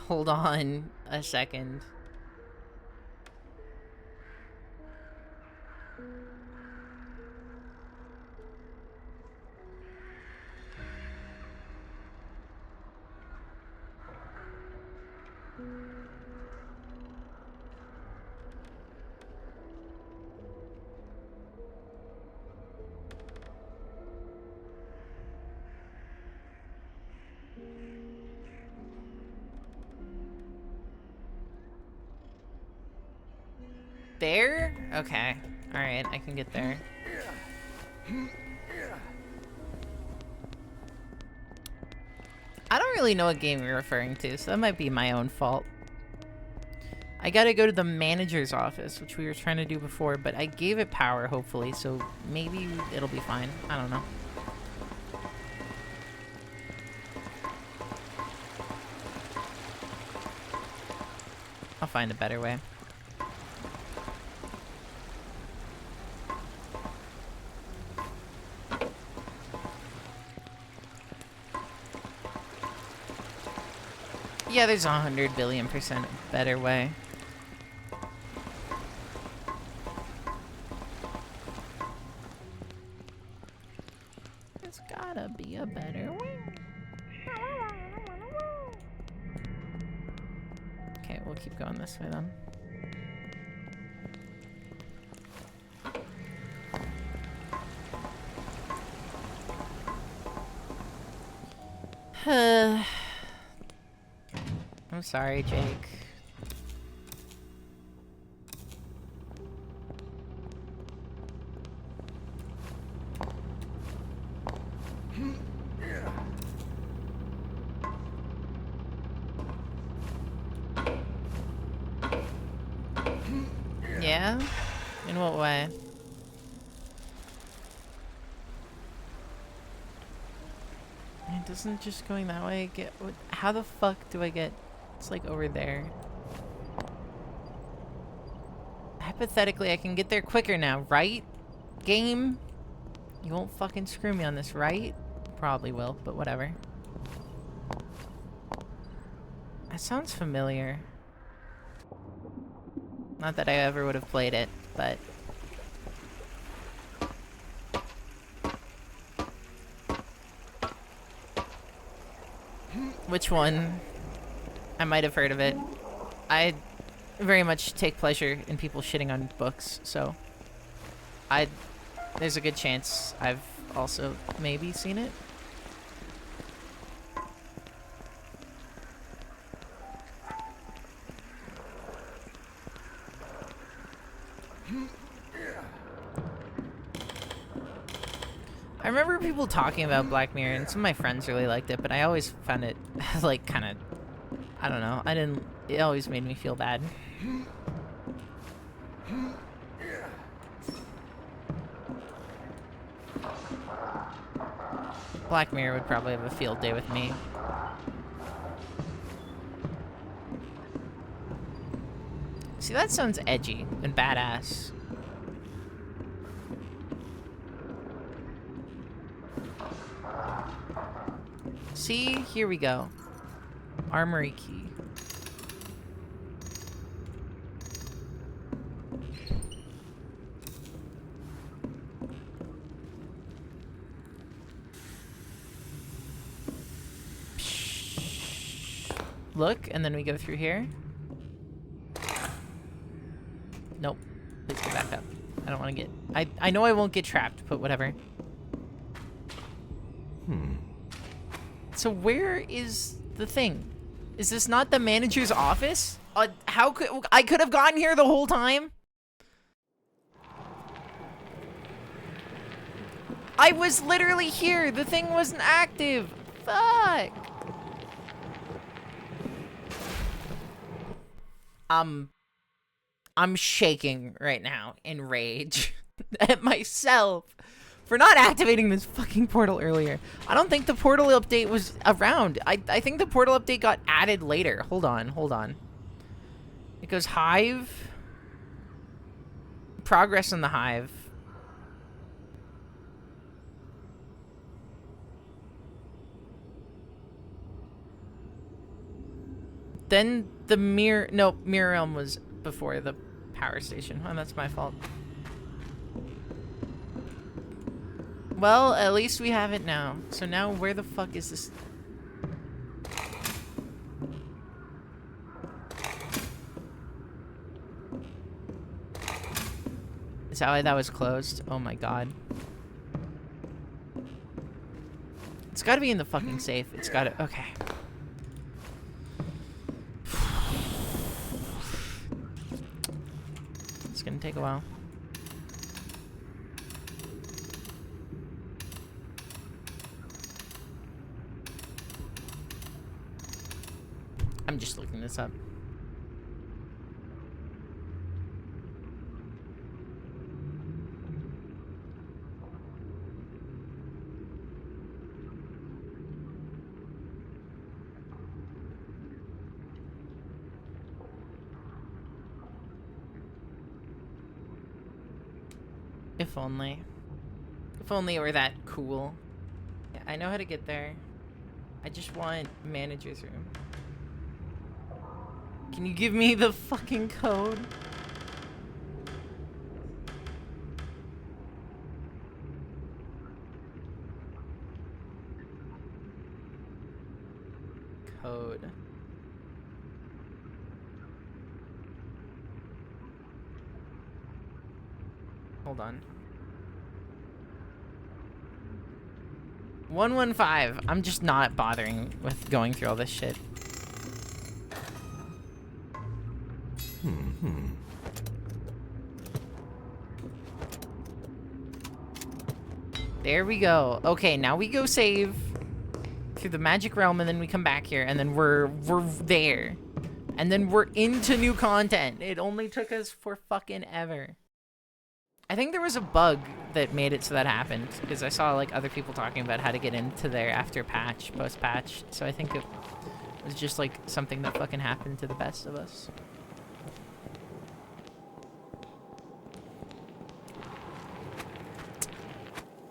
Hold on a second. There? Okay. Alright, I can get there. I don't really know what game you're referring to, so that might be my own fault. I gotta go to the manager's office, which we were trying to do before, but I gave it power, hopefully, so maybe it'll be fine. I don't know. I'll find a better way. Yeah, there's 100 billion% a better way. There's gotta be a better way. Okay, we'll keep going this way then. I'm sorry, Jake. Yeah? In what way? It doesn't just going that way get... How the fuck do I get... It's like over there. Hypothetically, I can get there quicker now, right? Game? You won't fucking screw me on this, right? Probably will, but whatever. That sounds familiar. Not that I ever would have played it, but... Which one? I might have heard of it. I very much take pleasure in people shitting on books, so... There's a good chance I've also maybe seen it. I remember people talking about Black Mirror, and some of my friends really liked it, but I always found it, like, kind of... I don't know. It always made me feel bad. Black Mirror would probably have a field day with me. See, that sounds edgy and badass. See? Here we go. Armory key. Look, and then we go through here. Nope. Please go back up. I don't want to get... I know I won't get trapped, but whatever. So where is the thing? Is this not the manager's office? How could... I could have gotten here the whole time? I was literally here. The thing wasn't active. Fuck. I'm shaking right now in rage at myself for not activating this fucking portal earlier. I don't think the portal update was around. I think the portal update got added later. Hold on. It goes Hive. Progress in the Hive. then the Mirror Realm was before the power station. Oh, that's my fault. Well, at least we have it now. So now where the fuck is this? Is that why that was closed? Oh my god. It's gotta be in the fucking safe. It's gotta... Okay. It's gonna take a while. I'm just looking this up. If only. If only it were that cool. Yeah, I know how to get there. I just want manager's room. Can you give me the fucking code? Code. Hold on. 115. I'm just not bothering with going through all this shit. There we go. Okay, now we go save through the magic realm, and then we come back here, and then we're there. And then we're into new content. It only took us for fucking ever. I think there was a bug that made it so that happened, because I saw like other people talking about how to get into there after patch, post-patch. So I think it was just like something that fucking happened to the best of us.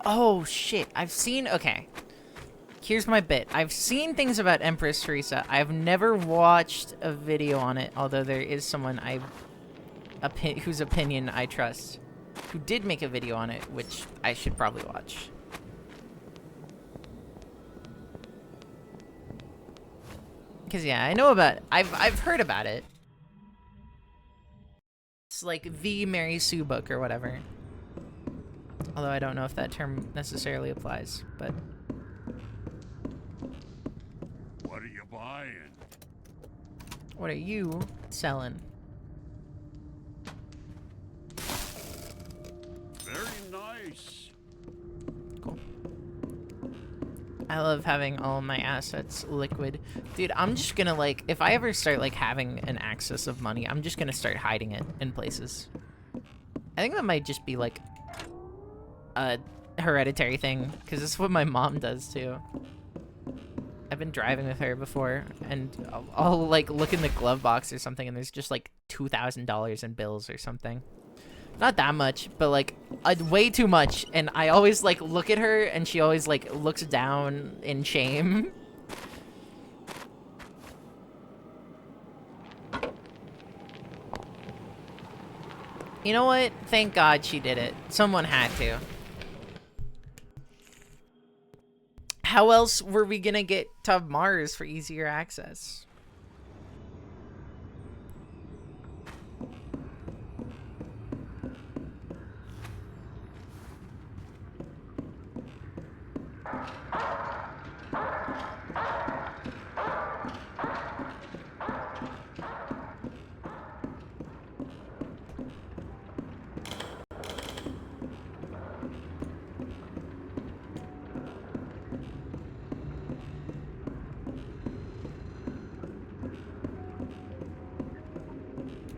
Oh shit, I've seen, okay. Here's my bit. I've seen things about Empress Teresa. I've never watched a video on it, although there is someone whose opinion I trust, who did make a video on it, which I should probably watch. Because yeah, I know about it. I've heard about it. It's like the Mary Sue book or whatever. Although I don't know if that term necessarily applies, but... What are you buying? What are you selling? Very nice. Cool. I love having all my assets liquid. Dude, I'm just gonna like, if I ever start like having an excess of money, I'm just gonna start hiding it in places. I think that might just be like a hereditary thing, because it's what my mom does too. I've been driving with her before, and I'll like look in the glove box or something, and there's just like $2,000 in bills or something. Not that much, but like way too much. And I always like look at her, and she always like looks down in shame. You know what? Thank God she did it. Someone had to. How else were we gonna get to Mars for easier access?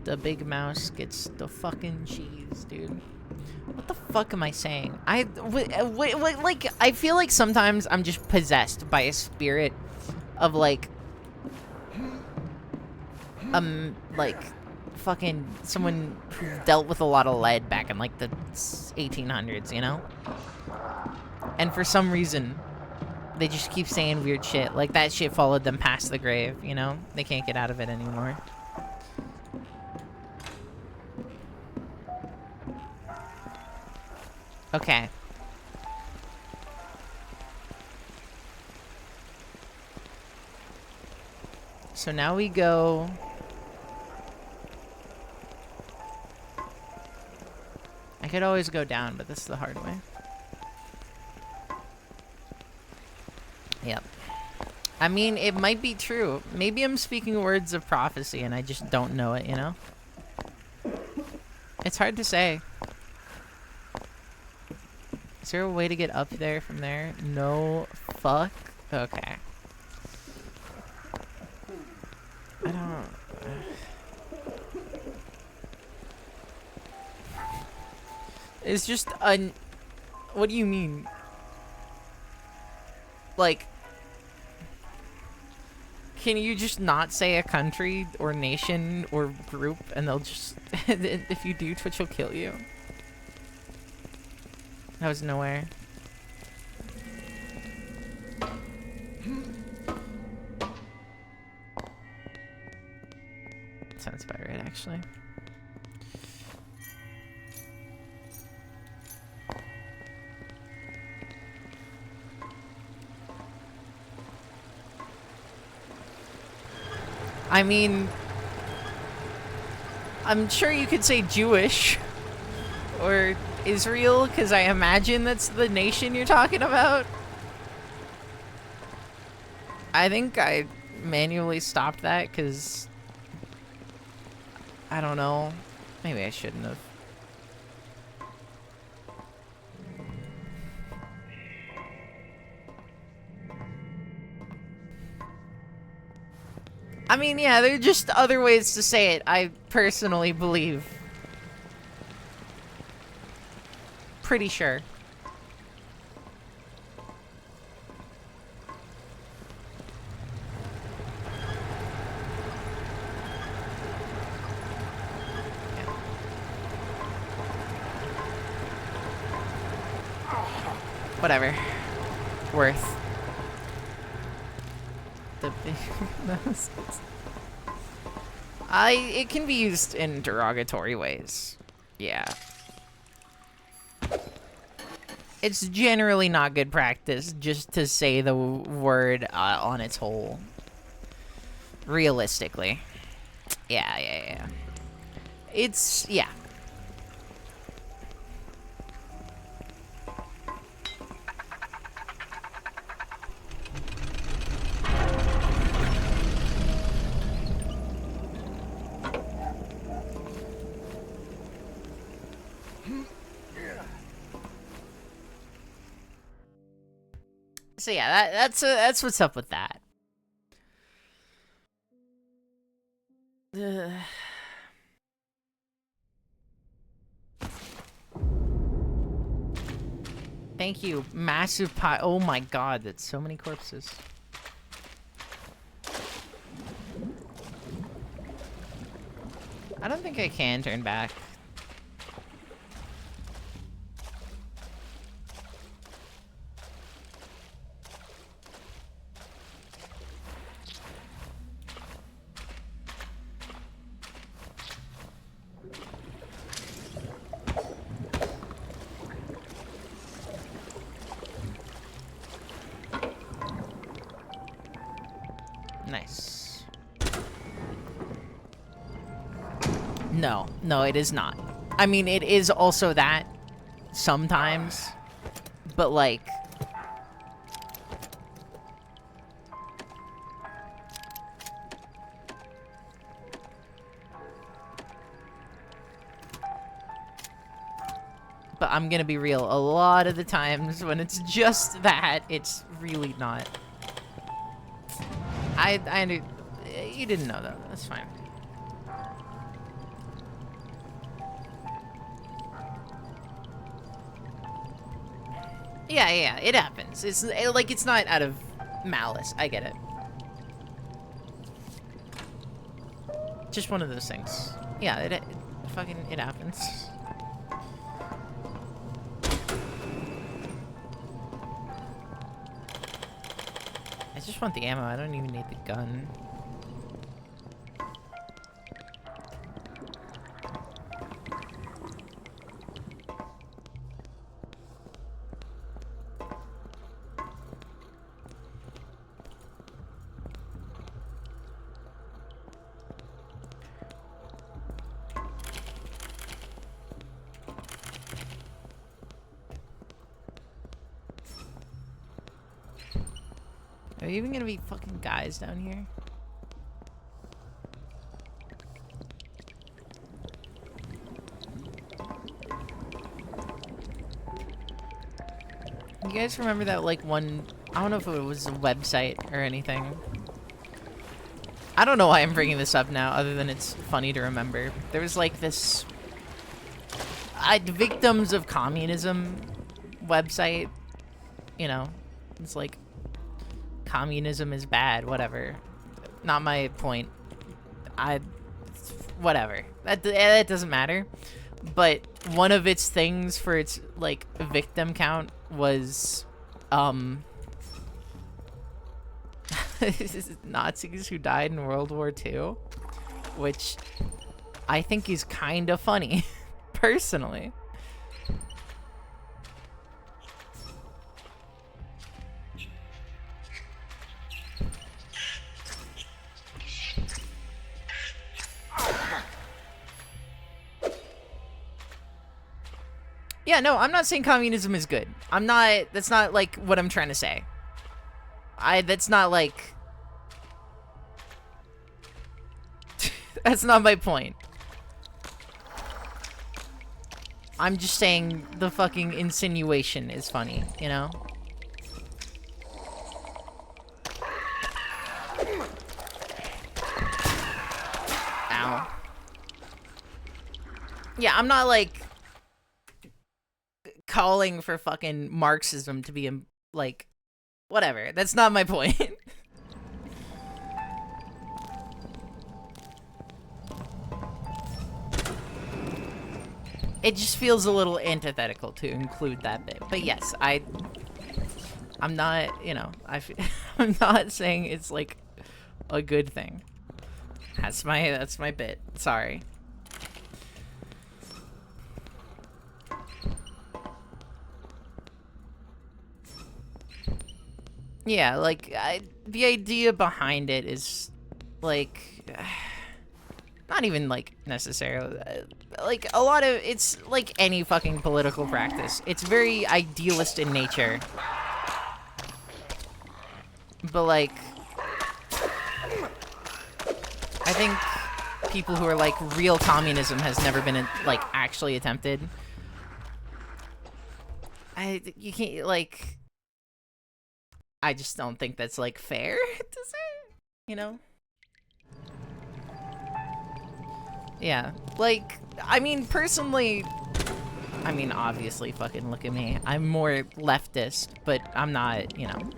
The big mouse gets the fucking cheese, dude. What the fuck am I saying? Like, I feel like sometimes I'm just possessed by a spirit of, like, fucking someone who dealt with a lot of lead back in, like, the 1800s, you know? And for some reason, They just keep saying weird shit. Like, that shit followed them past the grave, you know? They can't get out of it anymore. Okay. So now we go... I could always go down, but this is the hard way. Yep. I mean, it might be true. Maybe I'm speaking words of prophecy and I just don't know it, you know? It's hard to say. Is there a way to get up there from there? No. Fuck. Okay. I don't... It's just what do you mean? Like, can you just not say a country or nation or group and they'll just... if you do, Twitch will kill you? That was nowhere. Sounds about right, actually. I mean, I'm sure you could say Jewish or Israel, because I imagine that's the nation you're talking about. I think I manually stopped that because I don't know. Maybe I shouldn't have. I mean, yeah, there are just other ways to say it, I personally believe. Pretty sure. Yeah. Whatever. Worth. It can be used in derogatory ways. Yeah. It's generally not good practice just to say the word on its whole. Realistically. Yeah. It's, yeah. So yeah, that's what's up with that. Thank you, massive pie. Oh my god, that's so many corpses. I don't think I can turn back. Nice. No, it is not. I mean, it is also that sometimes, but like, but I'm gonna be real, a lot of the times when it's just that, it's really not. I knew, you didn't know that, that's fine. Yeah, it happens. It's like, it's not out of malice. I get it. Just one of those things. Yeah, it fucking, it happens. just want the ammo. I don't even need the gun. Are there even gonna be fucking guys down here? You guys remember that, like, one... I don't know if it was a website or anything. I don't know why I'm bringing this up now, other than it's funny to remember. There was, like, this... victims of communism website. You know, it's like... communism is bad, whatever. Not my point. Whatever. That doesn't matter. But one of its things for its, like, victim count was, Nazis who died in World War II, which I think is kind of funny, personally. Yeah, no, I'm not saying communism is good. That's not, like, what I'm trying to say. That's not, like... That's not my point. I'm just saying the fucking insinuation is funny, you know? Ow. Yeah, I'm not, like... calling for fucking Marxism to be, like, whatever. That's not my point. It just feels a little antithetical to include that bit. But yes, I'm not, you know, I'm not saying it's, like, a good thing. That's my bit. Sorry. Yeah, like, the idea behind it is, like, not even, like, necessarily, like, a lot of, it's like any fucking political practice. It's very idealist in nature. But, like, I think people who are like, real communism has never been, like, actually attempted. You can't, like... I just don't think that's, like, fair to say, you know? Yeah, like, I mean, personally, I mean, obviously, fucking look at me. I'm more leftist, but I'm not, you know.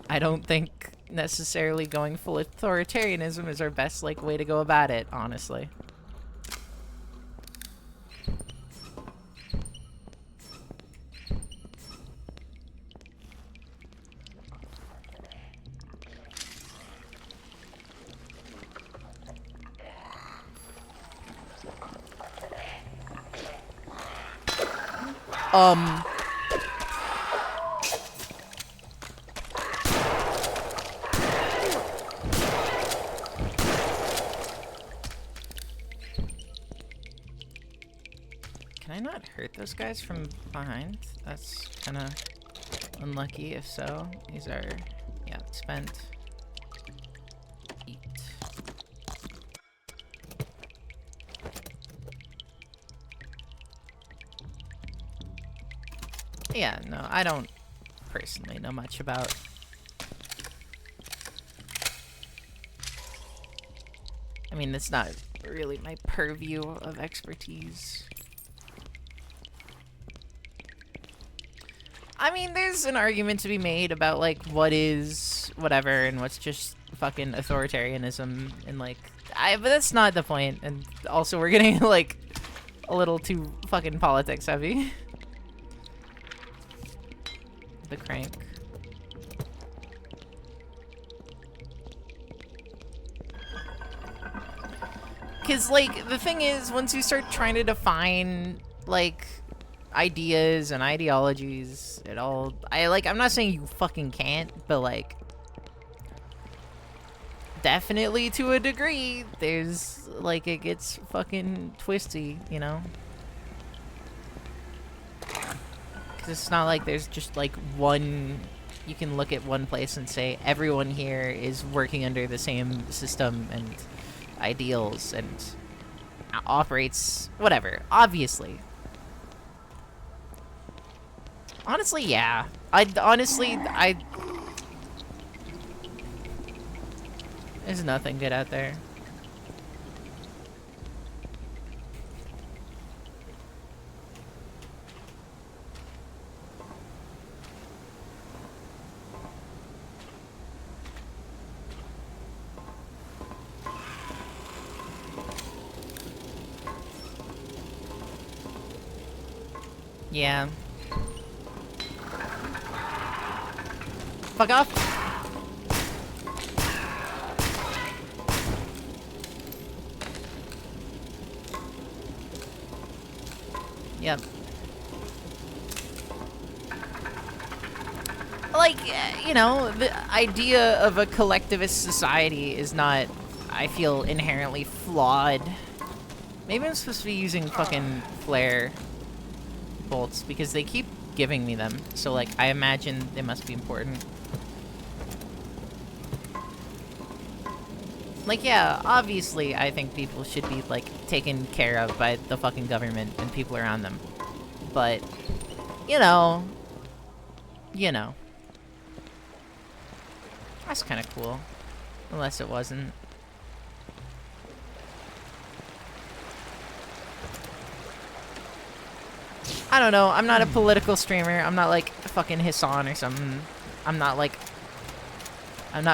I don't think necessarily going full authoritarianism is our best, like, way to go about it, honestly. Can I not hurt those guys from behind? That's kind of unlucky, if so. These are, yeah, spent. Eat. Yeah, no, I don't personally know much about... I mean, that's not really my purview of expertise. I mean, there's an argument to be made about, like, what is whatever and what's just fucking authoritarianism and, like... but that's not the point. And also, we're getting, like, a little too fucking politics heavy. The crank. Because, like, the thing is, once you start trying to define, like, ideas and ideologies, I'm not saying you fucking can't, but, like, definitely to a degree, there's, like, it gets fucking twisty, you know? Because it's not like there's just, like, you can look at one place and say, everyone here is working under the same system and ideals and operates whatever, obviously. Honestly, yeah. There's nothing good out there. Yeah. Fuck off. Yep. Like, you know, the idea of a collectivist society is not, I feel, inherently flawed. Maybe I'm supposed to be using fucking flare bolts because they keep giving me them. So, like, I imagine they must be important. Like, yeah, obviously I think people should be, like, taken care of by the fucking government and people around them. But, you know. That's kind of cool. Unless it wasn't. I don't know. I'm not a political streamer. I'm not like fucking Hassan or something. I'm not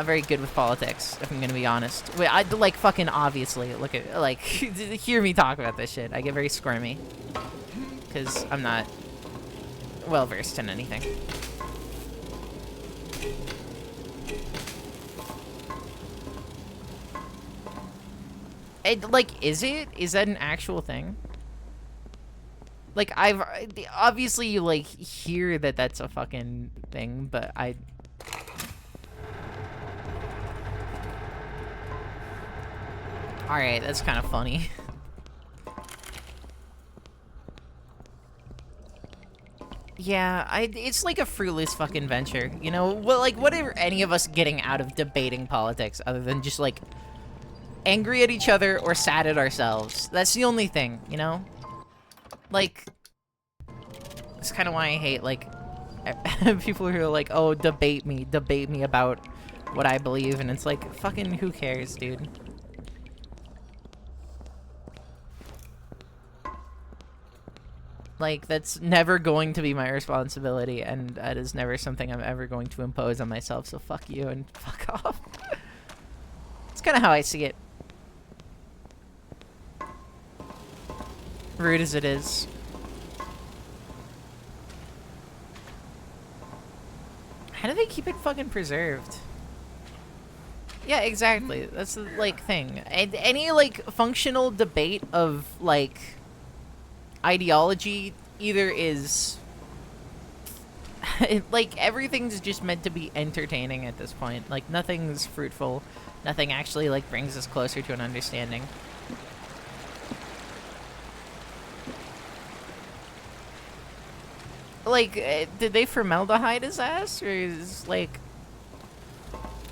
very good with politics, if I'm gonna be honest. Wait, I like fucking obviously look at like hear me talk about this shit. I get very squirmy because I'm not well versed in anything. Like, is that an actual thing? Like, obviously you, like, hear that that's a fucking thing, but Alright, that's kind of funny. Yeah, it's like a fruitless fucking venture, you know? Well, like, what are any of us getting out of debating politics other than just, like, angry at each other or sad at ourselves? That's the only thing, you know? Like, that's kind of why I hate, like, people who are like, oh, debate me about what I believe, and it's like, fucking who cares, dude? Like, that's never going to be my responsibility, and that is never something I'm ever going to impose on myself, so fuck you and fuck off. It's kind of how I see it. Rude as it is. How do they keep it fucking preserved? Yeah, exactly. That's the, like, thing. And any, like, functional debate of, like, ideology either is... like, everything's just meant to be entertaining at this point. Like, nothing's fruitful. Nothing actually, like, brings us closer to an understanding. Like, did they formaldehyde his ass? Or is, like...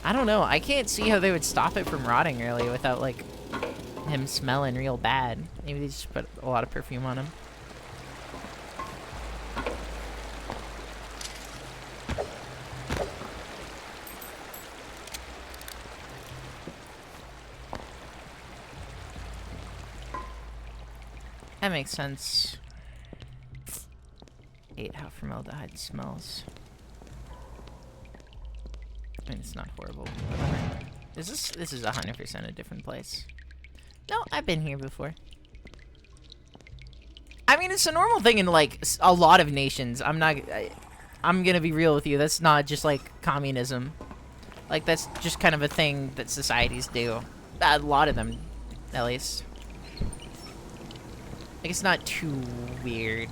I don't know. I can't see how they would stop it from rotting, really, without, like, him smelling real bad. Maybe they just put a lot of perfume on him. That makes sense. Hate how formaldehyde smells. I mean, it's not horrible. This is 100% a different place. No, I've been here before. I mean, it's a normal thing in, like, a lot of nations. I'm gonna be real with you. That's not just, like, communism. Like, that's just kind of a thing that societies do. A lot of them, at least. Like, it's not too weird.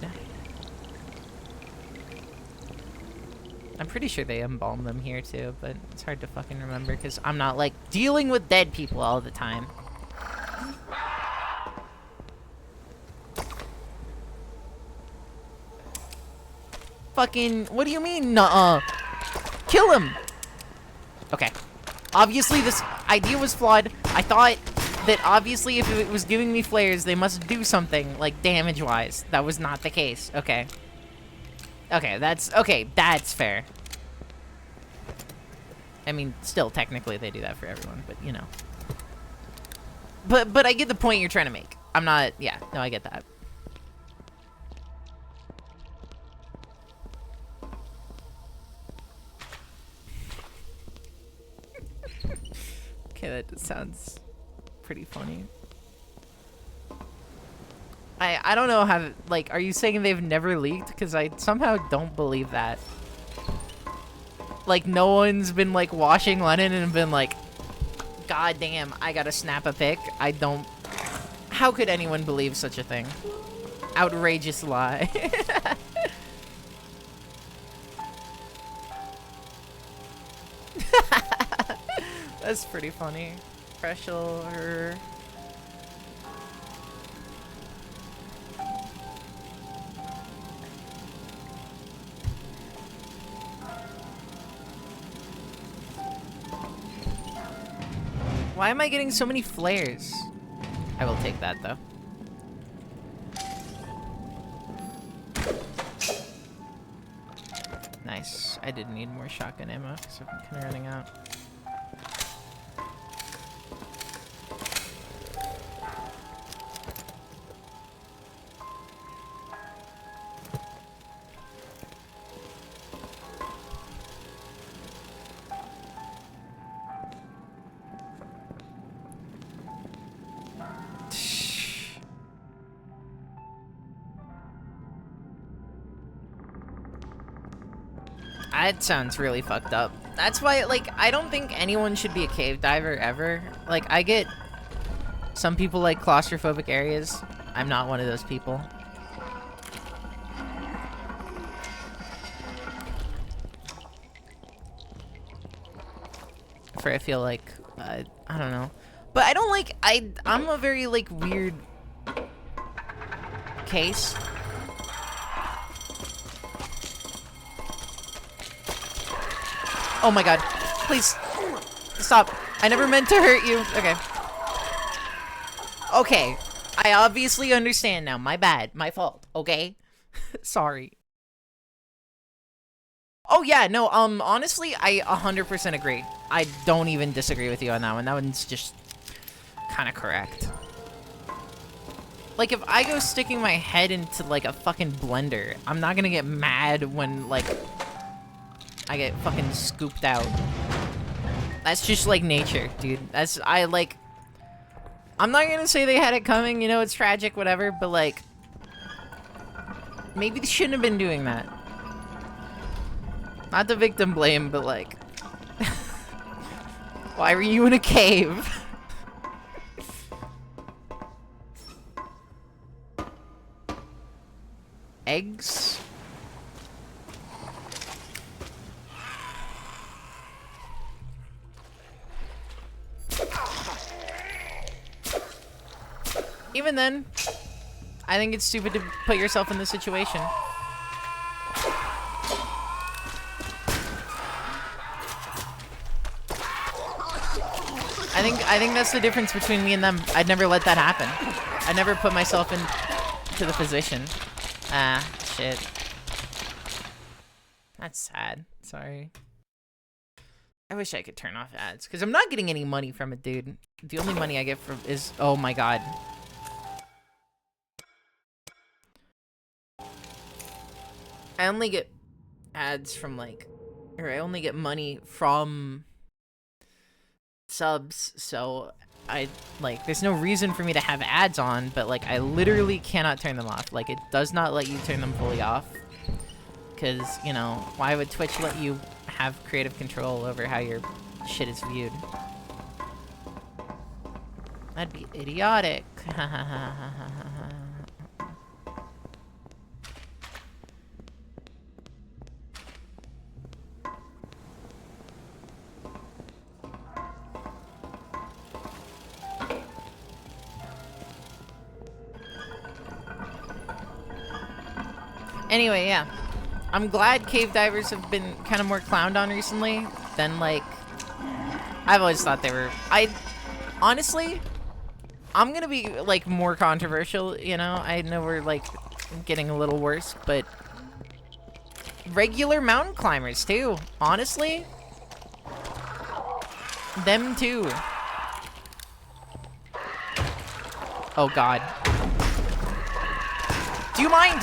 I'm pretty sure they embalm them here too, but it's hard to fucking remember because I'm not, like, dealing with dead people all the time. Fucking, what do you mean, nuh-uh? Kill him! Okay. Obviously, this idea was flawed. I thought that obviously if it was giving me flares, they must do something, like, damage-wise. That was not the case. Okay. Okay, that's fair. I mean, still, technically, they do that for everyone, but, you know. But I get the point you're trying to make. I'm not, yeah, no, I get that. Okay, that sounds pretty funny. I don't know how, like, are you saying they've never leaked? Because I somehow don't believe that. Like, no one's been, like, washing Lennon and been like, God damn, I gotta snap a pic. I don't... How could anyone believe such a thing? Outrageous lie. That's pretty funny. Pressure. Why am I getting so many flares? I will take that, though. Nice. I did need more shotgun ammo, because I'm kind of running out. That sounds really fucked up. That's why, like, I don't think anyone should be a cave diver ever. Like, I get some people like claustrophobic areas. I'm not one of those people. For I feel like, I don't know. But I don't like, I'm a very, like, weird case. Oh my god. Please. Stop. I never meant to hurt you. Okay. Okay. I obviously understand now. My bad. My fault. Okay? Sorry. Oh yeah, no, honestly, I 100% agree. I don't even disagree with you on that one. That one's just kind of correct. Like, if I go sticking my head into, like, a fucking blender, I'm not gonna get mad when, like, I get fucking scooped out. That's just like nature, dude. I'm not gonna say they had it coming, you know, it's tragic, whatever, but like, maybe they shouldn't have been doing that. Not the victim blame, but like, why were you in a cave? Eggs? Even then, I think it's stupid to put yourself in this situation. I think that's the difference between me and them. I'd never let that happen. I'd never put myself into the position. Ah, shit. That's sad. Sorry. I wish I could turn off ads, because I'm not getting any money from it, dude. The only money I get from is... Oh my god. I only get ads from, like... Or I only get money from subs, so I, like, there's no reason for me to have ads on, but, like, I literally cannot turn them off. Like, it does not let you turn them fully off. Because, you know, why would Twitch let you have creative control over how your shit is viewed? That'd be idiotic. Anyway, yeah. I'm glad cave divers have been kind of more clowned on recently than, like... I've always thought they were... Honestly, I'm gonna be, like, more controversial, you know? I know we're, like, getting a little worse, but... Regular mountain climbers, too. Honestly. Them, too. Oh, God. Do you mind?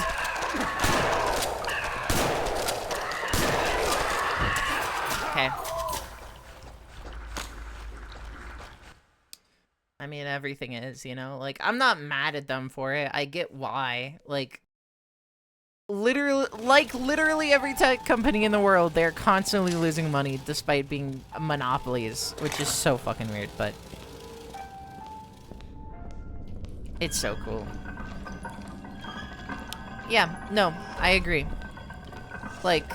Okay. I mean, everything is, you know? Like, I'm not mad at them for it. I get why. Like, literally every tech company in the world, they're constantly losing money despite being monopolies, which is so fucking weird, but... It's so cool. Yeah, no, I agree. Like...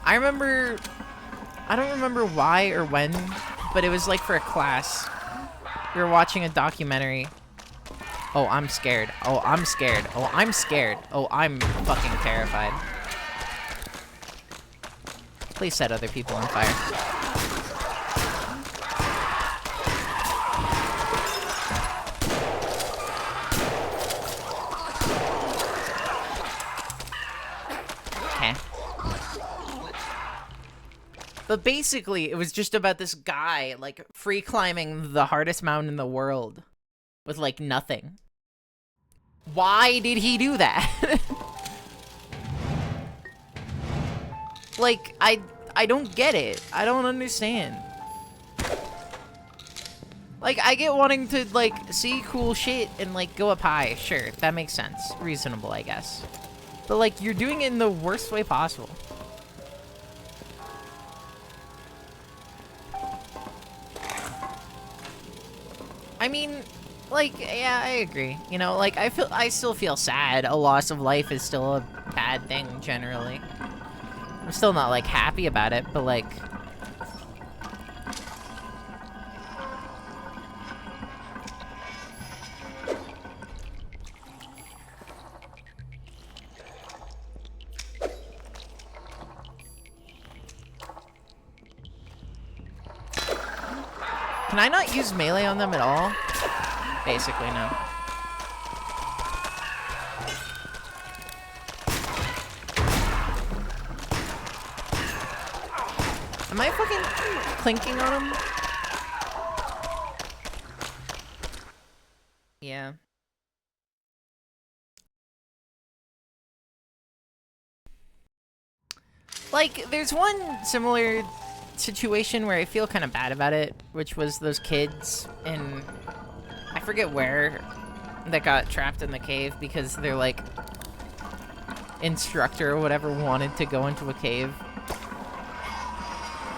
I don't remember why or when, but it was like for a class. We were watching a documentary. Oh, I'm scared. Oh, I'm scared. Oh, I'm scared. Oh, I'm fucking terrified. Please set other people on fire. Okay. But basically, it was just about this guy, like, free climbing the hardest mountain in the world with, like, nothing. Why did he do that? Like, I don't get it. I don't understand. Like, I get wanting to, like, see cool shit and, like, go up high. Sure, that makes sense. Reasonable, I guess. But, like, you're doing it in the worst way possible. I mean, like, yeah, I agree. You know, like, I still feel sad. A loss of life is still a bad thing, generally. I'm still not, like, happy about it, but, like... Can I not use melee on them at all? Basically, no. Am I fucking clinking on him? Yeah. Like, there's one similar situation where I feel kind of bad about it, which was those kids in, I forget where, that got trapped in the cave because their, like, instructor or whatever wanted to go into a cave.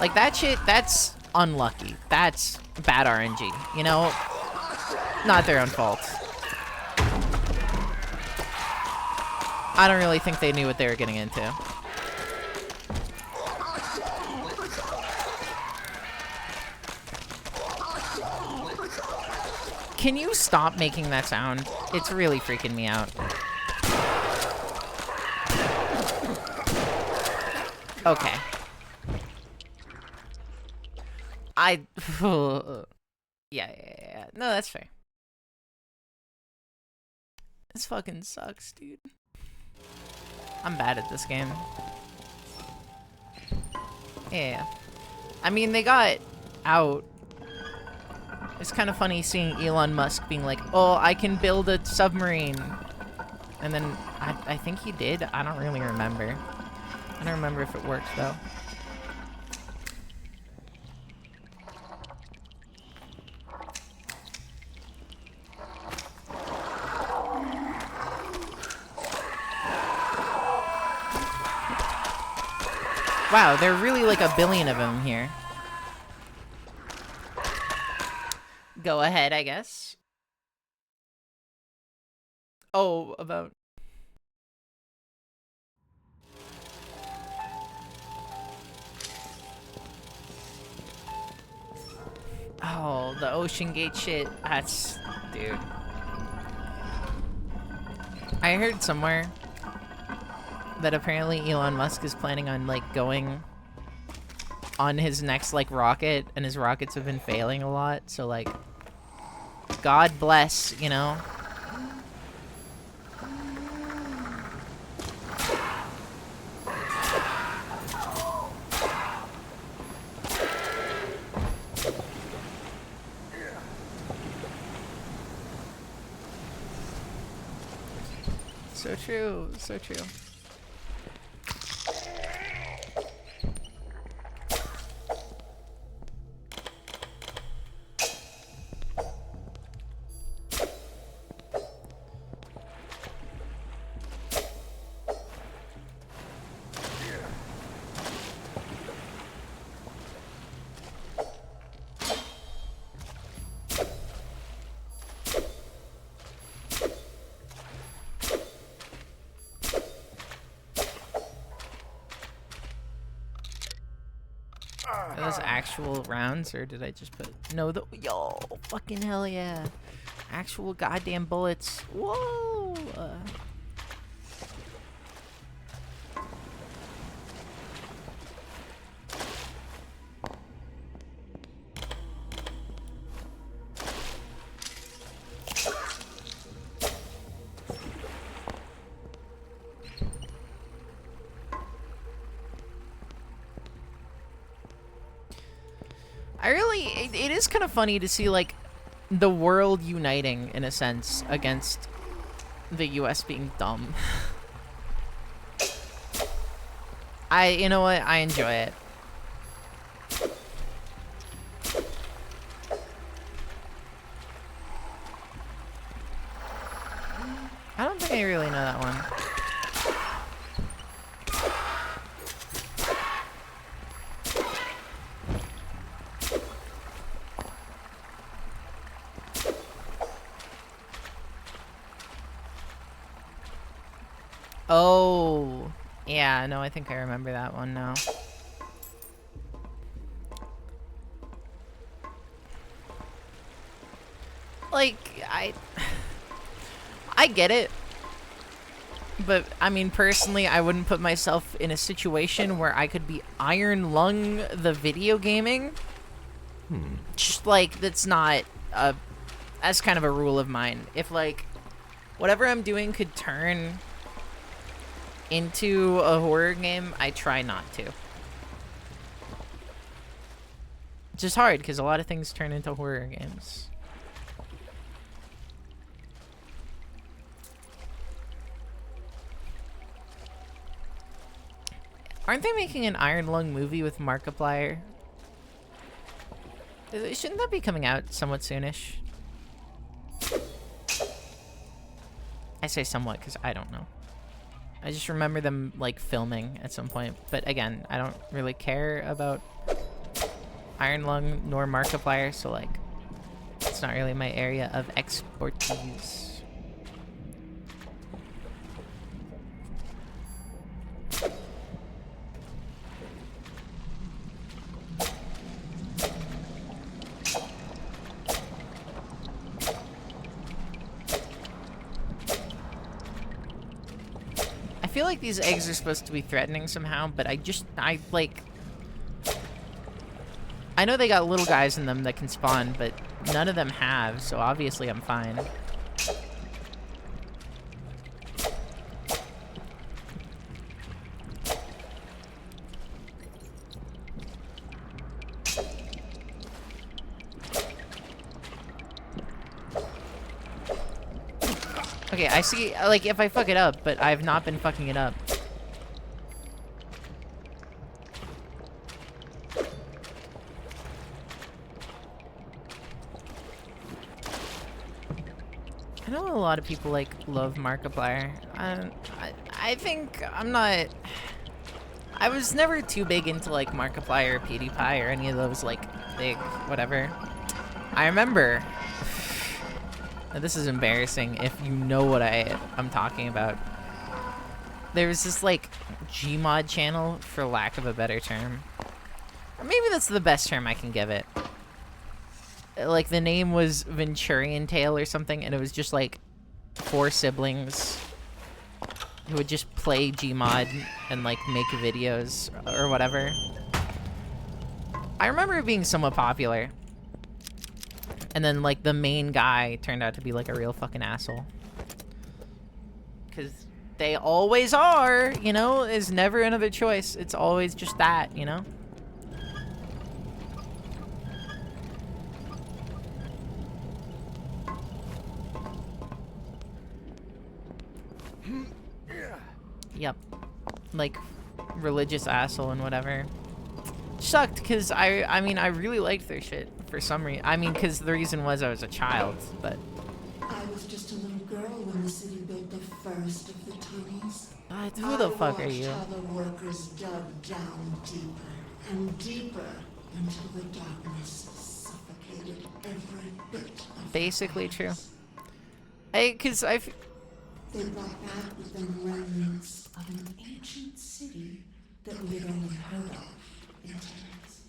Like, that shit, that's unlucky. That's bad RNG, you know? Not their own fault. I don't really think they knew what they were getting into. Can you stop making that sound? It's really freaking me out. Okay. Yeah. No, that's fair. This fucking sucks, dude. I'm bad at this game. Yeah. I mean, they got out. It's kind of funny seeing Elon Musk being like, oh, I can build a submarine. And then, I think he did. I don't really remember. I don't remember if it worked, though. Wow, there are really like a billion of them here. Go ahead, I guess. Oh, about... Oh, the Ocean Gate shit. That's... Dude. I heard somewhere that apparently Elon Musk is planning on like going on his next like rocket, and his rockets have been failing a lot, so like God bless, you know. So true, so true. Are those actual rounds, or did I just put... No, yo, fucking hell yeah. Actual goddamn bullets. Whoa! It is kind of funny to see, like, the world uniting, in a sense, against the US being dumb. You know what? I enjoy it. I don't think I really know that one. Oh, yeah, no, I think I remember that one now. Like, I get it. But, I mean, personally, I wouldn't put myself in a situation where I could be Iron Lung the video gaming. Just, like, that's not that's kind of a rule of mine. If, like, whatever I'm doing could turn into a horror game, I try not to. It's just hard, because a lot of things turn into horror games. Aren't they making an Iron Lung movie with Markiplier? Shouldn't that be coming out somewhat soonish? I say somewhat because I don't know. I just remember them, like, filming at some point. But again, I don't really care about Iron Lung nor Markiplier, so, like, it's not really my area of expertise. I feel like these eggs are supposed to be threatening somehow, but I know they got little guys in them that can spawn, but none of them have, so obviously I'm fine. Okay, I see, like, if I fuck it up, but I've not been fucking it up. I know a lot of people, like, love Markiplier. I think I'm not... I was never too big into, like, Markiplier or PewDiePie or any of those, like, big whatever. I remember... Now, this is embarrassing if you know what I'm talking about. There was this, like, Gmod channel, for lack of a better term. Or maybe that's the best term I can give it. Like, the name was Venturian Tale or something, and it was just, like, 4 siblings who would just play Gmod and like make videos or whatever. I remember it being somewhat popular. And then like the main guy turned out to be like a real fucking asshole. Cause they always are, you know, there's never another choice. It's always just that, you know? Yep. Like, religious asshole and whatever. Sucked, because I mean, I really liked their shit for some reason. I mean, because the reason was I was a child, but... I was just a little girl when the city built the first of the tunnels. Who the fuck are you? I watched how the workers dug down deeper and deeper until the darkness suffocated every bit of Basically the true. house. Because They brought back with them remnants of an ancient city that we had only heard of in tales.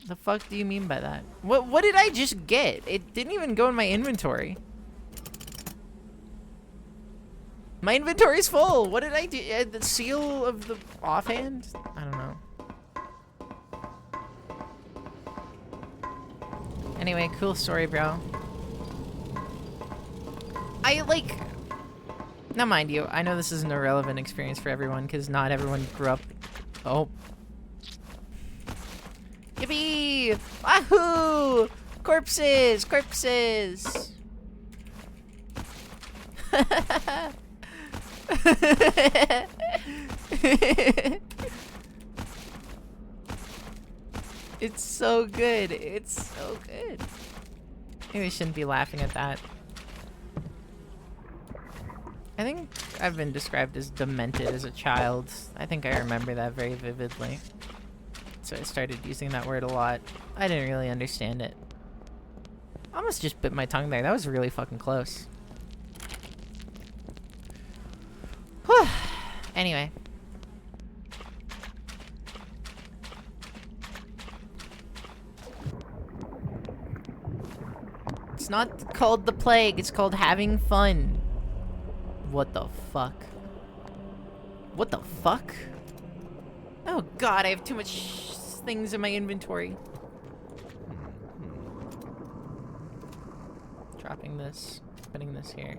The fuck do you mean by that? What did I just get? It didn't even go in my inventory. My inventory's full. What did I do? The seal of the offhand? I don't know. Anyway, cool story, bro. I like... Now, mind you, I know this is an irrelevant experience for everyone because not everyone grew up... Oh. Yippee! Wahoo! Corpses! Corpses! It's so good. It's so good. Maybe I shouldn't be laughing at that. I think I've been described as demented as a child. I think I remember that very vividly. So I started using that word a lot. I didn't really understand it. I almost just bit my tongue there. That was really fucking close. Whew. Anyway. It's not called the plague, it's called having fun. What the fuck? What the fuck? Oh god, I have too much things in my inventory. Dropping this, putting this here.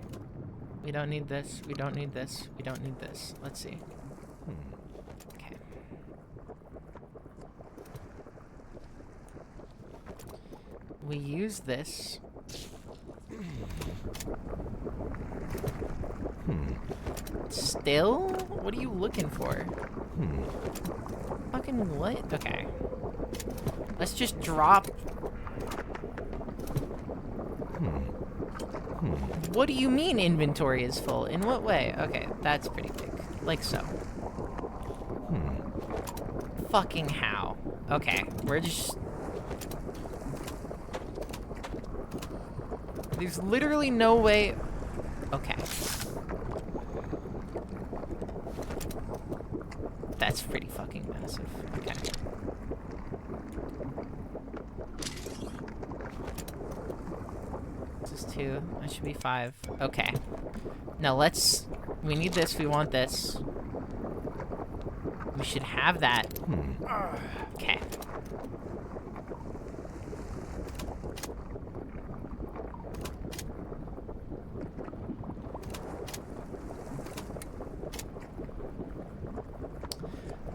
We don't need this, we don't need this, we don't need this. Let's see. Okay. We use this. Still? What are you looking for? Fucking what? Okay. Let's just drop. What do you mean inventory is full? In what way? Okay, that's pretty big. Like so. Fucking how? Okay, we're just... There's literally no way... Okay. That's pretty fucking massive. Okay. This is 2. That should be 5. Okay. Now let's... We need this. We want this. We should have that. Okay.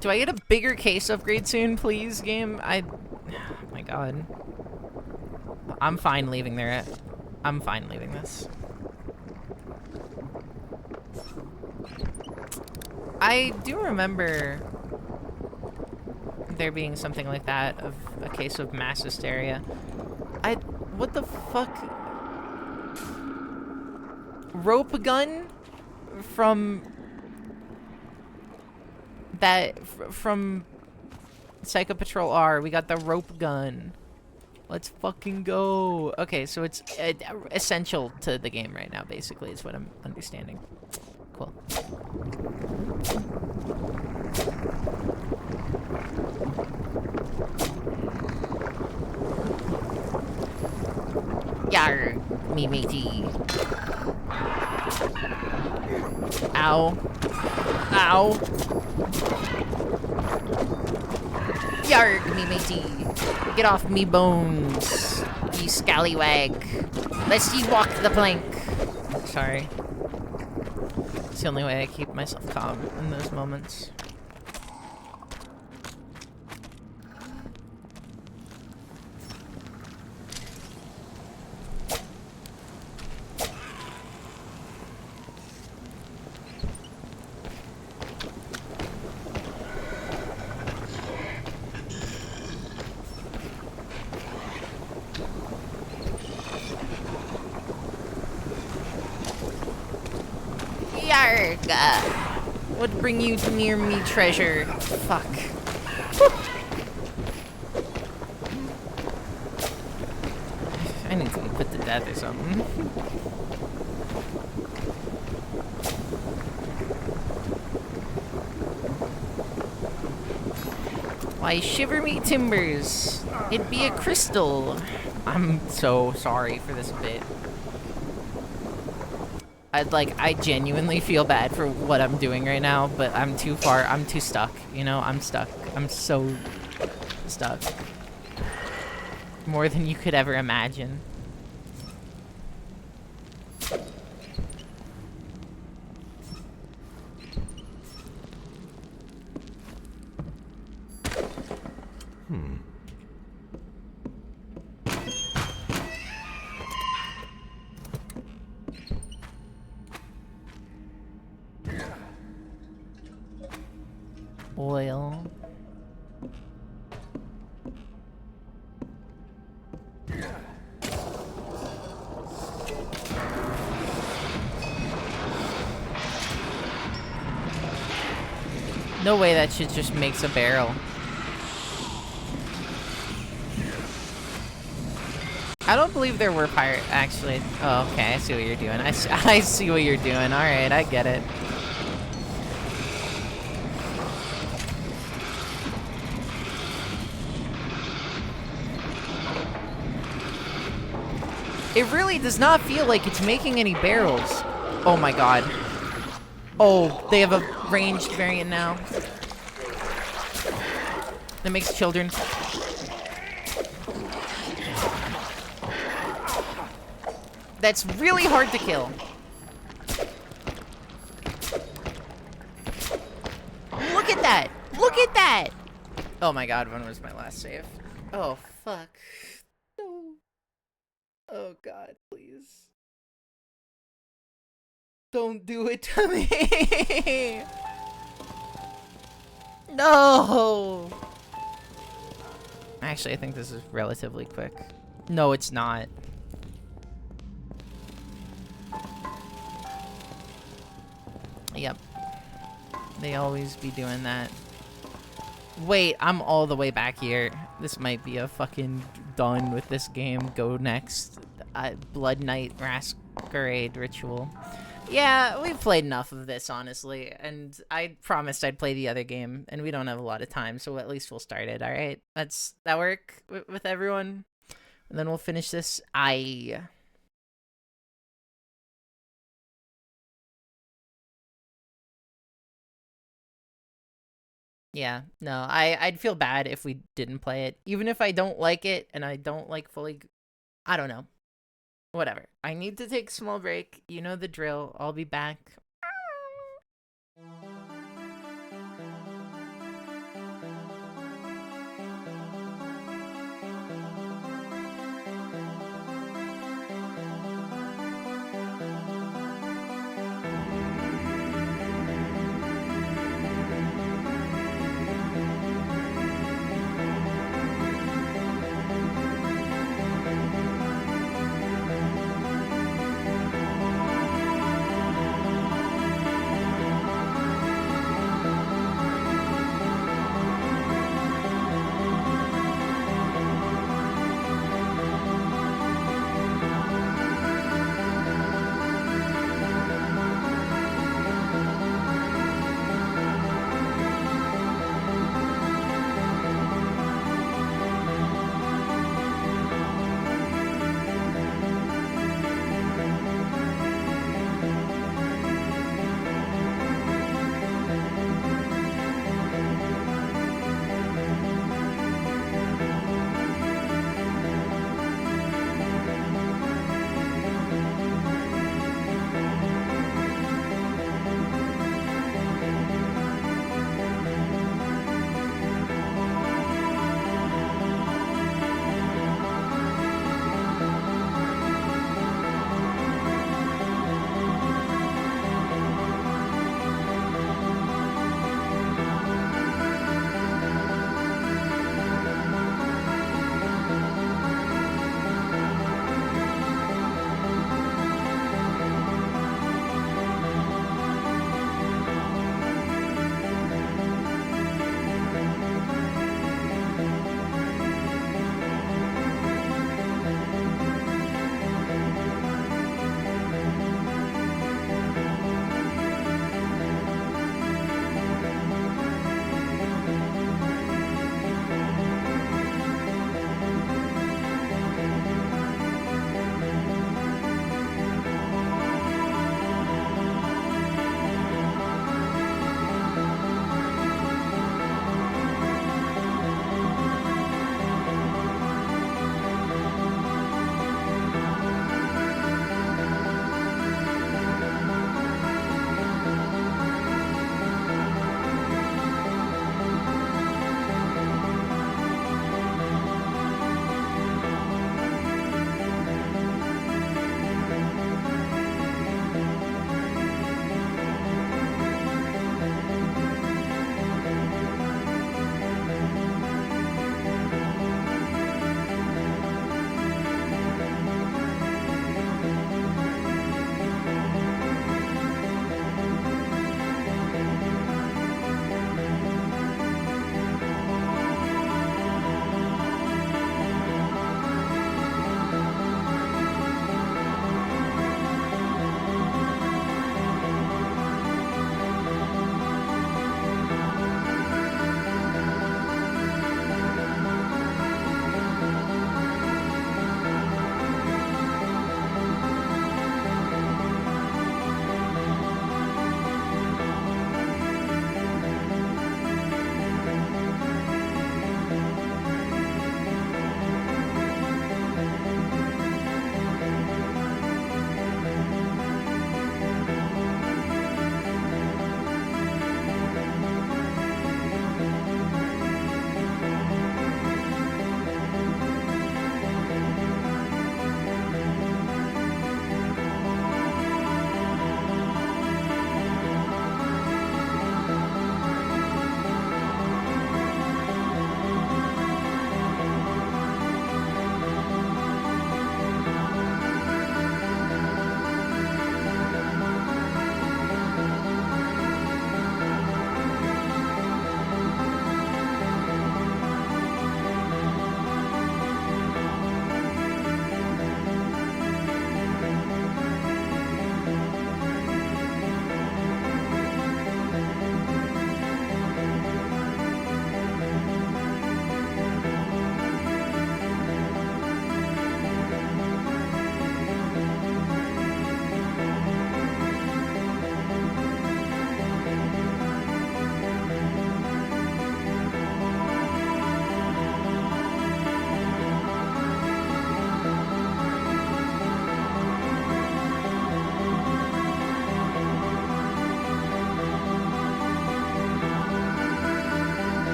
Do I get a bigger case upgrade soon, please, game? Oh my god. I'm fine leaving there. I'm fine leaving this. I do remember there being something like that, of a case of mass hysteria. What the fuck? Rope gun? From Psycho Patrol R, we got the rope gun. Let's fucking go. Okay, so it's essential to the game right now, basically, is what I'm understanding. Cool. Yar, me matey. Ow. Ow. Yarg, me matey. Get off me bones, you scallywag. Let's ye walk the plank. Sorry. It's the only way I keep myself calm in those moments. Yarg! What bring you near me, treasure? Fuck. Whew. I need to be put to death or something. Why, shiver me timbers. It'd be a crystal. I'm so sorry for this bit. I genuinely feel bad for what I'm doing right now, but I'm too far. I'm too stuck. You know, I'm stuck. I'm so stuck. More than you could ever imagine. Oil. No way that shit just makes a barrel. I don't believe there were pirate actually. Oh, okay, I see what you're doing. I see what you're doing. Alright, I get it. It really does not feel like it's making any barrels. Oh my god. Oh, they have a ranged variant now. That makes children. That's really hard to kill. Look at that! Look at that! Oh my god, when was my last save? Oh, fuck. No. Oh god, please. Don't do it to me! No! Actually, I think this is relatively quick. No, it's not. Yep. They always be doing that. Wait, I'm all the way back here. This might be a fucking done with this game. Go next. Blood Night Masquerade Ritual. Yeah, we've played enough of this, honestly. And I promised I'd play the other game, and we don't have a lot of time, so at least we'll start it, alright? That work with everyone? And then we'll finish this. Yeah, no, I'd feel bad if we didn't play it. Even if I don't like it, and I don't like fully... I don't know. Whatever. I need to take a small break. You know the drill. I'll be back.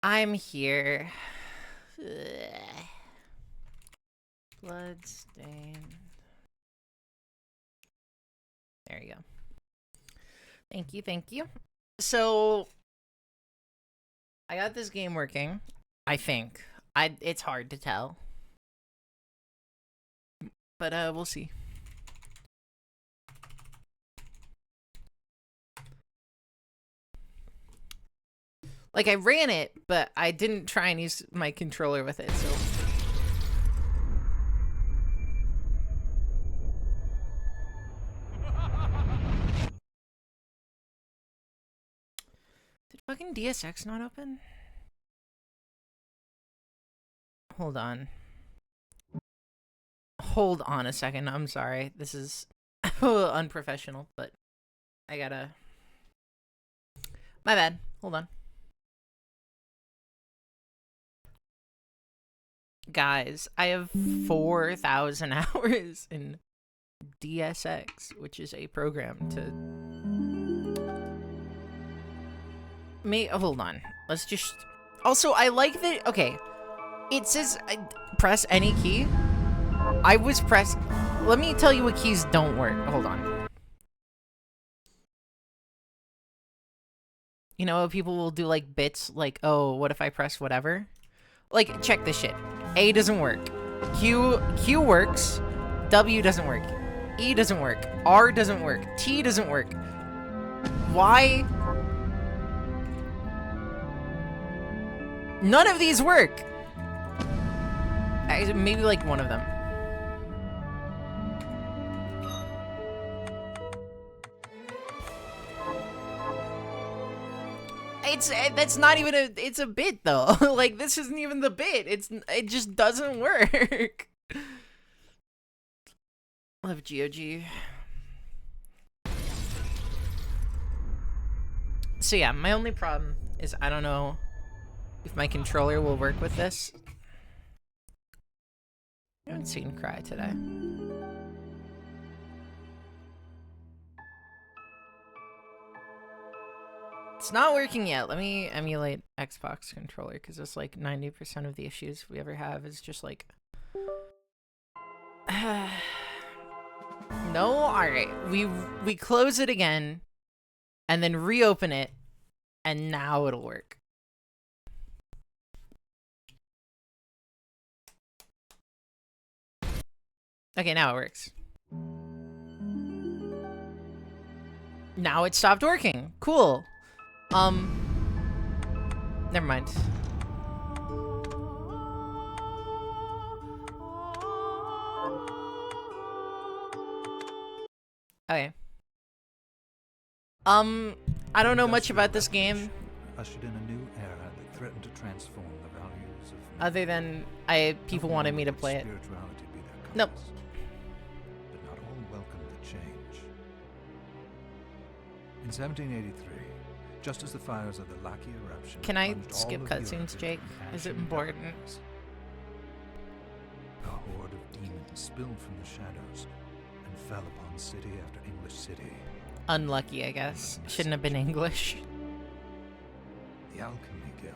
I'm here. Ugh. Bloodstain. There you go. Thank you, thank you. So I got this game working. I think. It's hard to tell. But we'll see. Like, I ran it, but I didn't try and use my controller with it, so. Did fucking DSX not open? Hold on. Hold on a second. I'm sorry. This is unprofessional, but I gotta. My bad. Hold on. Guys, I have 4,000 hours in DSX, which is a program to. Hold on. Let's just. Also, I like that. Okay. It says press any key. I was pressed. Let me tell you what keys don't work. Hold on. You know, people will do like bits like, oh, what if I press whatever? Like, check this shit. A doesn't work. Q works. W doesn't work. E doesn't work. R doesn't work. T doesn't work. Y. None of these work. Maybe like one of them. That's not even it's a bit though. Like, this isn't even the bit. It just doesn't work. Love GOG. So yeah, my only problem is I don't know if my controller will work with this. I haven't seen Cry today. It's not working yet. Let me emulate Xbox controller because it's like 90% of the issues we ever have is just like. No, all right. We close it again, and then reopen it, and now it'll work. Okay, now it works. Now it stopped working. Cool. Never mind. Okay. I don't know much about this game. Ushered in a new era that threatened to transform the values of Other than people wanted me to play it. spirituality be their Nope. compass. But not all welcomed the change. In 1783, just as the fires of the Laki eruption Can I plunged all skip of cutscenes, Europe Jake? into Is it ashen important? darkness, a horde of demons spilled from the shadows and fell upon city after English city. Unlucky, I guess. Shouldn't have been English. The Alchemy Guild,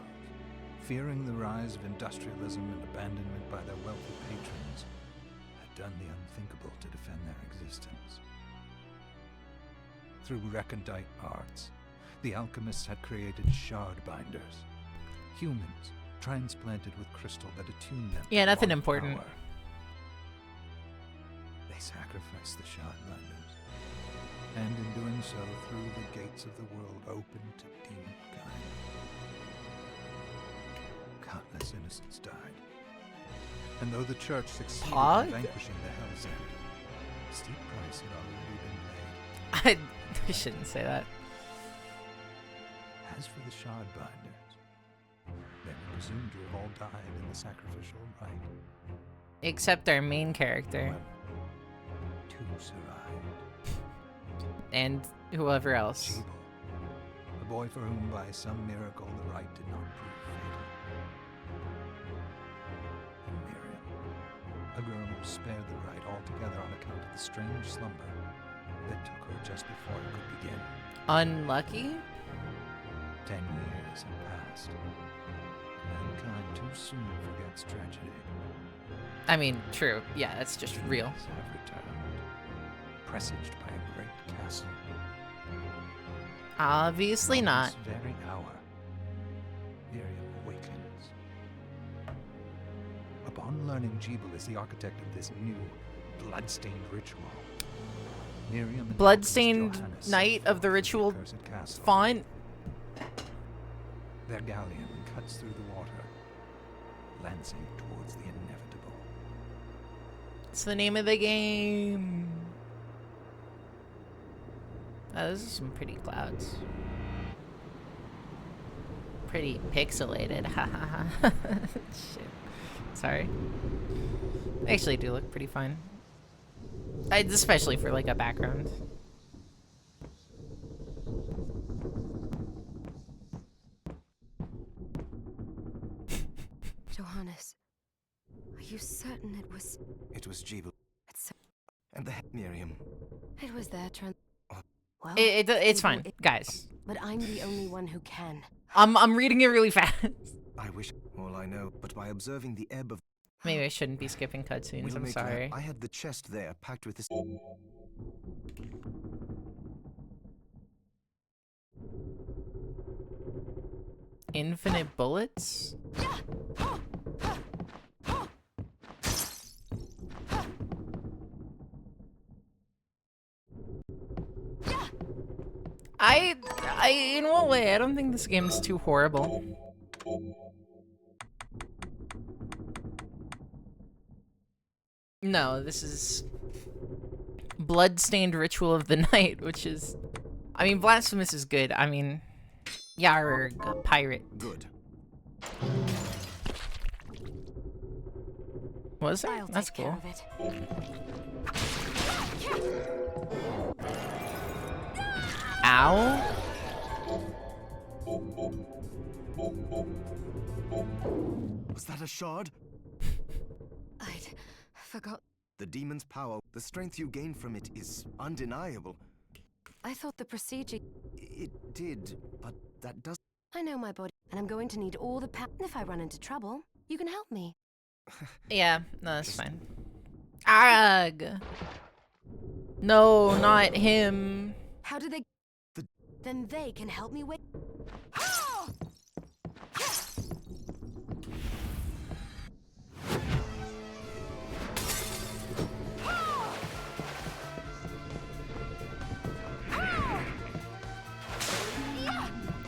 fearing the rise of industrialism and abandonment by their wealthy patrons, had done the unthinkable to defend their existence. Through recondite arts, the alchemists had created shard binders, humans transplanted with crystal that attuned them. Yeah, to nothing one important. power. They sacrificed the shard binders, and in doing so, threw the gates of the world open to demonkind. Countless innocents died, and though the church succeeded Pog? in vanquishing the Hell's End, a steep price had already been paid. I shouldn't say that. As for the shard binders, they were presumed to have all died in the sacrificial rite. Except our main character. However, two survived. And whoever else. Jebel, a boy for whom by some miracle the rite did not prove fatal. And Miriam, a girl who was spared the rite altogether on account of the strange slumber that took her just before it could begin. Unlucky? 10 years had passed. Mankind too soon forgets tragedy. I mean, true. Yeah, that's just real. Demons have returned, presaged by a great castle. Obviously On not. this very hour, Miriam awakens. Upon learning Jeeble is the architect of this new, blood-stained ritual, Miriam and Bloodstained Johannes Knight of the Ritual cursed castle. font. Their galleon cuts through the water, lancing towards the inevitable. It's the name of the game. Oh, those are some pretty clouds. Pretty pixelated. Hahaha. Shit. Sorry. They actually do look pretty fun. Especially for like a background. Johannes, are you certain it was... It was Jeeble. It's, And the Miriam. it was their turn. Well, It's fine, it- guys. but I'm the only one who can. I'm reading it really fast. I wish all I know, but by observing the ebb of Maybe I shouldn't be skipping cutscenes. we'll I'm make sorry. I had the chest there packed with this. Infinite bullets? In what way? I don't think this game's too horrible. No, this is Bloodstained Ritual of the Night, which is... I mean, Blasphemous is good. I mean, Yarg, pirate. Good. Was it? I'll That's take care cool. of it. Ow. Was that a shard? I'd forgot. The demon's power, the strength you gain from it is undeniable. I thought the procedure... It did, but that does. I know my body, and I'm going to need all the power. If I run into trouble, you can help me. Yeah, no, that's fine. Arg! No, not him. How do they... Then they can help me with...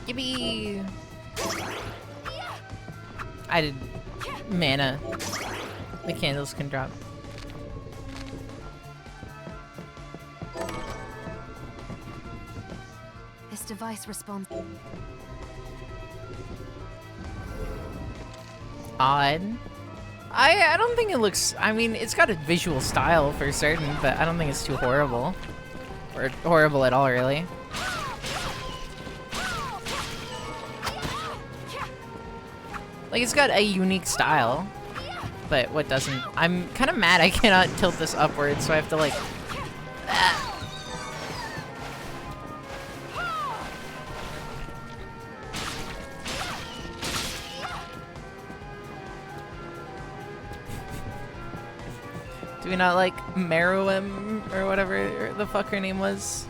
Yippee! I did mana. The candles can drop. This device responds... Odd. I don't think it looks... I mean, it's got a visual style for certain, but I don't think it's too horrible. Or horrible at all, really. Like, it's got a unique style. But what doesn't... I'm kind of mad I cannot tilt this upwards, so I have to, like... Do we not like Meruem or whatever the fuck her name was?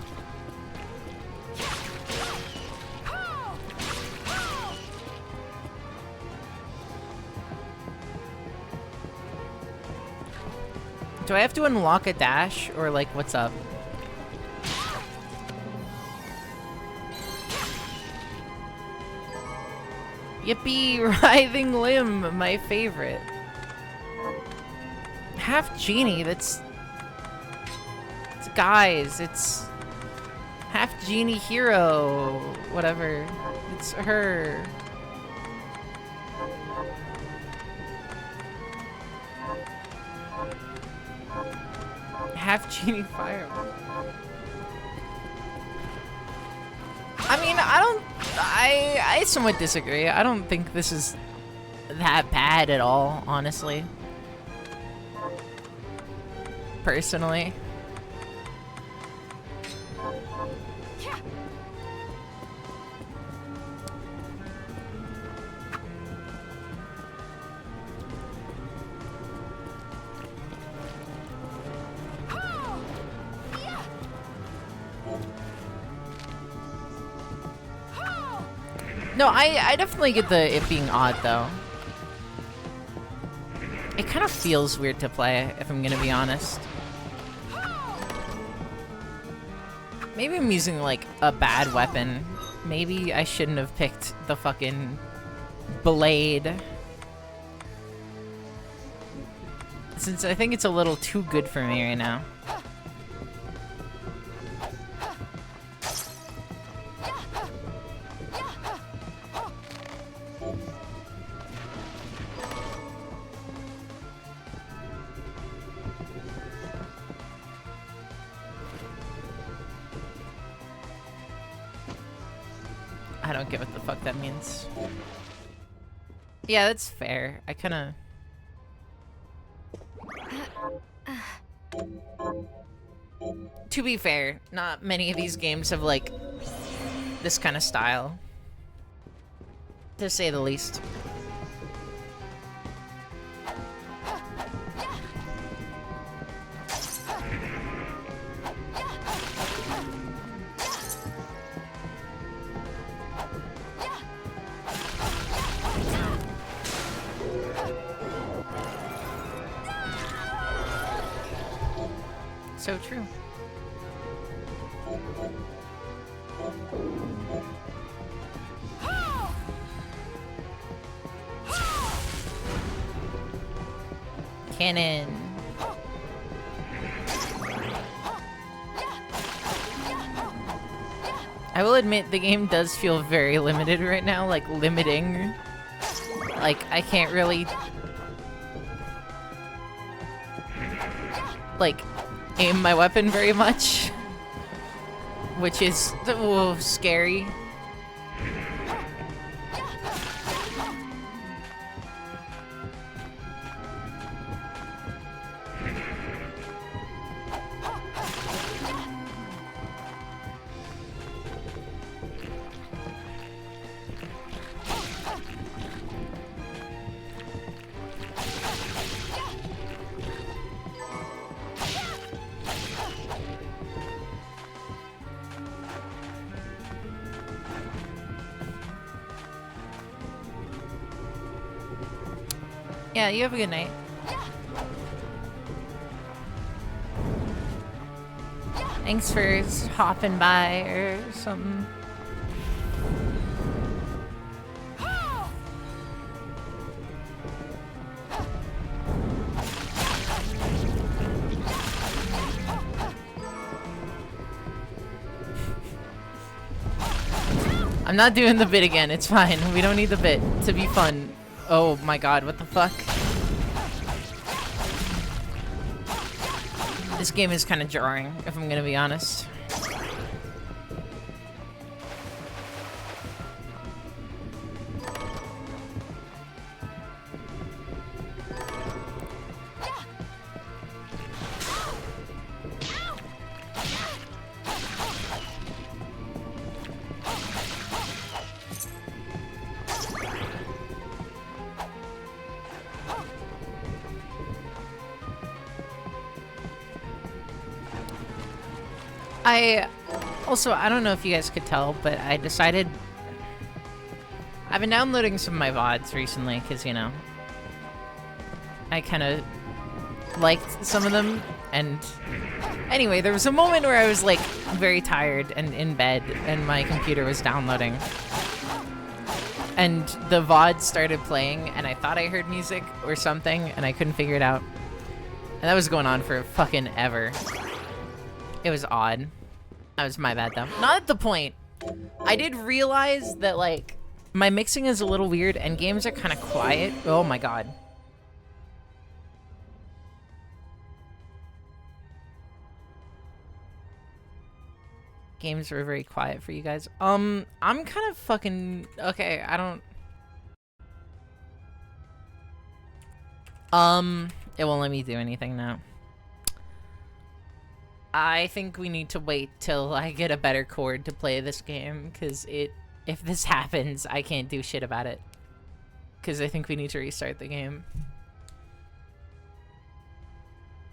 Do I have to unlock a dash or like what's up? Yippee, writhing limb, my favorite. Half genie, that's... It's guys, it's... Half genie hero, whatever. It's her. Half genie fire. I mean, I somewhat disagree. I don't think this is that bad at all, honestly. Personally. No, I definitely get the it being odd, though. It kind of feels weird to play, if I'm gonna be honest. Maybe I'm using, like, a bad weapon. Maybe I shouldn't have picked the fucking blade. Since I think it's a little too good for me right now. I don't get what the fuck that means. Yeah, that's fair. I kinda... To be fair, not many of these games have, like, this kind of style. To say the least. So true. Cannon. I will admit the game does feel very limited right now, like limiting. Like I can't really like aim my weapon very much, which is scary. Yeah, you have a good night. Thanks for hopping by or something. I'm not doing the bit again, it's fine. We don't need the bit to be fun. Oh my god, what the fuck? This game is kind of jarring, if I'm gonna be honest. I don't know if you guys could tell, but I decided... I've been downloading some of my VODs recently, because, you know, I kind of liked some of them, and... Anyway, there was a moment where I was, like, very tired and in bed, and my computer was downloading. And the VOD started playing, and I thought I heard music or something, and I couldn't figure it out. And that was going on for fucking ever. It was odd. That was my bad, though. Not at the point. I did realize that, like, my mixing is a little weird and games are kind of quiet. Oh my god. Games were very quiet for you guys. I'm kind of fucking... Okay, I don't... It won't let me do anything now. I think we need to wait till I get a better cord to play this game, because if this happens, I can't do shit about it. Because I think we need to restart the game.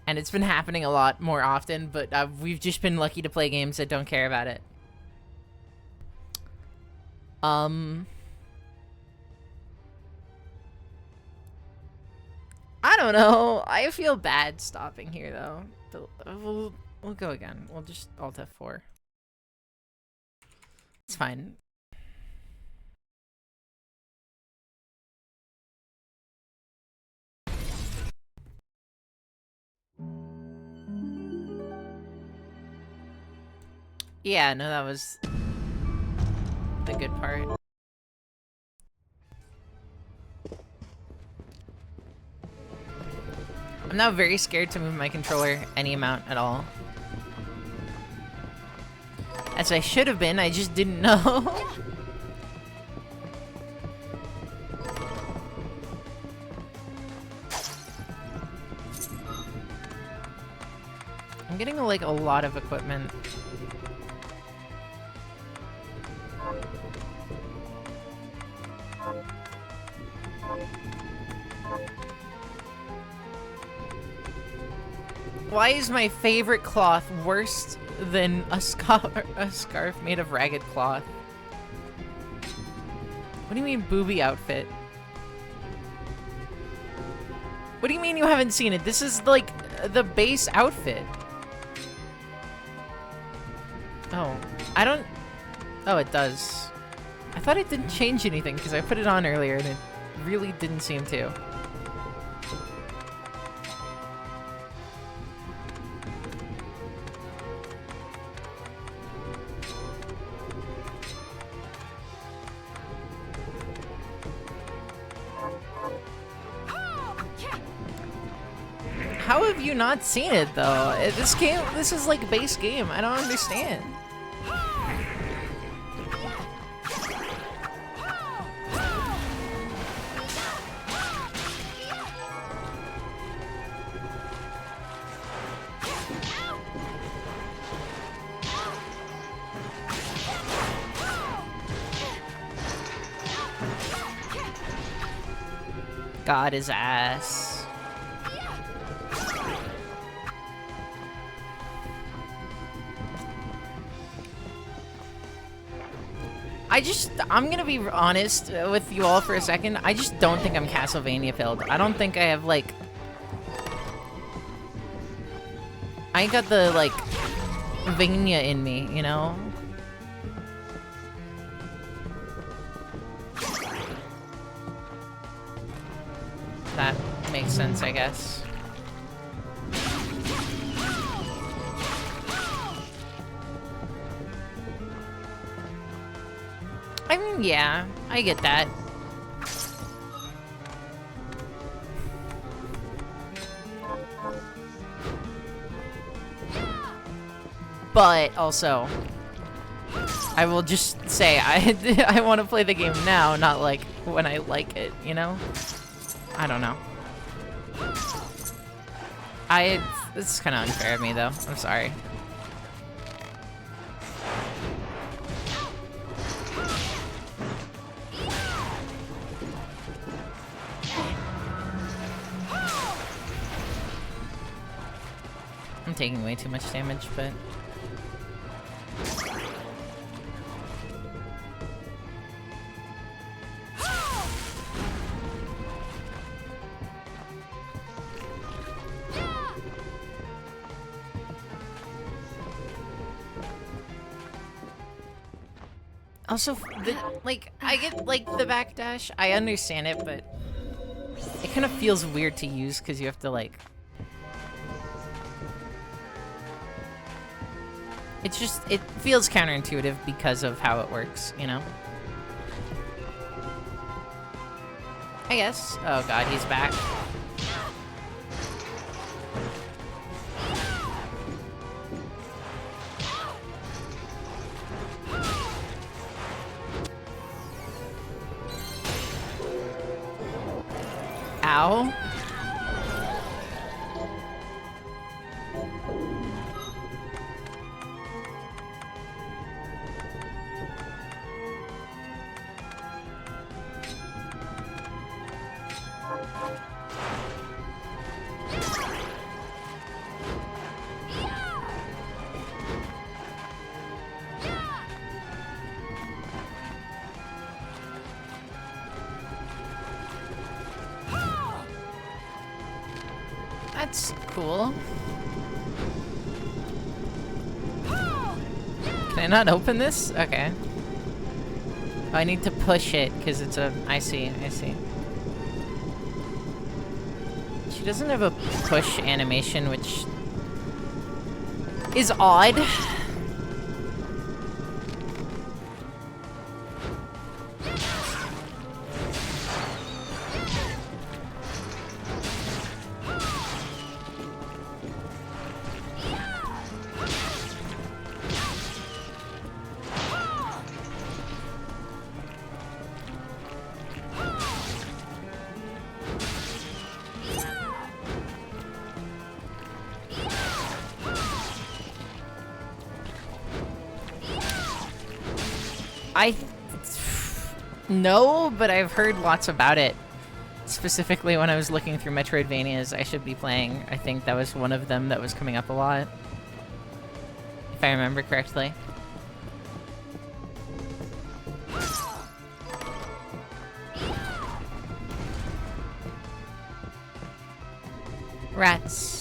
And it's been happening a lot more often, but we've just been lucky to play games that don't care about it. don't know. I feel bad stopping here though. We'll go again. We'll just Alt F4. It's fine. Yeah, no, that was the good part. I'm now very scared to move my controller any amount at all. As I should have been, I just didn't know. I'm getting like a lot of equipment. Why is my favorite cloth worse than a scarf made of ragged cloth? What do you mean booby outfit? What do you mean you haven't seen it? This is like the base outfit. Oh, I don't... Oh, it does. I thought it didn't change anything because I put it on earlier and it really didn't seem to. How have you not seen it though? This is like base game. I don't understand. Got his ass. I'm gonna be honest with you all for a second. I just don't think I'm Castlevania filled. I don't think I have, like... I ain't got the, like, Vania in me, you know? That makes sense, I guess. I mean, yeah, I get that. But also, I will just say I want to play the game now, not like when I like it, you know? I don't know. This is kind of unfair of me though. I'm sorry. I'm taking way too much damage, but... Also, I get, like, the backdash. I understand it, but it kind of feels weird to use because you have to, like... It's just, it feels counterintuitive because of how it works, you know? I guess. Oh god, he's back. Ow. That's cool. Can I not open this? Okay. Oh, I need to push it because it's a... I see. She doesn't have a push animation, which is odd. No, but I've heard lots about it. Specifically when I was looking through Metroidvanias I should be playing. I think that was one of them that was coming up a lot. If I remember correctly. Rats.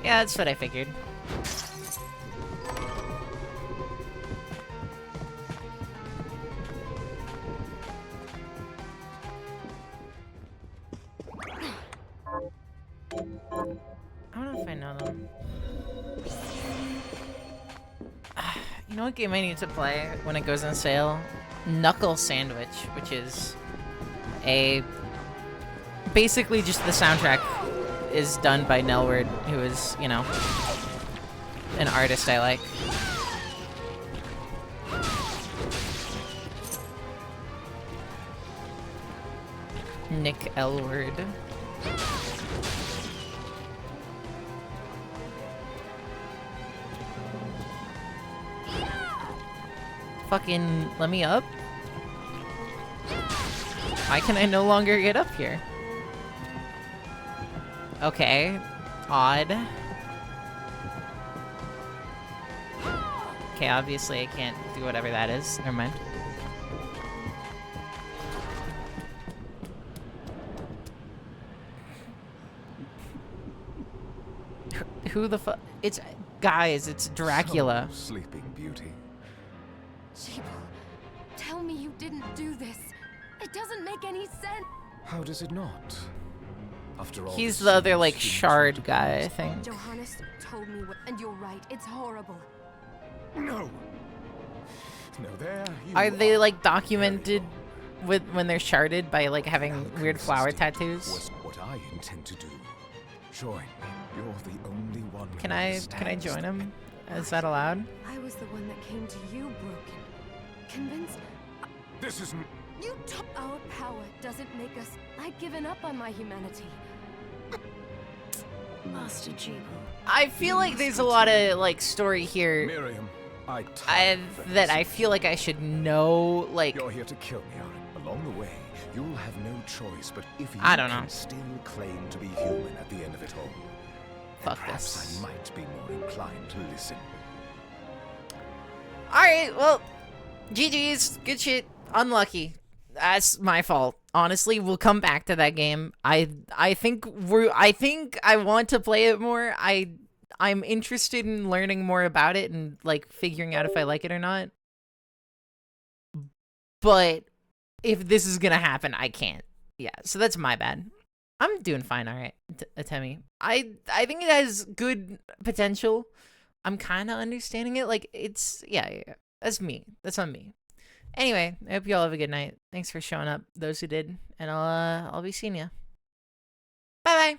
Yeah, that's what I figured. I don't know if I know them. You know what game I need to play when it goes on sale? Knuckle Sandwich, which is basically just the soundtrack is done by Nelward, who is, you know, an artist I like. Nick Elward. Fucking let me up? Why can I no longer get up here? Okay. Odd. Okay, obviously I can't do whatever that is. Never mind. Who the fuck? It's... Guys, it's Dracula. So, Sleeping Beauty. Jeeble, tell me you didn't do this. It doesn't make any sense. How does it not? After all, He's the other, like, shard guy, I think. Johannes told me what, and you're right, it's horrible. No. No, there you Are they, like, documented with when they're sharded by, like, having weird flower tattoos? Was what I intend to do. Join me. You're the only one. Can I join him? Is that allowed? I was the one that came to you broken. Convinced This isn't. you our power doesn't make us. I've given up on my humanity. Master Jeeble. I feel like there's a lot of, like, story here Miriam, that I feel like I should know, like... You're here to kill me, Aaron. Along the way, you'll have no choice, but if you I don't know. can still claim to be human at the end of it all, Fuck perhaps this. I might be more inclined to listen. Alright, well, GG's, good shit, unlucky. That's my fault. Honestly, we'll come back to that game. I think I want to play it more. I'm interested in learning more about it and, like, figuring out if I like it or not. But if this is gonna happen, I can't. Yeah, so that's my bad. I'm doing fine, alright, Temmie. I think it has good potential. I'm kind of understanding it. Like, it's... Yeah. That's me. That's on me. Anyway, I hope you all have a good night. Thanks for showing up, those who did. And I'll be seeing you. Bye-bye.